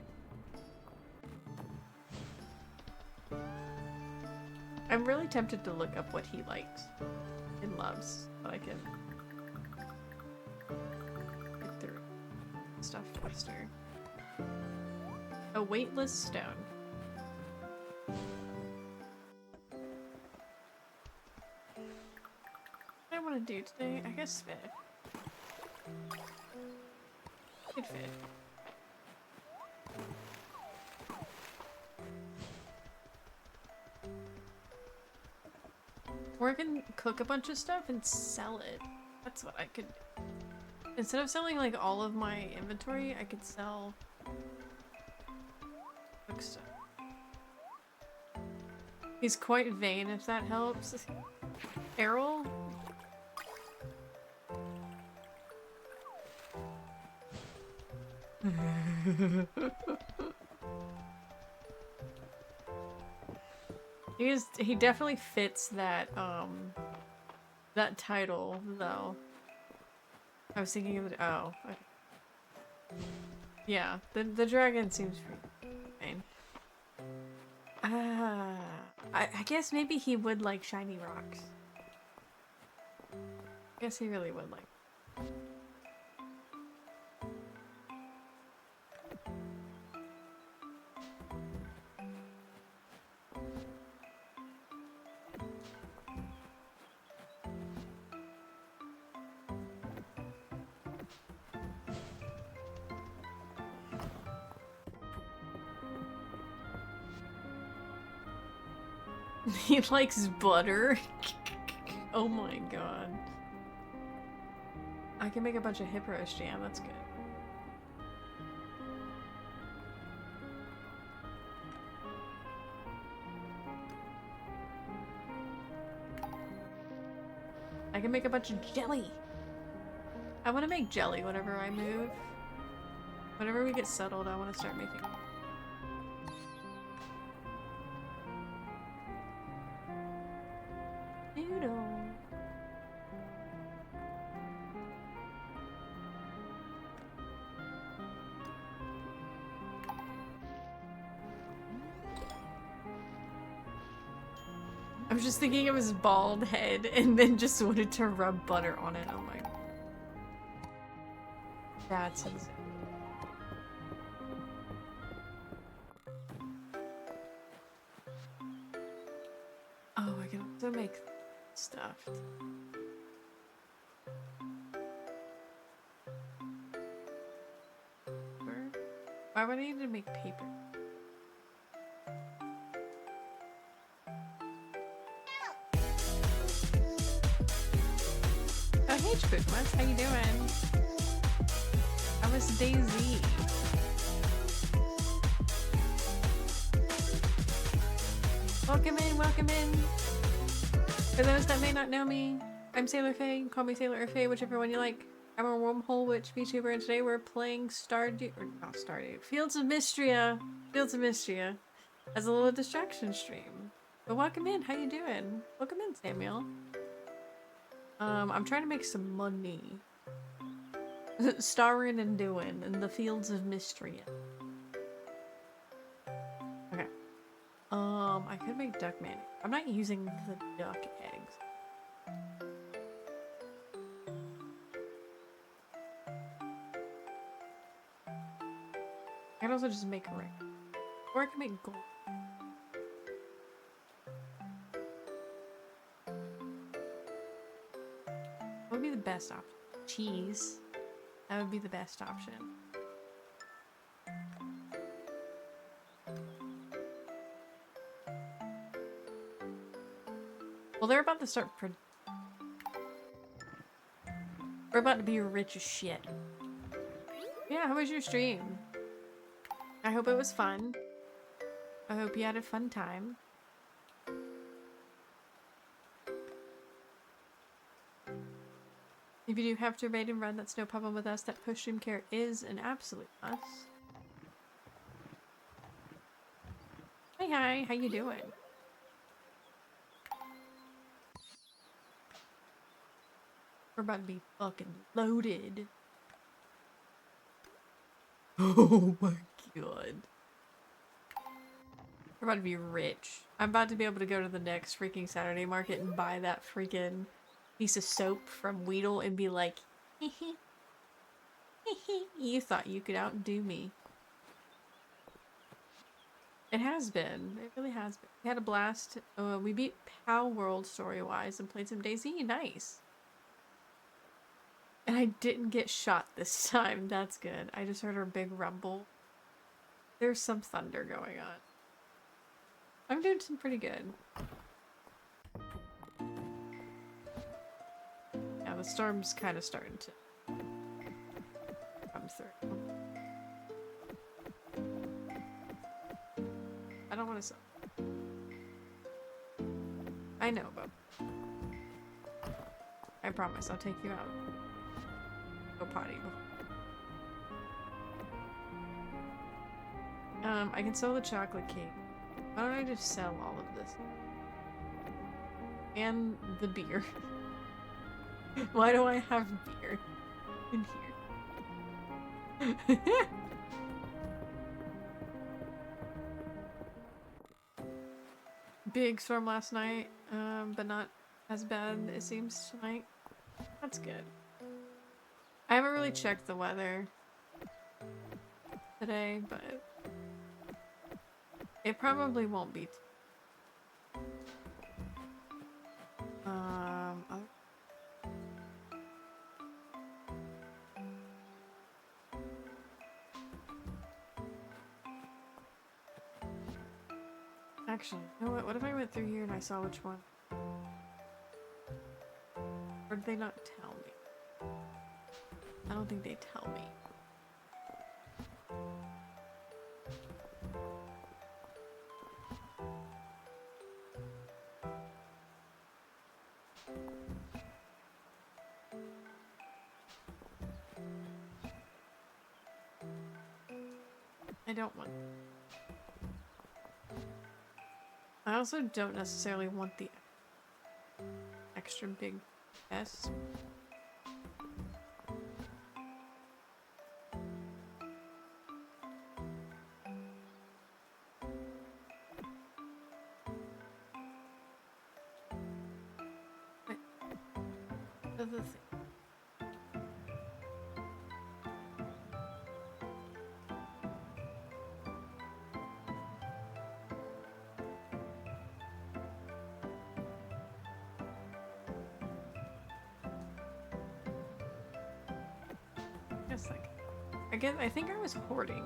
I'm really tempted to look up what he likes and loves, but I can get through stuff faster. A weightless stone. What do I want to do today? I guess fit. Good fit. Or I can cook a bunch of stuff and sell it. That's what I could do. Instead of selling like all of my inventory, I could sell cook stuff. He's quite vain, if that helps. Errol? He definitely fits that that title though. I was thinking of it. Oh, okay. Yeah, the dragon seems pretty fine. I guess maybe he would like shiny rocks. I guess he really would like. He likes butter. Oh my god. I can make a bunch of hip roast jam, that's good. I can make a bunch of jelly. I want to make jelly whenever I move. Whenever we get settled, I want to start making. Noodle. I was just thinking of his bald head and then just wanted to rub butter on it. Oh my god. That's insane. Oh, I can also make stuffed. Why would I need to make paper? Oh, hey, Spookmas, how you doing? How was Daisy? Welcome in, welcome in. For those that may not know me, I'm Sailor Faye. Call me Sailor or Faye, whichever one you like. I'm a wormhole witch VTuber, and today we're playing Fields of Mistria. Fields of Mistria as a little distraction stream. But welcome in, how you doing? Welcome in, Samuel. I'm trying to make some money. Starring and doing in the Fields of Mistria. Okay. I could make duck mayonnaise. I'm not using the duck eggs. I can also just make ring. Or I can make gold. What would be the best option? Cheese. That would be the best option. Well, they're about to start we're about to be rich as shit. Yeah, how was your stream? I hope it was fun. I hope you had a fun time. If you do have to raid and run, that's no problem with us. That push stream care is an absolute must. Hi, how you doing? We're about to be fucking loaded. Oh my god. We're about to be rich. I'm about to be able to go to the next freaking Saturday market and buy that freaking piece of soap from Weedle and be like, you thought you could outdo me. It has been. It really has been. We had a blast. We beat Pow World story-wise and played some DayZ. Nice. And I didn't get shot this time. That's good. I just heard a big rumble. There's some thunder going on. I'm doing some pretty good. Yeah, the storm's kind of starting to come through. I don't want to sell. I know, but I promise I'll take you out. Go potty before. I can sell the chocolate cake. Why don't I just sell all of this? And the beer. Why do I have beer in here? Big storm last night, but not as bad it seems tonight. That's good. I haven't really checked the weather today, but it probably won't be. Actually, you know what? What if I went through here and I saw which one? Or did they not tell me? I don't think they tell me. I don't want. I also don't necessarily want the extra big S. Wait. The thing. I think I was hoarding.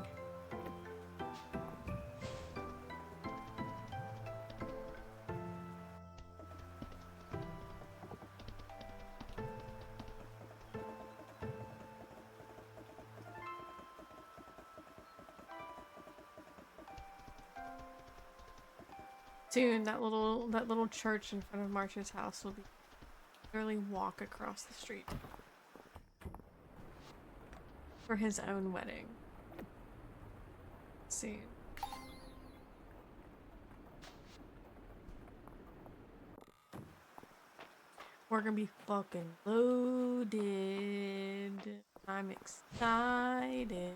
Soon, that little church in front of Marsh's house will be literally walk across the street for his own wedding. Let's see. We're gonna be fucking loaded. I'm excited.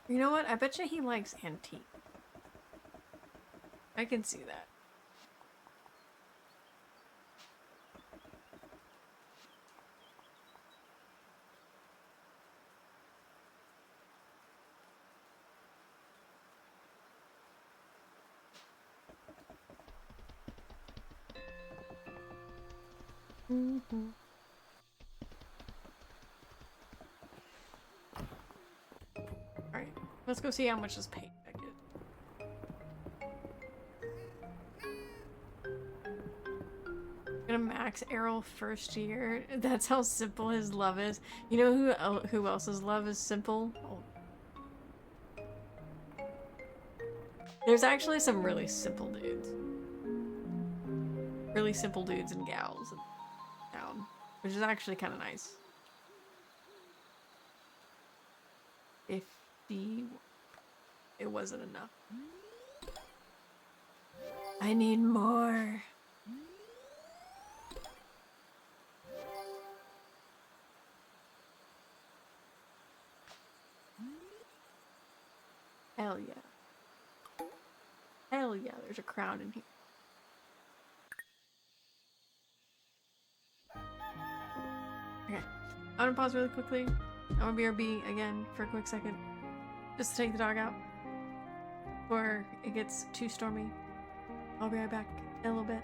You know what? I bet you he likes antique. I can see that. Alright, let's go see how much this paint deck is. Gonna max Errol first year. That's how simple his love is. You know who else's love is simple? Oh. There's actually some really simple dudes. Really simple dudes and gals in town, which is actually kind of nice. 50. It wasn't enough. I need more. Hell yeah. Hell yeah, there's a crowd in here. Okay, I'm gonna pause really quickly. I'm gonna BRB again for a quick second. Just to take the dog out before it gets too stormy. I'll be right back in a little bit.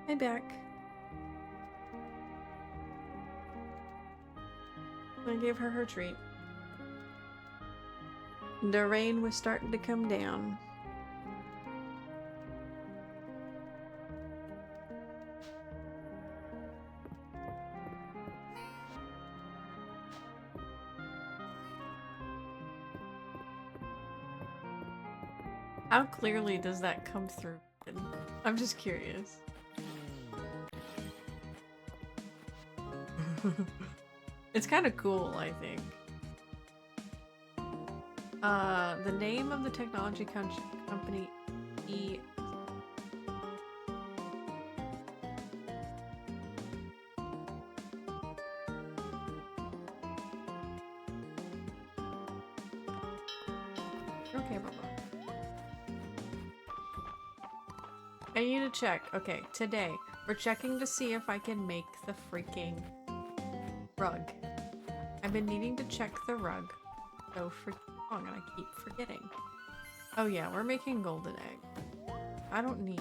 Hey, back. I gave her her treat. The rain was starting to come down. How clearly does that come through? I'm just curious. It's kind of cool, I think. The name of the technology company E. Okay, bye-bye. I need to check. Okay, today we're checking to see if I can make the freaking rug. I've been needing to check the rug so freaking long and I keep forgetting. Oh yeah, we're making golden egg. I don't need...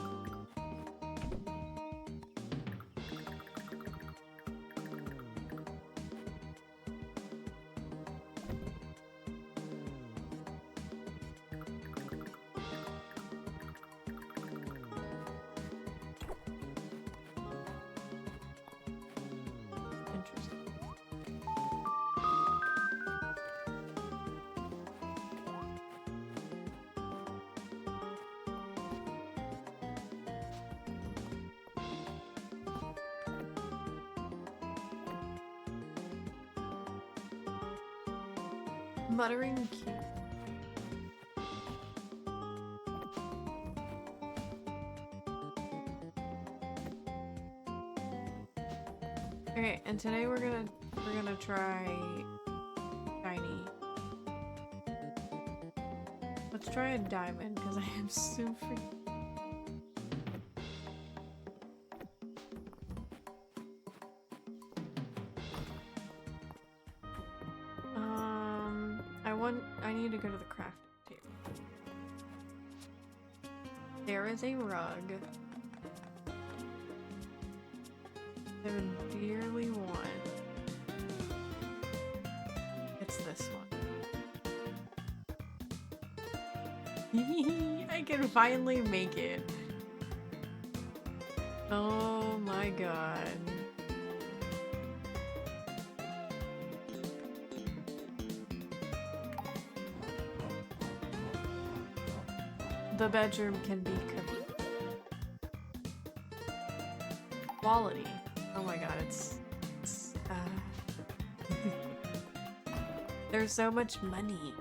Interesting. Muttering cute. Okay, and today we're gonna try shiny. Let's try a diamond because I am super. I need to go to the crafting table. There is a rug I would dearly want. It's this one. I can finally make it. Oh my god. The bedroom can be quality. Oh my god, it's there's so much money.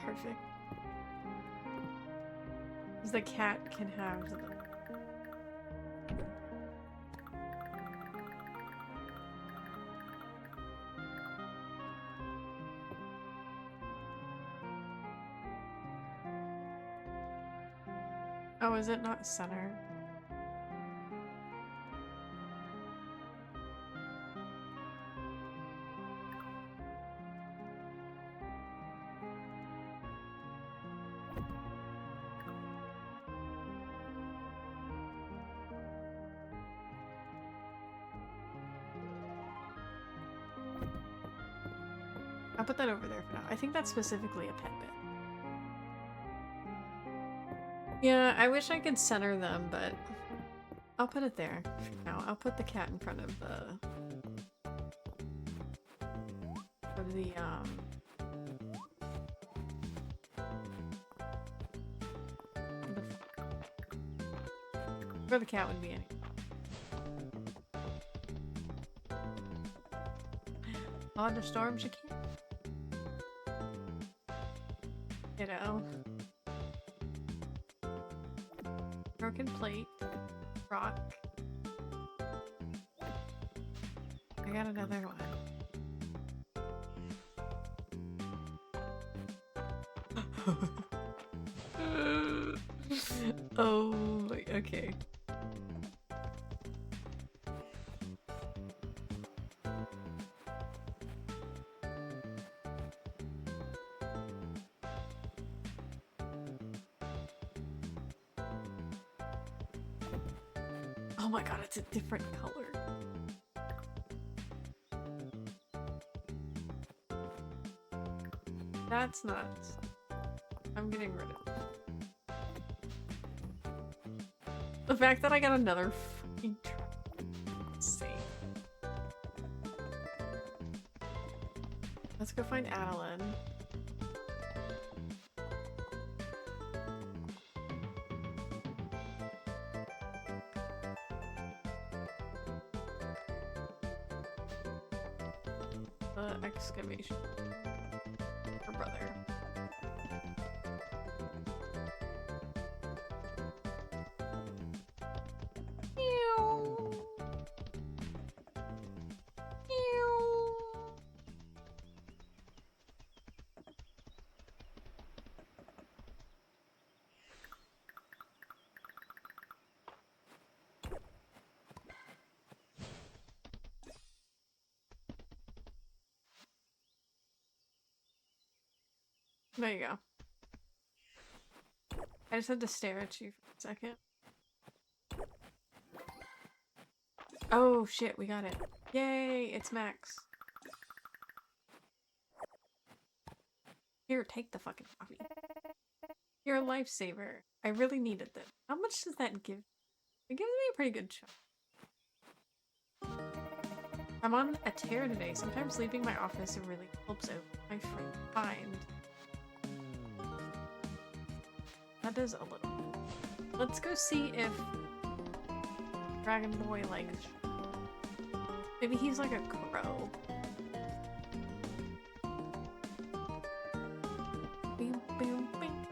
Perfect. The cat can have them. Oh, is it not center? I'll put that over there for now. I think that's specifically a pet bit. Yeah, I wish I could center them, but I'll put it there for now. I'll put the cat in front of where the cat would be anyway. On the storms you can't. You know. Broken plate. Rock. I got another one. Oh my god. Okay. Oh my god, it's a different color. That's nuts. I'm getting rid of it. The fact that I got another fucking insane. Let's go find Adeline. Excavation. Her brother. There you go. I just had to stare at you for a second. Oh shit, we got it. Yay, it's Max. Here, take the fucking coffee. You're a lifesaver. I really needed this. How much does that give? It gives me a pretty good chunk. I'm on a tear today. Sometimes leaving my office really helps out my mind. That does a little. Let's go see if Dragon Boy likes. Maybe he's like a crow. Boom, boom, boom.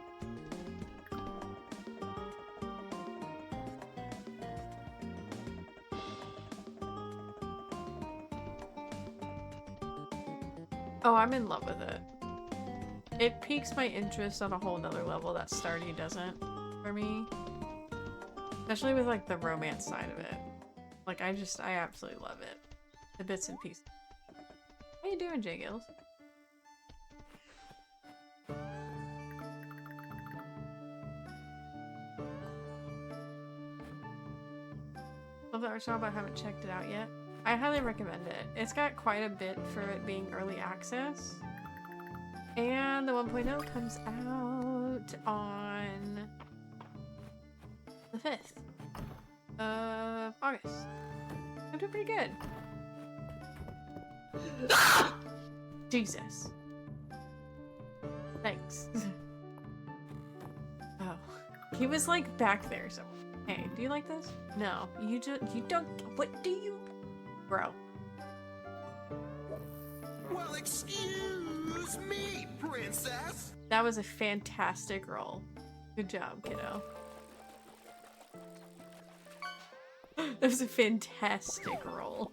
Oh, I'm in love with it. It piques my interest on a whole nother level that Stardew doesn't for me. Especially with like the romance side of it. Like I absolutely love it. The bits and pieces. How you doing, J Gills? Love the art style, but I haven't checked it out yet. I highly recommend it. It's got quite a bit for it being early access. And the 1.0 comes out on the 5th of August. I'm doing pretty good. Jesus. Thanks. Oh. He was like back there somewhere. Hey, do you like this? No. You don't. What do you? Bro. Well, excuse me, princess. That was a fantastic roll. Good job, kiddo. That was a fantastic roll.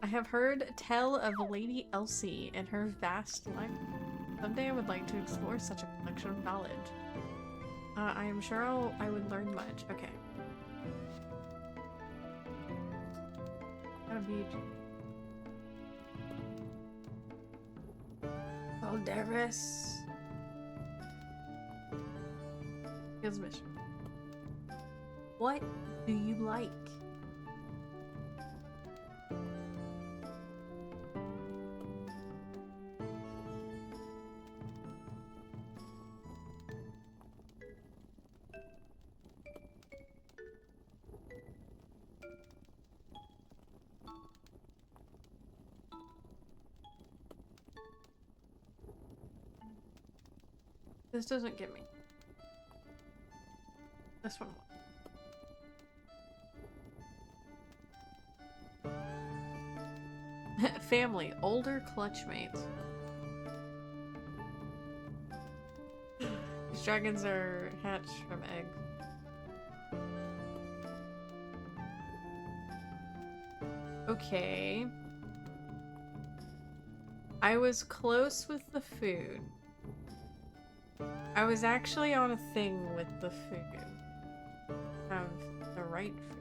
I have heard tell of Lady Elsie and her vast life. Someday I would like to explore such a collection of knowledge. I am sure I would learn much. Okay. Got a beach. Alderis. Fields of Mistria. What do you like? This doesn't get me. This one will. Family, older clutch mates. These dragons are hatched from eggs. Okay. I was close with the food. I was actually on a thing with the food. Have the right food.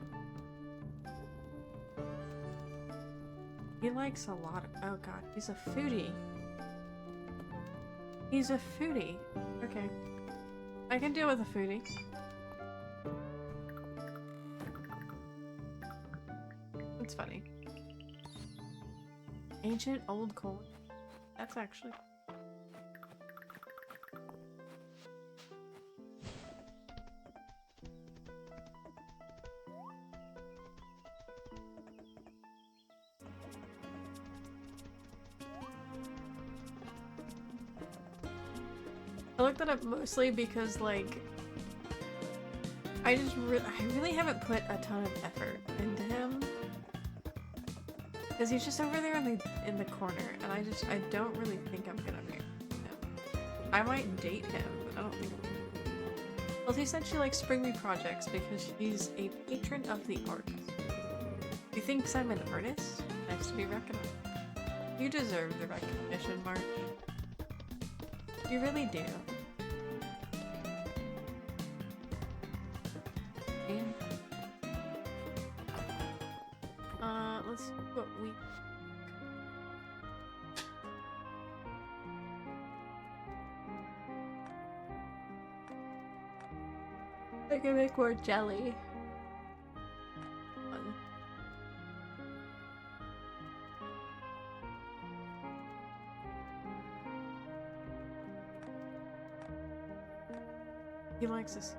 He likes a lot of— oh god, he's a foodie. He's a foodie. Okay. I can deal with a foodie. It's funny. Ancient old coin. That's actually— I looked that up mostly because, like, I really haven't put a ton of effort into him. Because he's just over there in the corner, and I don't really think I'm gonna marry him. I might date him, but I don't think I'm gonna. Well, he said she likes Spring Me projects because she's a patron of the arts. He thinks I'm an artist? Nice to be recognized. You deserve the recognition, March. You really do. Let's see what we— I can make more jelly. Fun. He likes this.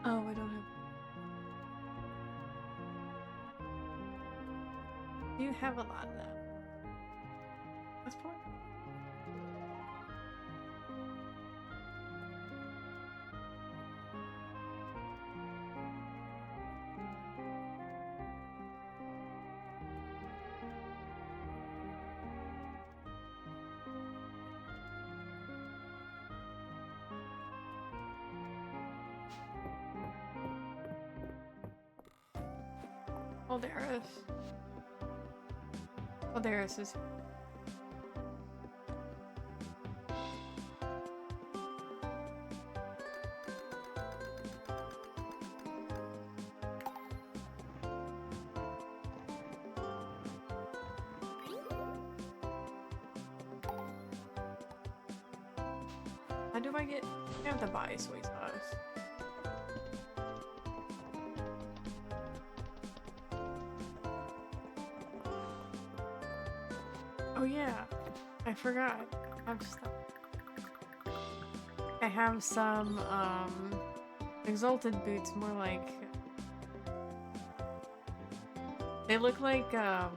Oh, I don't have— you have a lot though. That's fine. Aldaris. Aldaris is— how do I get— I have to buy soy sauce. Oh yeah, I forgot. I have some exalted boots, more like— they look like candy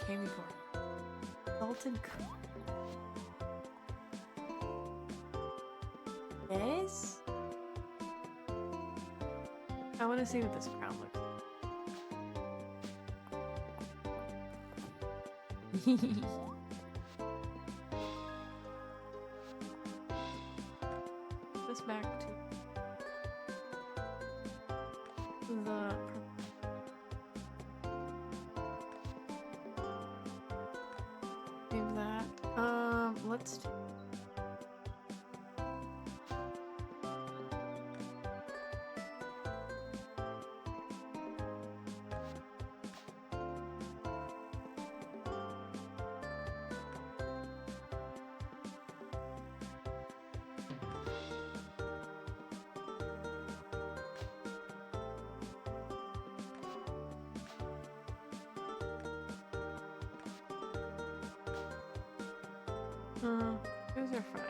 corn. Exalted yes? I want to see what this crown looks like. This back to the— do that. Let's do— those are fine.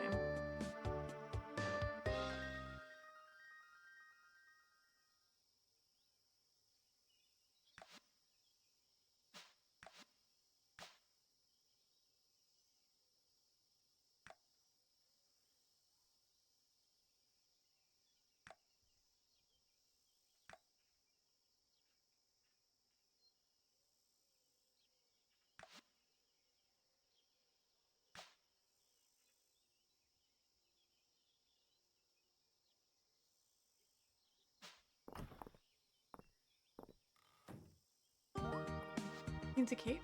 Needs a cape.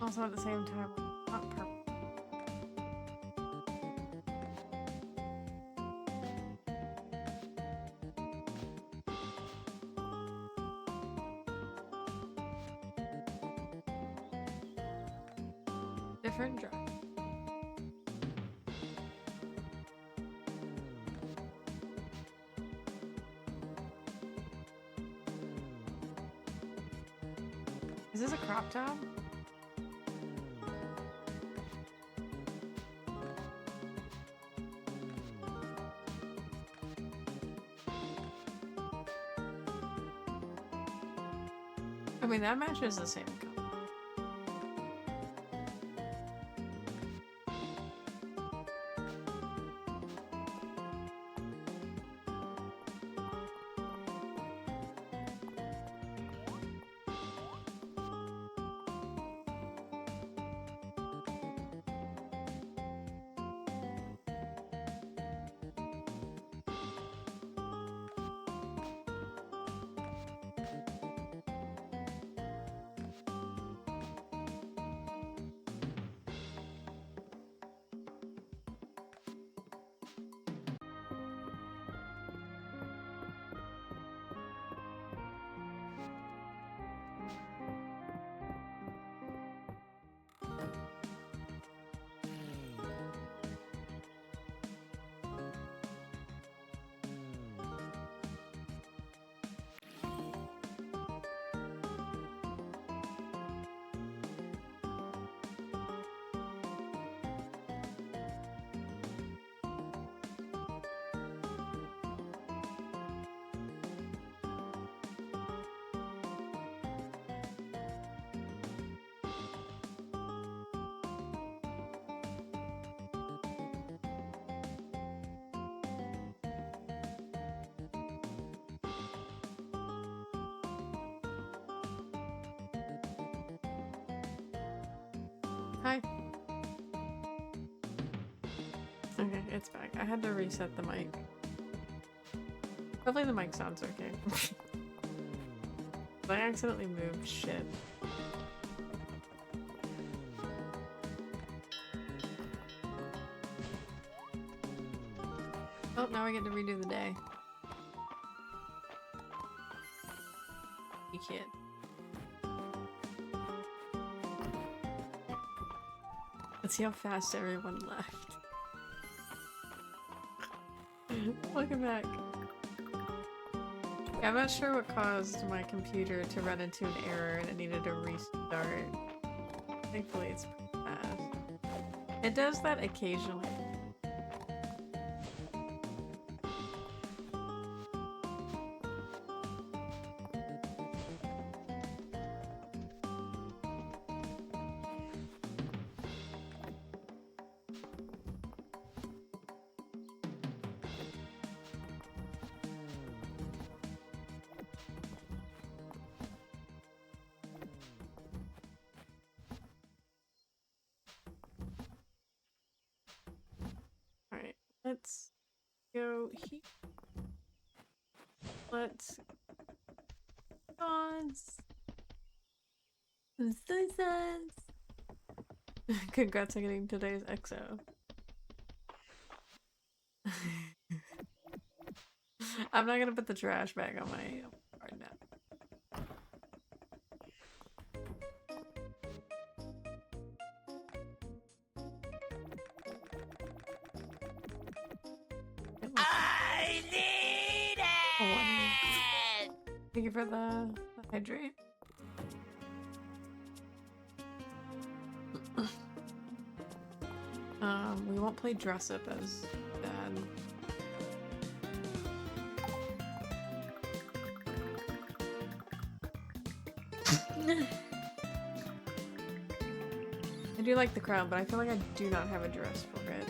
Also at the same time, not purple. Different dress. Is this a crop top? I mean, that matches the same color. Hi. Okay, it's back. I had to reset the mic. Hopefully the mic sounds okay. I accidentally moved shit. Oh, now I get to redo the day. You can't. Let's see how fast everyone left. Welcome back. Yeah, I'm not sure what caused my computer to run into an error and it needed to restart. Thankfully it's pretty fast. It does that occasionally. Let's go here. Let's pause. Congrats on getting today's EXO. I'm not gonna put the trash bag on my card now. I need it! Thank you for the hydrate. We won't play dress up as bad. I do like the crown, but I feel like I do not have a dress for it.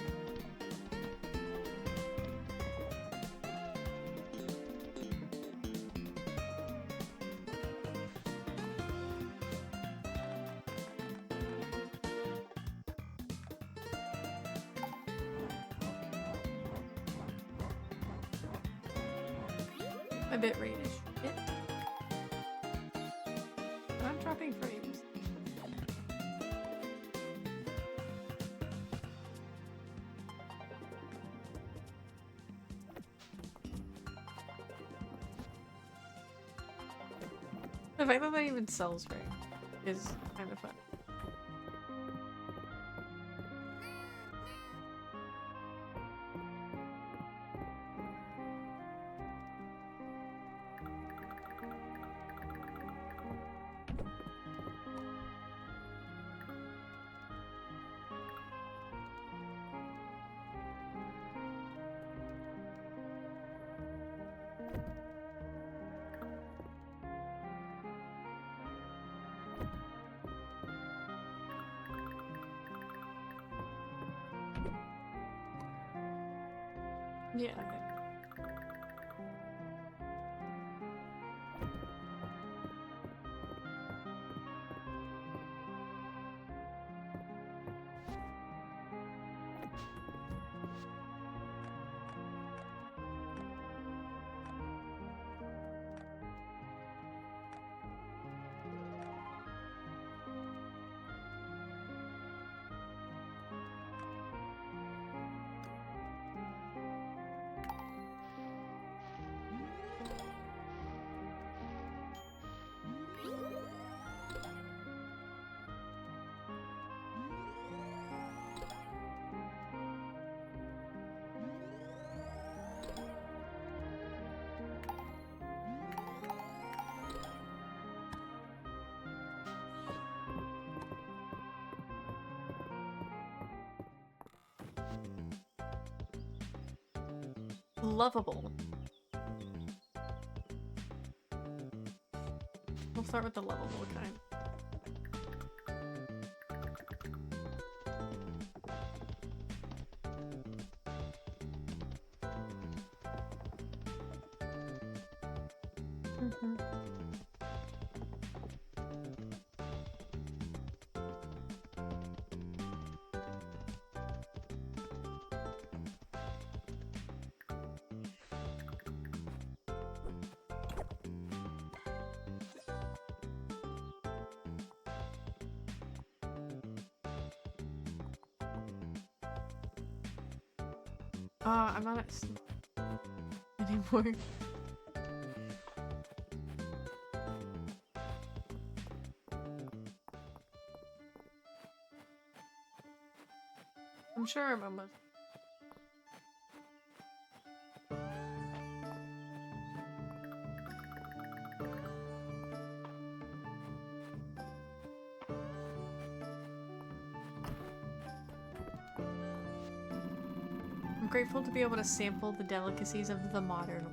My bit rate is shit. I'm dropping frames. The fact that that even sells frame is kind of fun. Yeah. Lovable. We'll start with the lovable kind. I'm not anymore. I'm sure I'm almost. I'm grateful to be able to sample the delicacies of the modern.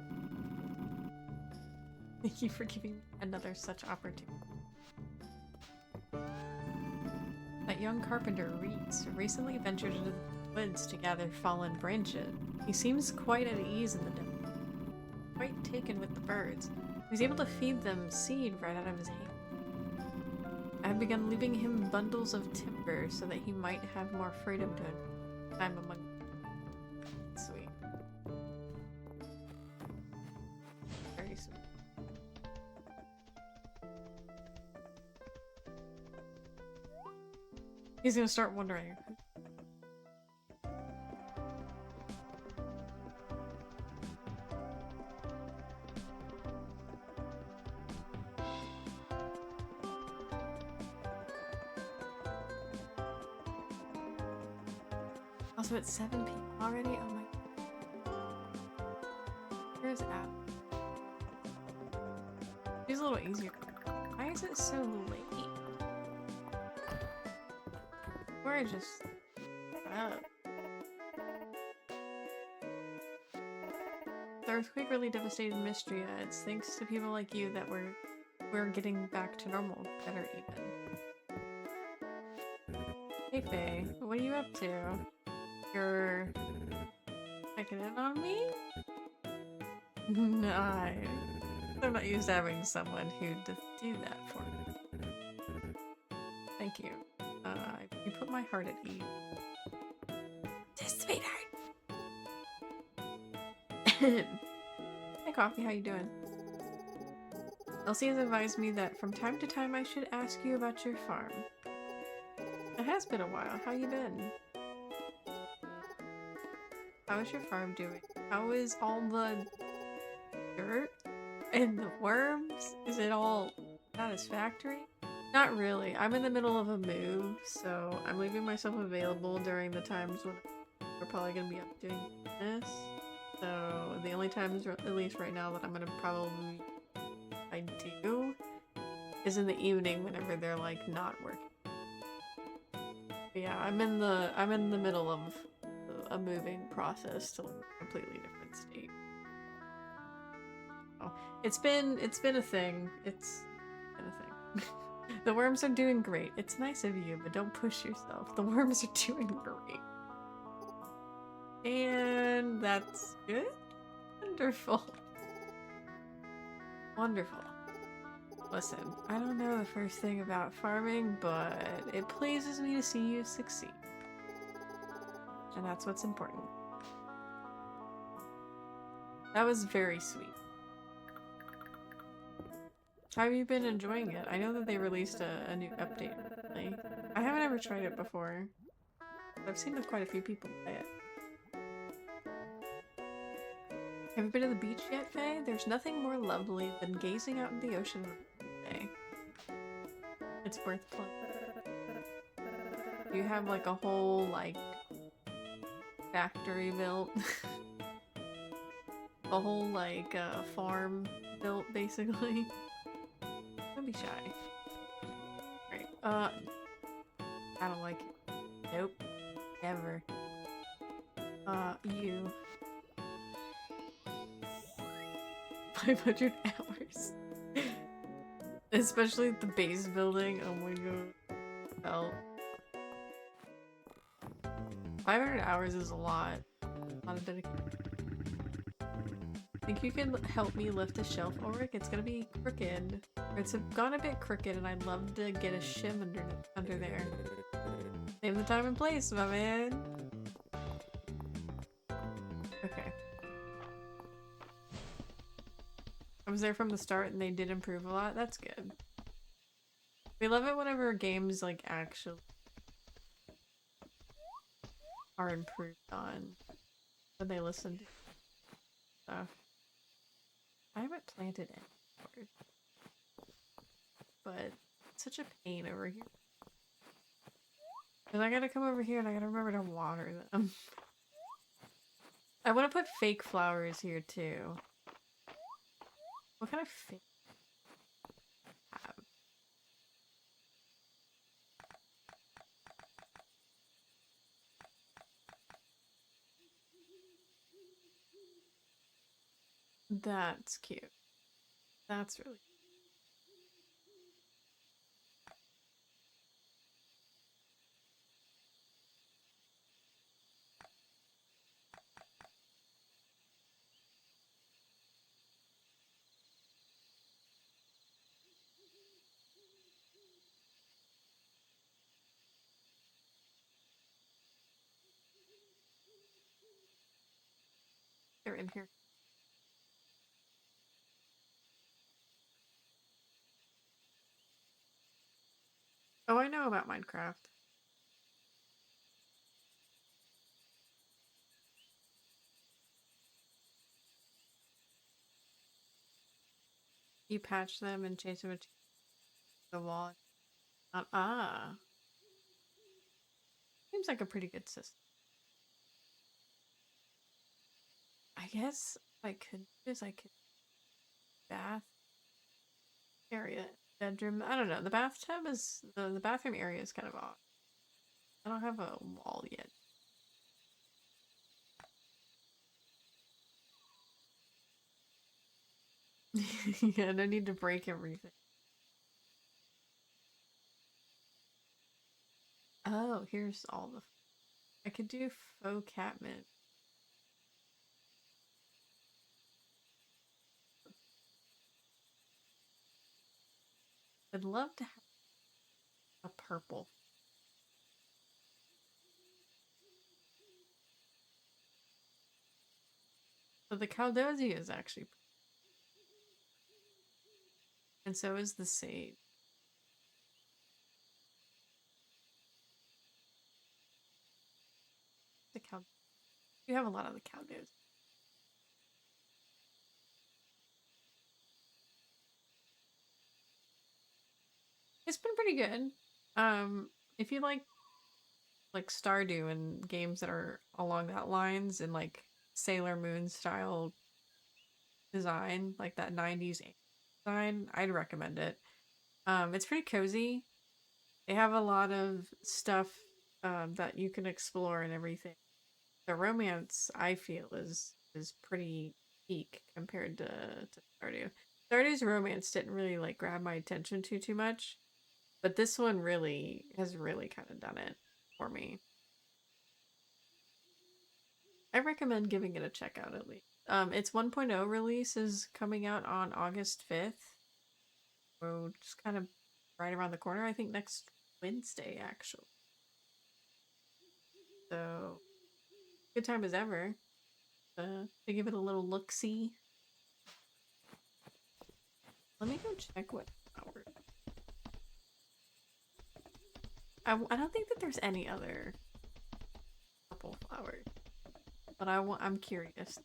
Thank you for giving me another such opportunity. That young carpenter, Reeds, recently ventured into the woods to gather fallen branches. He seems quite at ease in the desert, quite taken with the birds. He's able to feed them seed right out of his hand. I have begun leaving him bundles of timber so that he might have more freedom to time among. Sweet. Very sweet. He's gonna start wondering. Also, it's 7 p.m. already? Oh my. Where's App? She's a little easier. Why is it so late? We're just up. The earthquake really devastated Mistria. It's thanks to people like you that we're getting back to normal, better even. Hey Faye, what are you up to? You're checking in on me? Nice. I'm not used to having someone who'd do that for me. Thank you. You put my heart at ease. Just sweetheart. Hey Coffee, how you doing? Elsie has advised me that from time to time I should ask you about your farm. It has been a while. How you been? How is your farm doing? How is all the dirt and the worms? Is it all satisfactory? Not really. I'm in the middle of a move, so I'm leaving myself available during the times when we're probably going to be up doing this. So the only times, at least right now, that I'm going to probably I do is in the evening whenever they're like not working. But yeah, I'm in the middle of a moving process to like a completely different state. Oh, it's been a thing. It's been a thing. The worms are doing great. It's nice of you, but don't push yourself. The worms are doing great. And that's good? Wonderful. Wonderful. Listen, I don't know the first thing about farming, but it pleases me to see you succeed. And that's what's important. That was very sweet. How have you been enjoying it? I know that they released a new update recently. I haven't ever tried it before. But I've seen quite a few people play it. Have you been to the beach yet, Faye? There's nothing more lovely than gazing out into the ocean today. It's worth playing. You have like a whole like factory built. A whole like farm built basically. Don't be shy. Alright, I don't like it. Nope. Never. You. 500 hours. Especially the base building. Oh my god. Hell. 500 hours is a lot. A lot of dedication. Think you can help me lift a shelf, Ulrich? It's gonna be crooked. It's gone a bit crooked and I'd love to get a shim under there. Name the time and place, my man. Okay. I was there from the start and they did improve a lot. That's good. We love it whenever games like actually are improved on when they listen to stuff. I haven't planted any flowers, but it's such a pain over here. Cause I gotta come over here and I gotta remember to water them. I want to put fake flowers here too. What kind of fake have? That's cute. That's really cute. They're in here. Oh, I know about Minecraft. You patch them and change them to the wall. Seems like a pretty good system. I guess I could bath area, bedroom. I don't know. The bathtub is the bathroom area is kind of odd. I don't have a wall yet. Yeah, no need to break everything. Oh, here's all the. I could do faux catmint. I'd love to have a purple. So the Caldosia is actually, and so is the sage. The cow. You have a lot of the Caldosia. It's been pretty good. If you like Stardew and games that are along that lines and like Sailor Moon style design, like that 90s design, I'd recommend it. It's pretty cozy. They have a lot of stuff that you can explore and everything. The romance, I feel, is pretty peak compared to Stardew. Stardew's romance didn't really like grab my attention too much, but this one really has really kind of done it for me. I recommend giving it a check out at least. Its 1.0 release is coming out on August 5th. So just kind of right around the corner. I think next Wednesday, actually. So, good time as ever to give it a little look-see. Let me go check what flower. I don't think that there's any other purple flower, but I'm curious.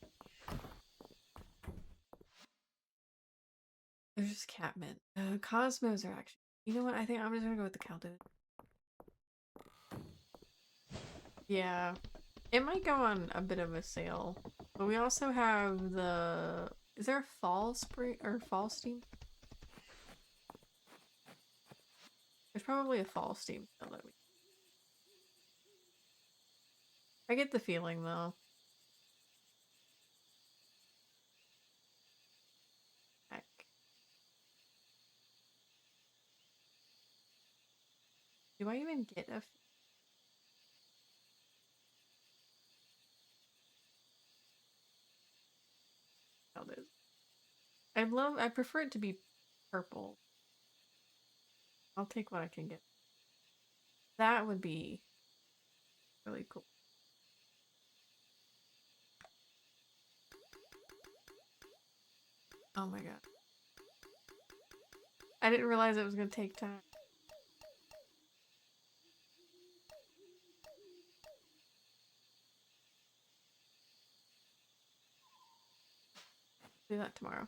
There's just catmint. Cosmos are actually. You know what? I think I'm just gonna go with the Caldo. Yeah, it might go on a bit of a sale, but we also have the. Is there a fall spring or fall steam? There's probably a fall steam sale that we. I get the feeling though. Heck. Do I even get a? Caldos. I prefer it to be purple. I'll take what I can get. That would be really cool. Oh my god. I didn't realize it was gonna take time. Do that tomorrow.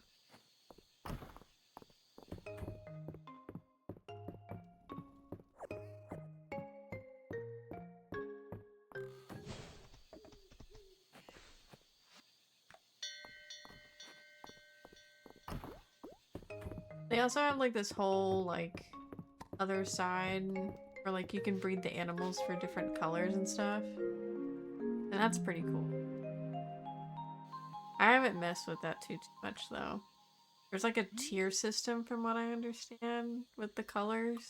They also have like this whole like other side where like you can breed the animals for different colors and stuff. And that's pretty cool. I haven't messed with that too much though. There's like a tier system from what I understand with the colors.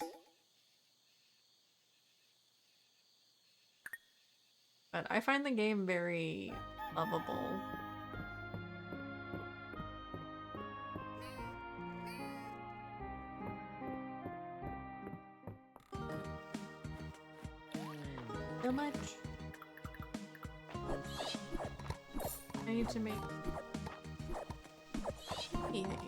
But I find the game very lovable. So much. I need to make anything.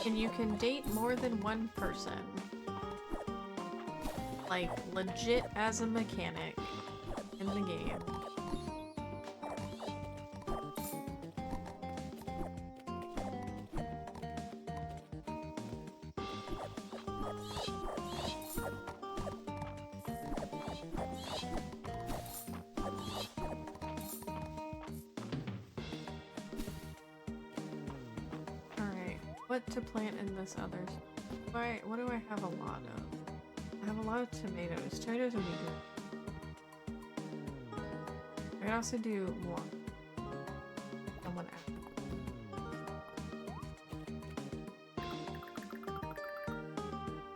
And you can date more than one person. Like, legit as a mechanic in the game. What to plant in this other? What do I have a lot of? I have a lot of tomatoes. Tomatoes would be good. I can also do more. Someone add.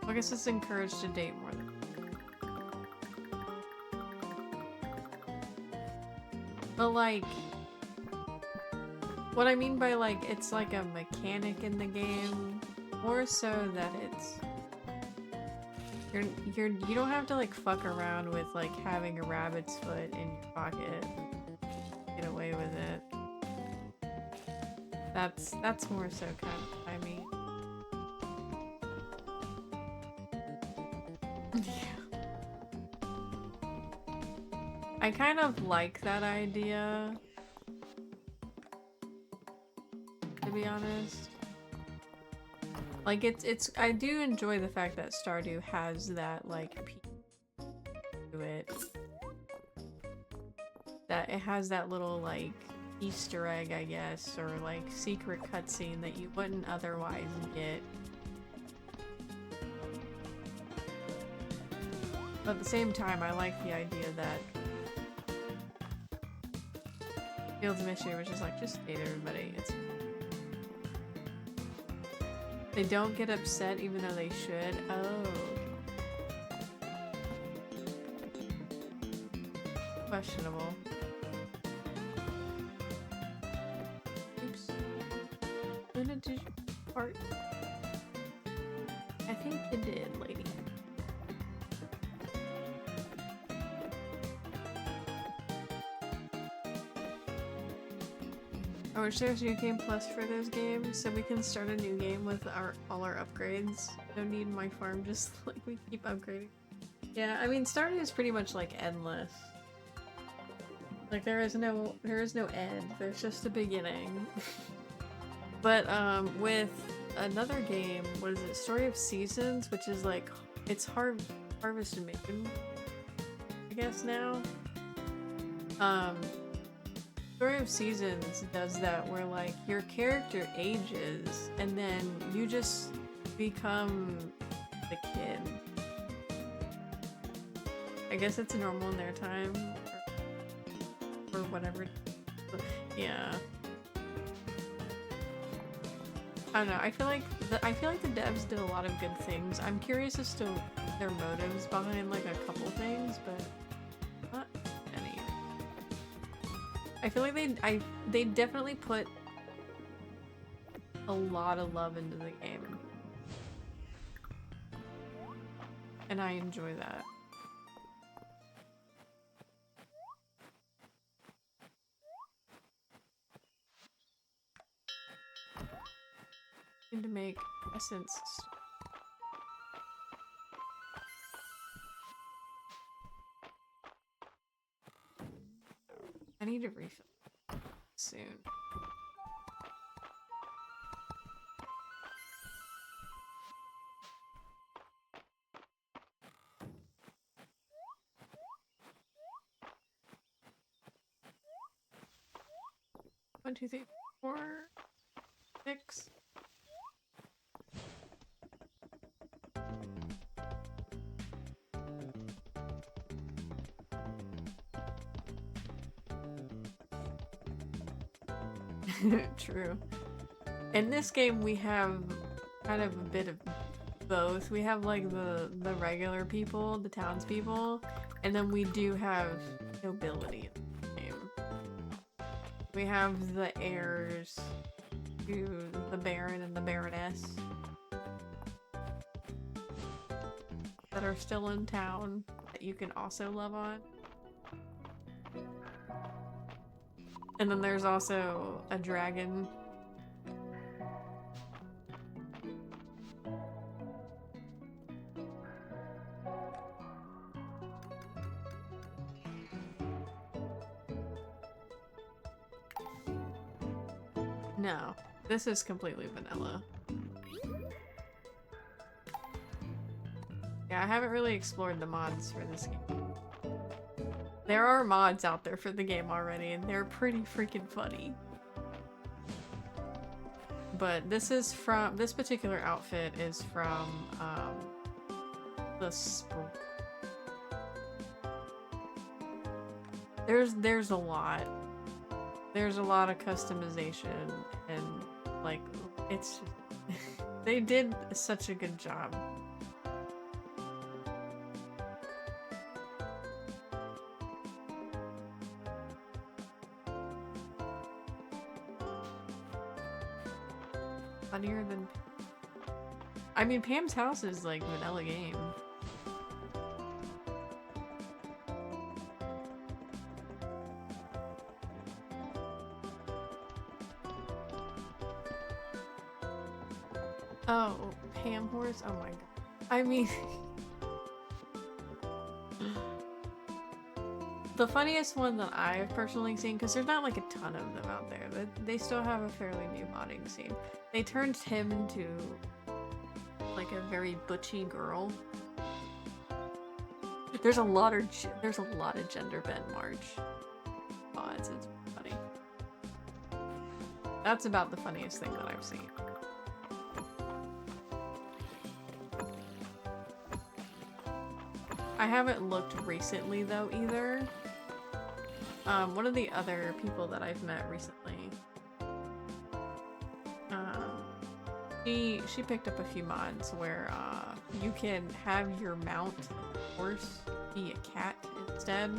I guess it's encouraged to date more than. But like, what I mean by like, it's like a mechanic in the game, more so that it's you don't have to like fuck around with like having a rabbit's foot in your pocket and get away with it. That's more so kind of what I mean. Yeah. I kind of like that idea, to be honest. Like it's I do enjoy the fact that Stardew has that like piece to it. That it has that little like Easter egg, I guess, or like secret cutscene that you wouldn't otherwise get. But at the same time, I like the idea that Fields of Mistria was just like, just date everybody. It's they don't get upset even though they should. Oh. Questionable. Oops. Luna, did you fart? I think you did, lady. I wish there was New Game Plus for those games, so we can start a new game with all our upgrades. No need my farm, just like we keep upgrading. Yeah, I mean Stardew is pretty much like endless. Like there is no end. There's just a beginning. But with another game, what is it? Story of Seasons, which is like it's Harvest Moon, I guess now. Story of Seasons does that where like your character ages and then you just become the kid. I guess it's normal in their time or whatever. Yeah. I don't know. I feel like the devs did a lot of good things. I'm curious as to their motives behind like a couple things, but not any. I feel like they definitely put a lot of love into the game. And I enjoy that. Need to make essence. I need to refill soon. One, two, three, 4, 6. True. In this game we have kind of a bit of both. We have like the regular people, the townspeople, and then we do have nobility in the game. We have the heirs to the Baron and the Baroness that are still in town that you can also love on. And then there's also a dragon. No, this is completely vanilla. Yeah, I haven't really explored the mods for this game. There are mods out there for the game already, and they're pretty freaking funny. But this is from, this particular outfit is from, the There's a lot. There's a lot of customization and like it's they did such a good job. Funnier than I mean Pam's house is like vanilla game. Oh, Pam horse? Oh my god. I mean the funniest one that I've personally seen, because there's not like a ton of them out there, they still have a fairly new modding scene. They turned him into like a very butchy girl. There's a lot of gender bent March mods. It's funny. That's about the funniest thing that I've seen. I haven't looked recently though either. One of the other people that I've met recently, she picked up a few mods where you can have your mount horse be a cat instead.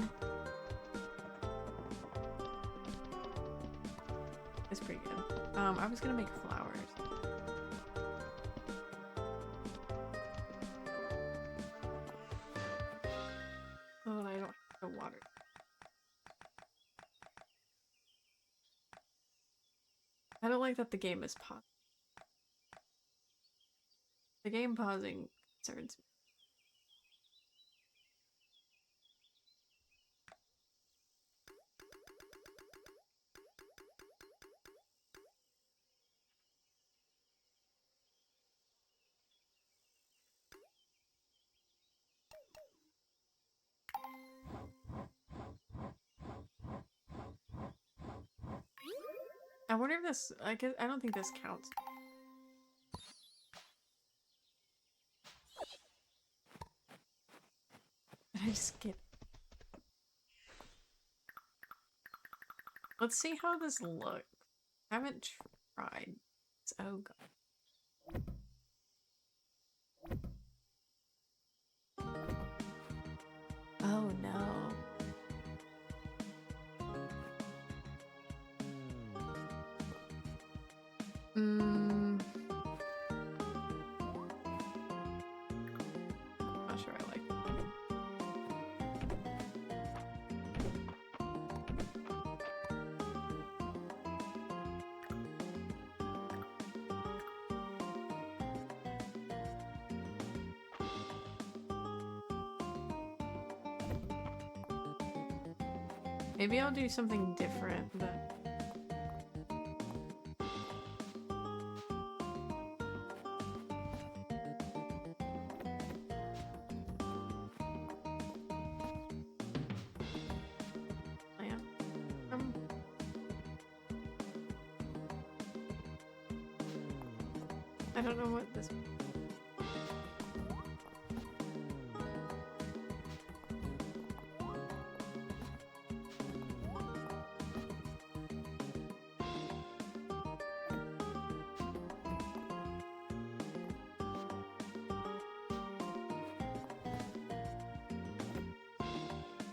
It's pretty good. I was gonna make flowers. Oh, I don't have the water. I don't like that the game is paused. The game pausing concerns me. I wonder if this, I don't think this counts. I just skip. Let's see how this looks. I haven't tried. Oh god. Oh no. Not sure I like that. Maybe I'll do something different, but I don't know what this.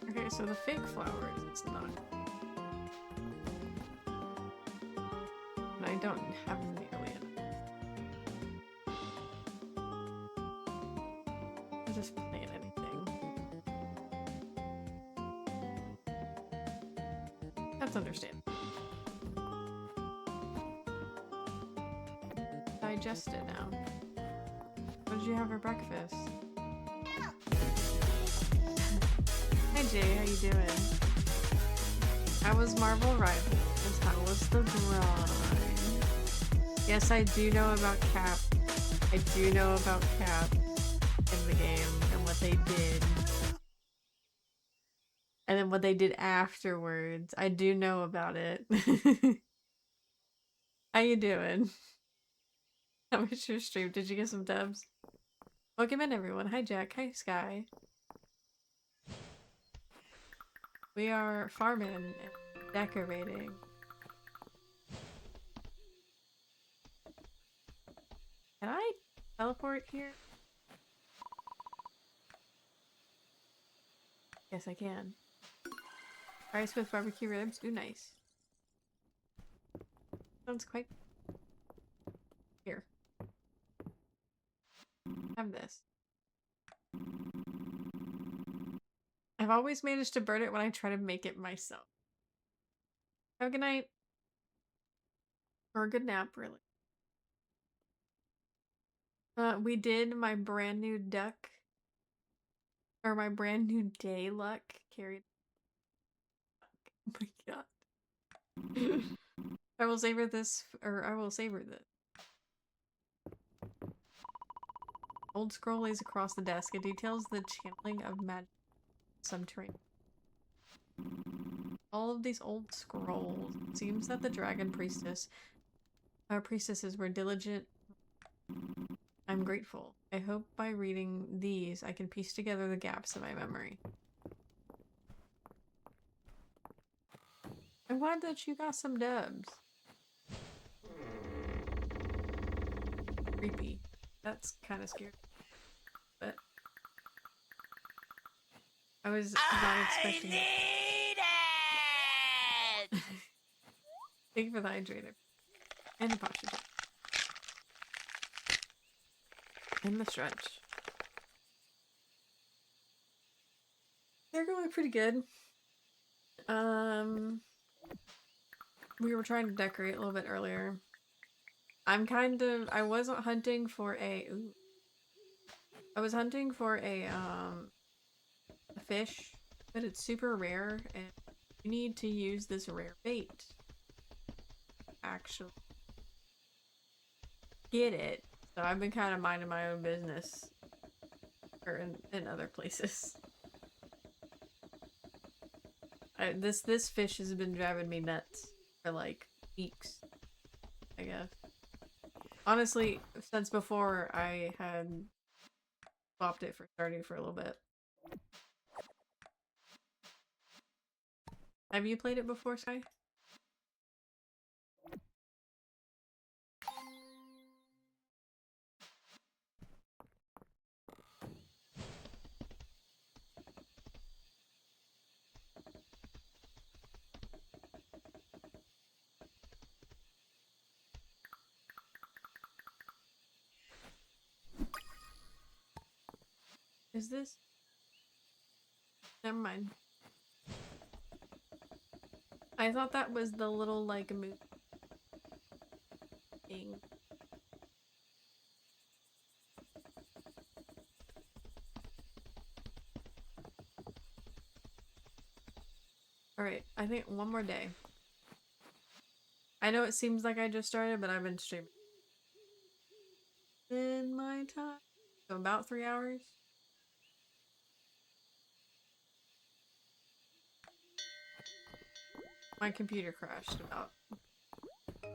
Okay, so the fake flowers is not. And I don't have nearly enough. I'll just plant anything. That's understandable. Digest it now. What did you have for breakfast? Hi Jay, how you doing? How was Marvel Rivals? How was the grind? Yes, I do know about Cap. I do know about Cap in the game and what they did. And then what they did afterwards. I do know about it. How you doing? How was your stream? Did you get some dubs? Welcome in everyone. Hi Jack. Hi Sky. We are farming and decorating. Can I teleport here? Yes, I can. Rice with barbecue ribs. Ooh, nice. Sounds quite... Here. Have this. I've always managed to burn it when I try to make it myself. Have a good night. Or a good nap, really. We did my brand new duck. Or my brand new day luck carried. Oh my god. I will savor this, or I will savor this. Old scroll lays across the desk. It details the channeling of magic subterranean. All of these old scrolls. It seems that the dragon priestesses were diligent. I'm grateful. I hope by reading these, I can piece together the gaps in my memory. I'm glad that you got some dubs. Creepy. That's kind of scary. But I was not expecting it. Thank you for the hydrator. And the potion. And the stretch. They're going pretty good. We were trying to decorate a little bit earlier. I wasn't hunting for a, I was hunting for a fish, but it's super rare and you need to use this rare bait. Actually. Get it. So I've been kind of minding my own business. Or in other places. This fish has been driving me nuts for like weeks, I guess. Honestly, since before I had swapped it for starting for a little bit. Have you played it before, Sky? Is this? Never mind. I thought that was the little, like, move thing. Alright, I think one more day. I know it seems like I just started, but I've been streaming in my time. So about 3 hours. My computer crashed about...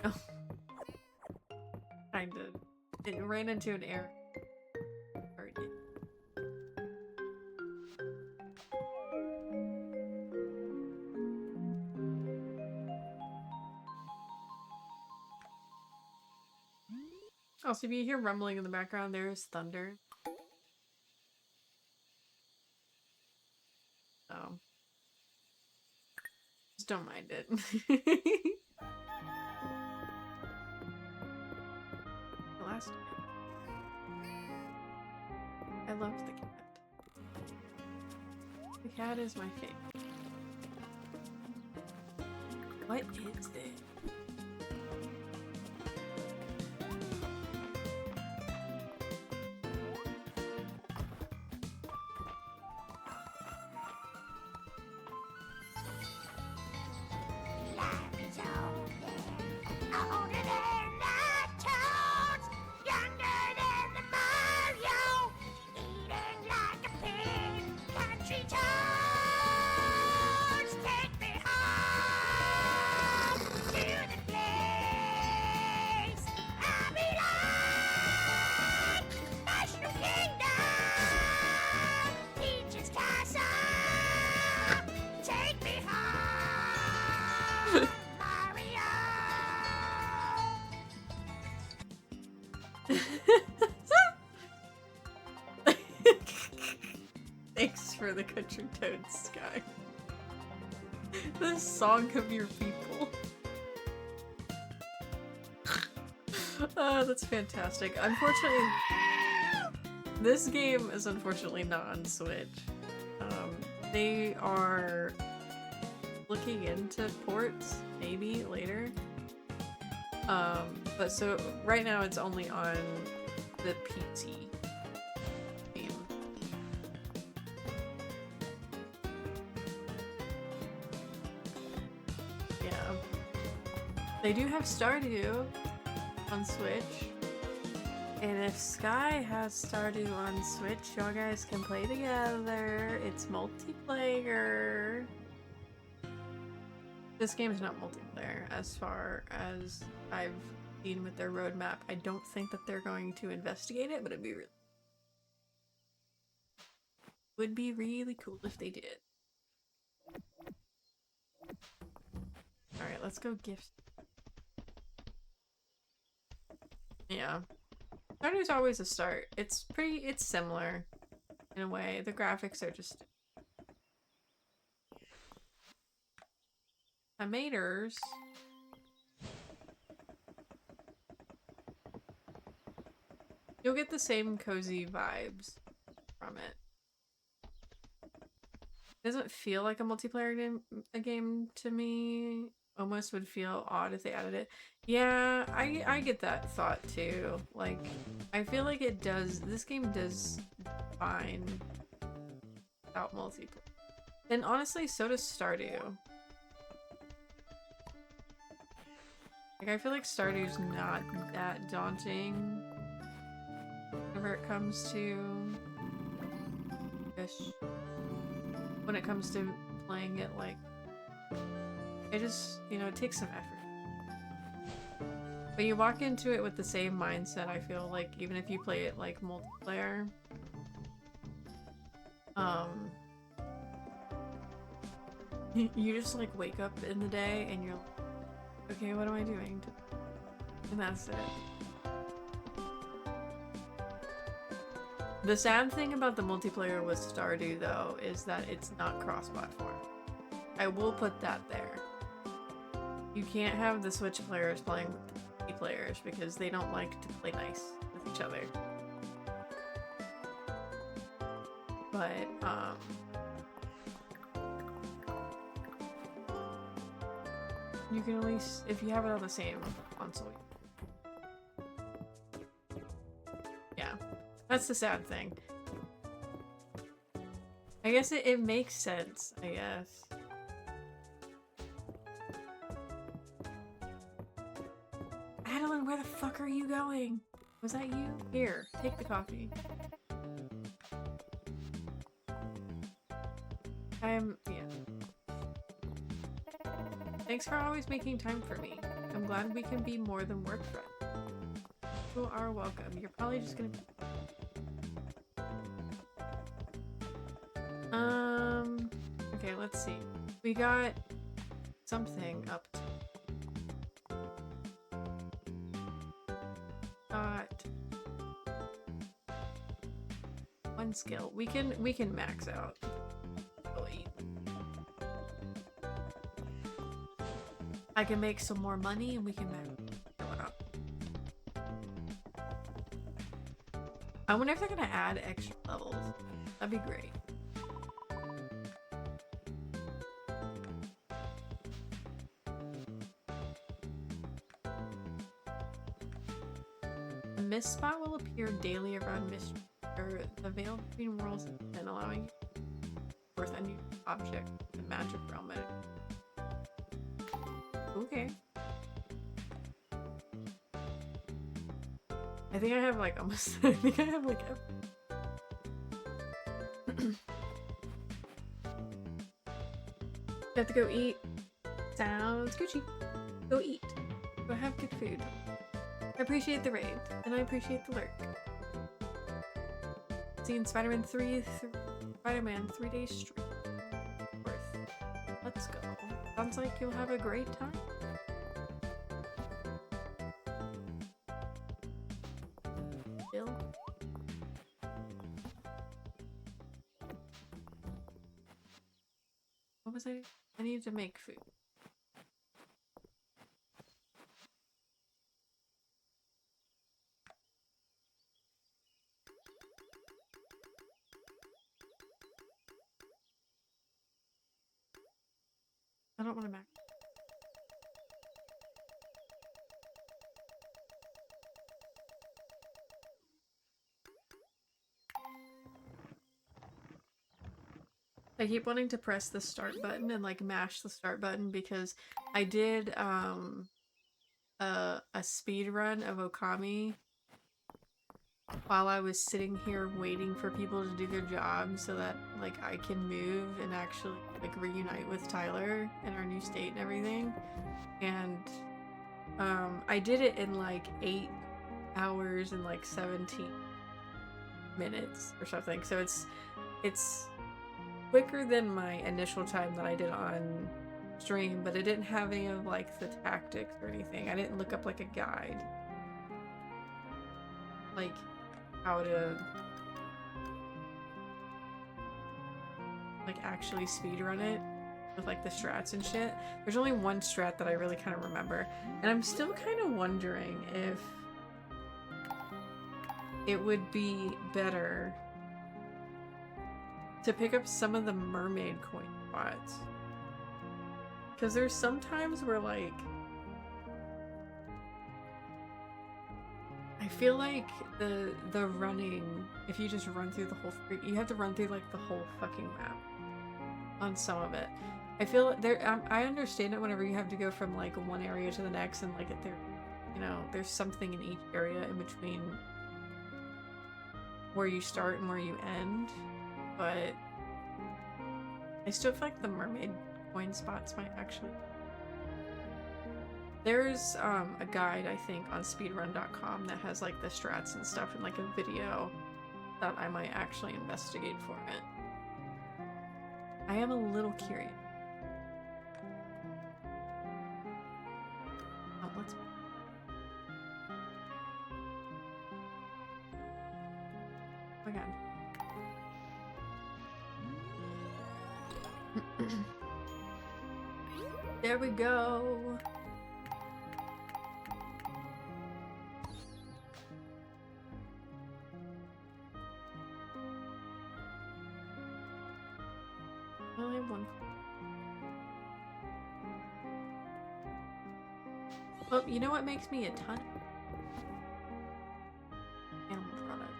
Oh. Kinda. It ran into an error. Or it did. Also, if you hear rumbling in the background, there is thunder. So... just don't mind it. The last one. I love the cat. The cat is my favorite. What is this? for the country toad sky. The song of your people. Oh, that's fantastic. Unfortunately, this game is unfortunately not on Switch. They are looking into ports, maybe later. But so right now it's only on the PC game. Yeah. They do have Stardew on Switch. And if Sky has Stardew on Switch, y'all guys can play together. It's multiplayer. This game is not multiplayer as far as I've seen with their roadmap. I don't think that they're going to investigate it, but would be really cool if they did. Alright, let's go gift. Yeah. Stardew's always a start. It's similar in a way. The graphics are just tomatoes. You'll get the same cozy vibes from it. Doesn't feel like a multiplayer game to me. Almost would feel odd if they added it. Yeah, I get that thought too. Like, I feel like this game does fine without multiplayer. And honestly, so does Stardew. Like, I feel like Stardew's not that daunting whenever it comes to when it comes to playing it. Like, it just, you know, it takes some effort. But you walk into it with the same mindset, I feel like, even if you play it like multiplayer. You just like wake up in the day and you're like, okay, what am I doing? And that's it. The sad thing about the multiplayer with Stardew, though, is that it's not cross-platform. I will put that there. You can't have the Switch players playing with the PC players because they don't like to play nice with each other. But, you can at least, if you have it on the same console. Yeah, that's the sad thing. I guess it makes sense, I guess. Adeline, where the fuck are you going? Was that you? Here, take the coffee. Yeah. Thanks for always making time for me. I'm glad we can be more than work friends. You are welcome. You're probably just gonna... Okay, let's see. We got something up to... Got... one skill. We can max out. I can make some more money and we can max up. I wonder if they're gonna add extra levels. That'd be great. The mist spot will appear daily around mist or the veil between worlds and allowing forth a new object in the magic realm. Okay. I think I have like almost I think I have like you have to go eat. Sounds Gucci. Go eat. Go have good food. I appreciate the raid, and I appreciate the lurk. Seeing Spider-Man 3 days straight. Worth. Let's go. Sounds like you'll have a great time. Bill? Because I need to make food. I don't want to mac. I keep wanting to press the start button and like mash the start button because I did a speed run of Okami while I was sitting here waiting for people to do their job so that like I can move and actually like reunite with Tyler in our new state and everything. And I did it in like 8 hours and like 17 minutes or something. So it's quicker than my initial time that I did on stream, but it didn't have any of like the tactics or anything. I didn't look up like a guide. Like how to like actually speedrun it with like the strats and shit. There's only one strat that I really kind of remember, and I'm still kind of wondering if it would be better to pick up some of the mermaid coin spots. Because there's some times where like I feel like the running, if you just run through the whole you have to run through like the whole fucking map on some of it. I feel there I understand it whenever you have to go from like one area to the next and like there, you know, there's something in each area in between where you start and where you end, but I still feel like the mermaid coin spots might actually. There's a guide, I think, on speedrun.com that has like the strats and stuff and like a video that I might actually investigate for it. I am a little curious. Oh, let's. Oh my god. There we go. I only have one. Well, you know what makes me a ton? Animal product.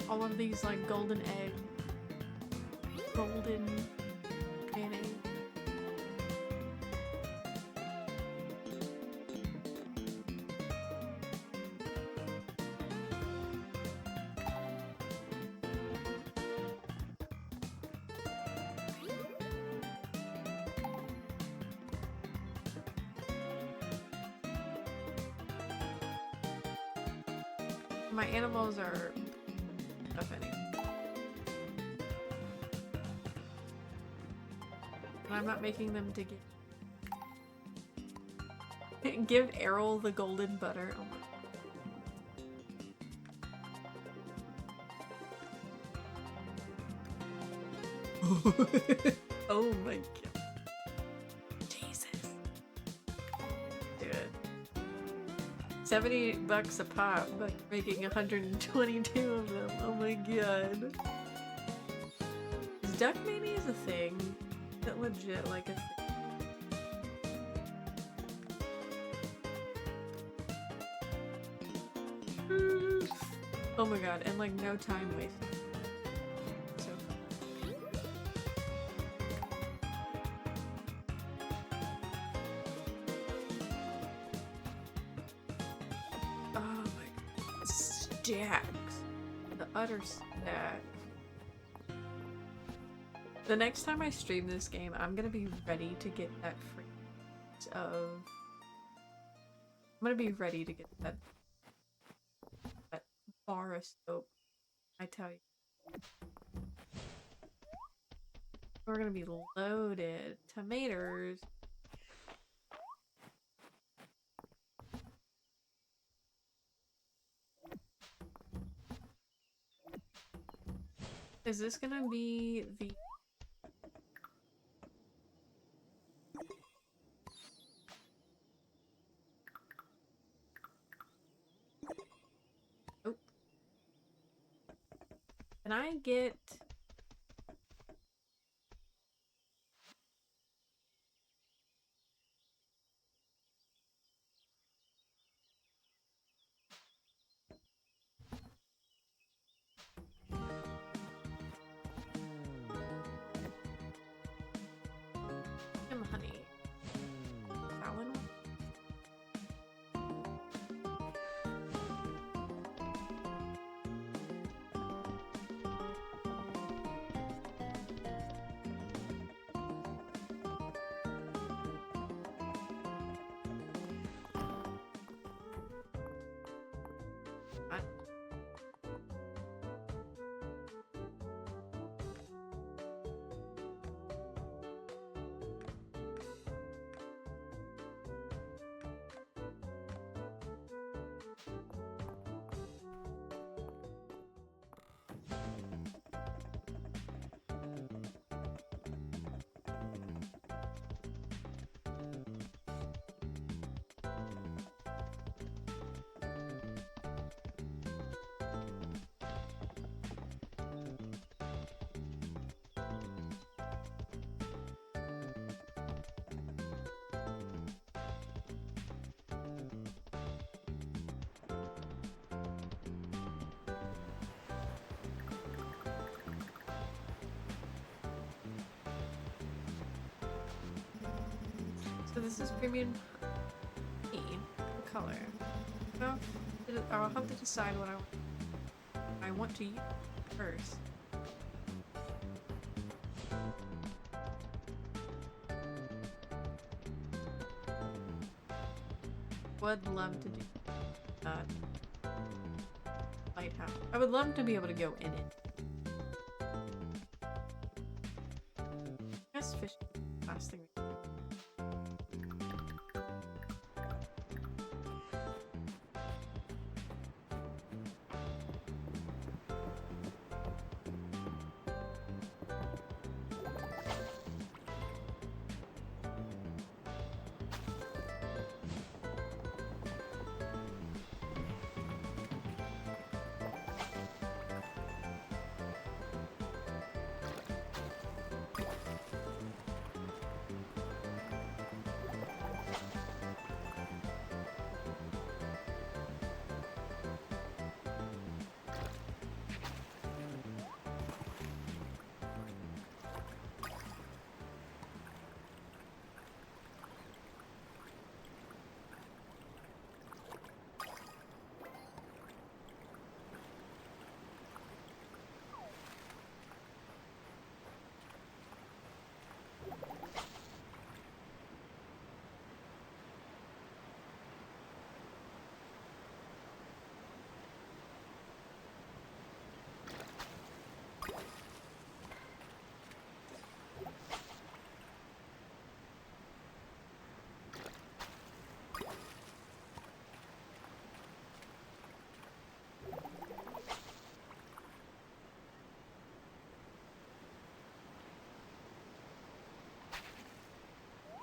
All of these like golden egg, golden mayonnaise. My animals are offending. And I'm not making them dig it. Give Errol the golden butter. Oh my. Oh my god. Jesus. Do it. $70 a pop, but making 122 of them. Oh my god. Is duck mayonnaise a thing? Is it legit like a thing? Oh my god, and like no time wasted. So fun. Oh my god. Stacks. The utter stack. The next time I stream this game, I'm gonna be ready to get that free of. I'm gonna be ready to get that bar of soap I tell you. We're gonna be loaded. Tomatoes. Is this gonna be the... Oh. Can I get... some honey? That one? So this is premium honey. The color. So I'll have to decide what I want to use first. Would love to do lighthouse. I would love to be able to go in it. Guess fish last thing.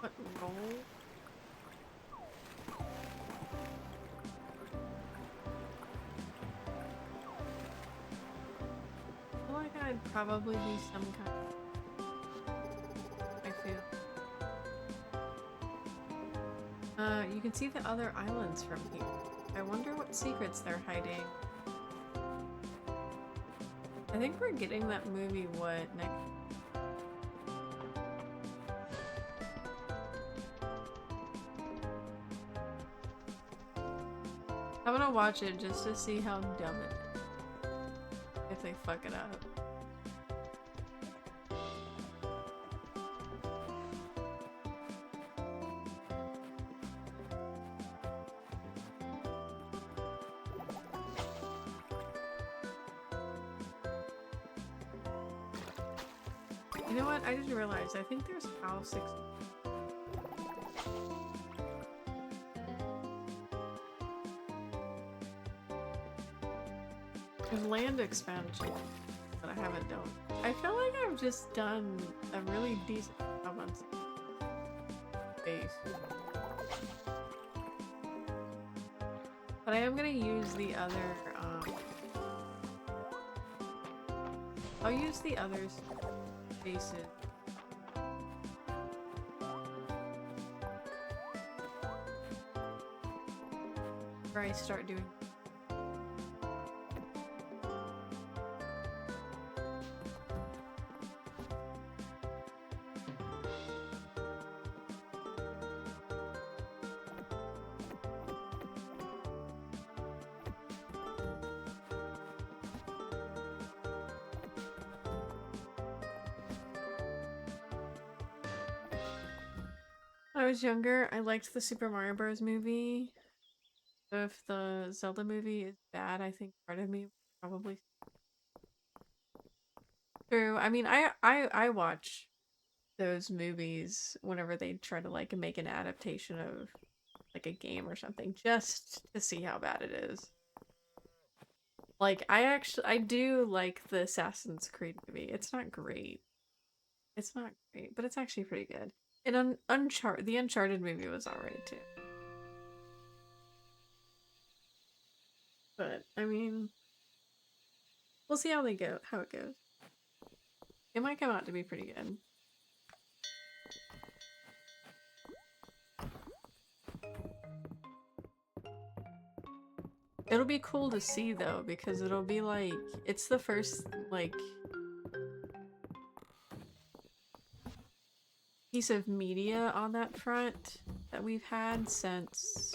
What roll? I feel like I'd probably be some kind of... I feel. You can see the other islands from here. I wonder what secrets they're hiding. I think we're getting that movie, what, next? I'm gonna watch it just to see how dumb it is. If they fuck it up. You know what? I just realized. I think there's HAL 6. There's land expansion that I haven't done. I feel like I've just done a really decent job on space. But I am gonna use the other, I'll use the other spaces. Where I start doing. When I was younger, I liked the Super Mario Bros. Movie. If the Zelda movie is bad, I think part of me would probably. True. I mean, I watch those movies whenever they try to like make an adaptation of like a game or something, just to see how bad it is. Like, I do like the Assassin's Creed movie. It's not great. It's not great, but it's actually pretty good. And the Uncharted movie was alright too. But I mean, we'll see how it goes. It might come out to be pretty good. It'll be cool to see though, because it'll be like, it's the first like piece of media on that front that we've had since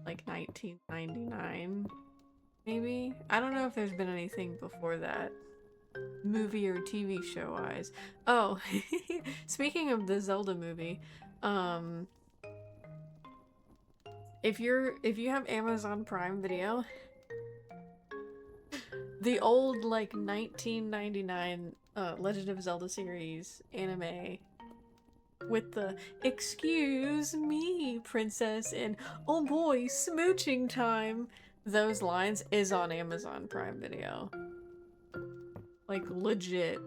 like 1999, maybe? I don't know if there's been anything before that, movie or TV show wise. Oh, speaking of the Zelda movie, if you have Amazon Prime Video, the old like 1999 Legend of Zelda series anime with the "excuse me, princess" and "oh boy, smooching time," those lines is on Amazon Prime Video. Like legit.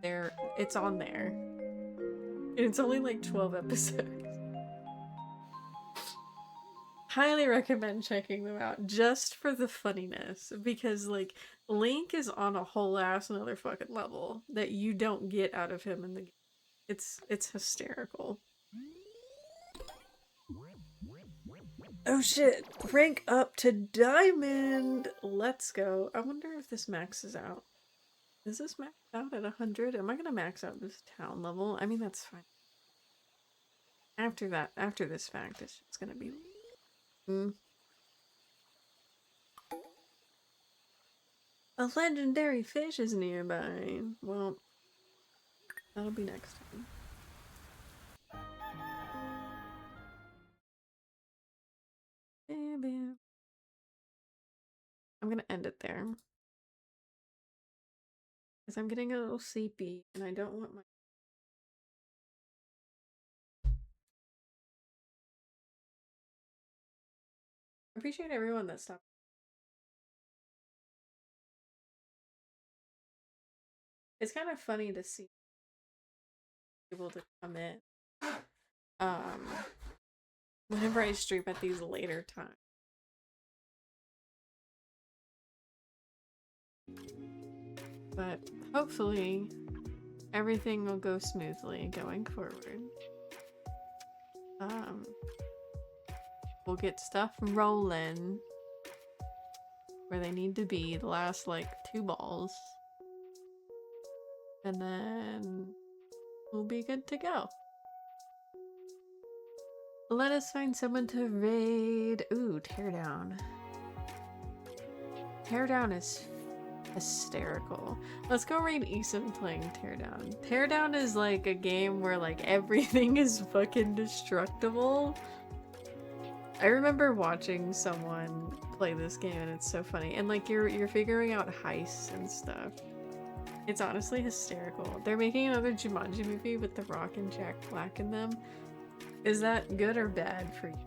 It's on there. And it's only like 12 episodes. Highly recommend checking them out just for the funniness, because like Link is on a whole ass another fucking level that you don't get out of him in the game. It's hysterical. Oh shit, rank up to diamond. Let's go. I wonder if this maxes out. Is this maxed out at 100? Am I gonna max out this town level? I mean, that's fine. After this fact, it's just gonna be a legendary fish is nearby. Well, that'll be next time. I'm gonna end it there. Because I'm getting a little sleepy and I don't want my... I appreciate everyone that stopped. It's kind of funny to see people to come in whenever I stream at these later times. But hopefully everything will go smoothly going forward. We'll get stuff rolling where they need to be, the last like 2 balls. And then we'll be good to go. Let us find someone to raid. Ooh, Teardown. Teardown is hysterical. Let's go raid Eason playing Teardown. Teardown is like a game where like everything is fucking destructible. I remember watching someone play this game and it's so funny. And like you're figuring out heists and stuff. It's honestly hysterical. They're making another Jumanji movie with The Rock and Jack Black in them. Is that good or bad for you?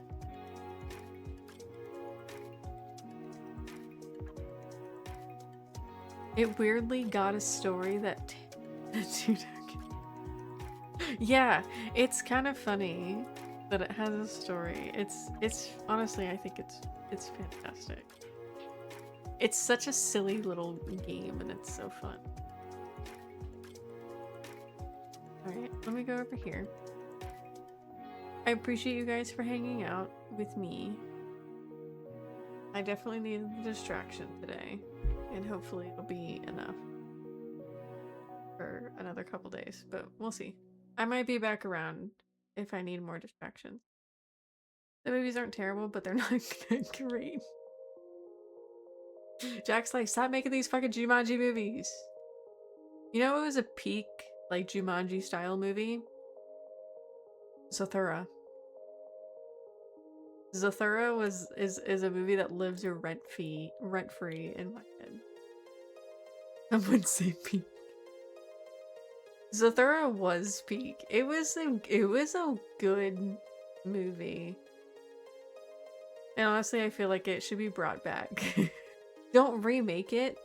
It weirdly got a story that yeah, it's kind of funny that it has a story. It's honestly, I think it's fantastic. It's such a silly little game and it's so fun. Alright, let me go over here. I appreciate you guys for hanging out with me. I definitely needed the distraction today, and hopefully it'll be enough for another couple days, but we'll see. I might be back around if I need more distractions. The movies aren't terrible, but they're not great. Jack's like, stop making these fucking Jumanji movies. You know, it was a peak, like, Jumanji style movie? Zathura. Zathura is a movie that lives rent free in my head. I would say peak. Zathura was peak. It was a good movie. And honestly, I feel like it should be brought back. Don't remake it.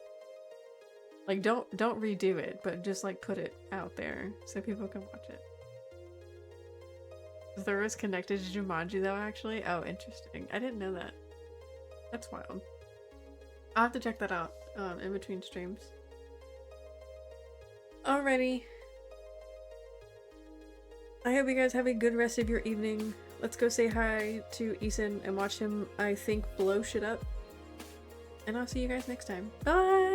Like, don't redo it, but just like put it out there so people can watch it. Zathura's connected to Jumanji though, actually. Oh, interesting. I didn't know that. That's wild. I'll have to check that out in between streams. Alrighty. I hope you guys have a good rest of your evening. Let's go say hi to Eason and watch him, I think, blow shit up. And I'll see you guys next time. Bye!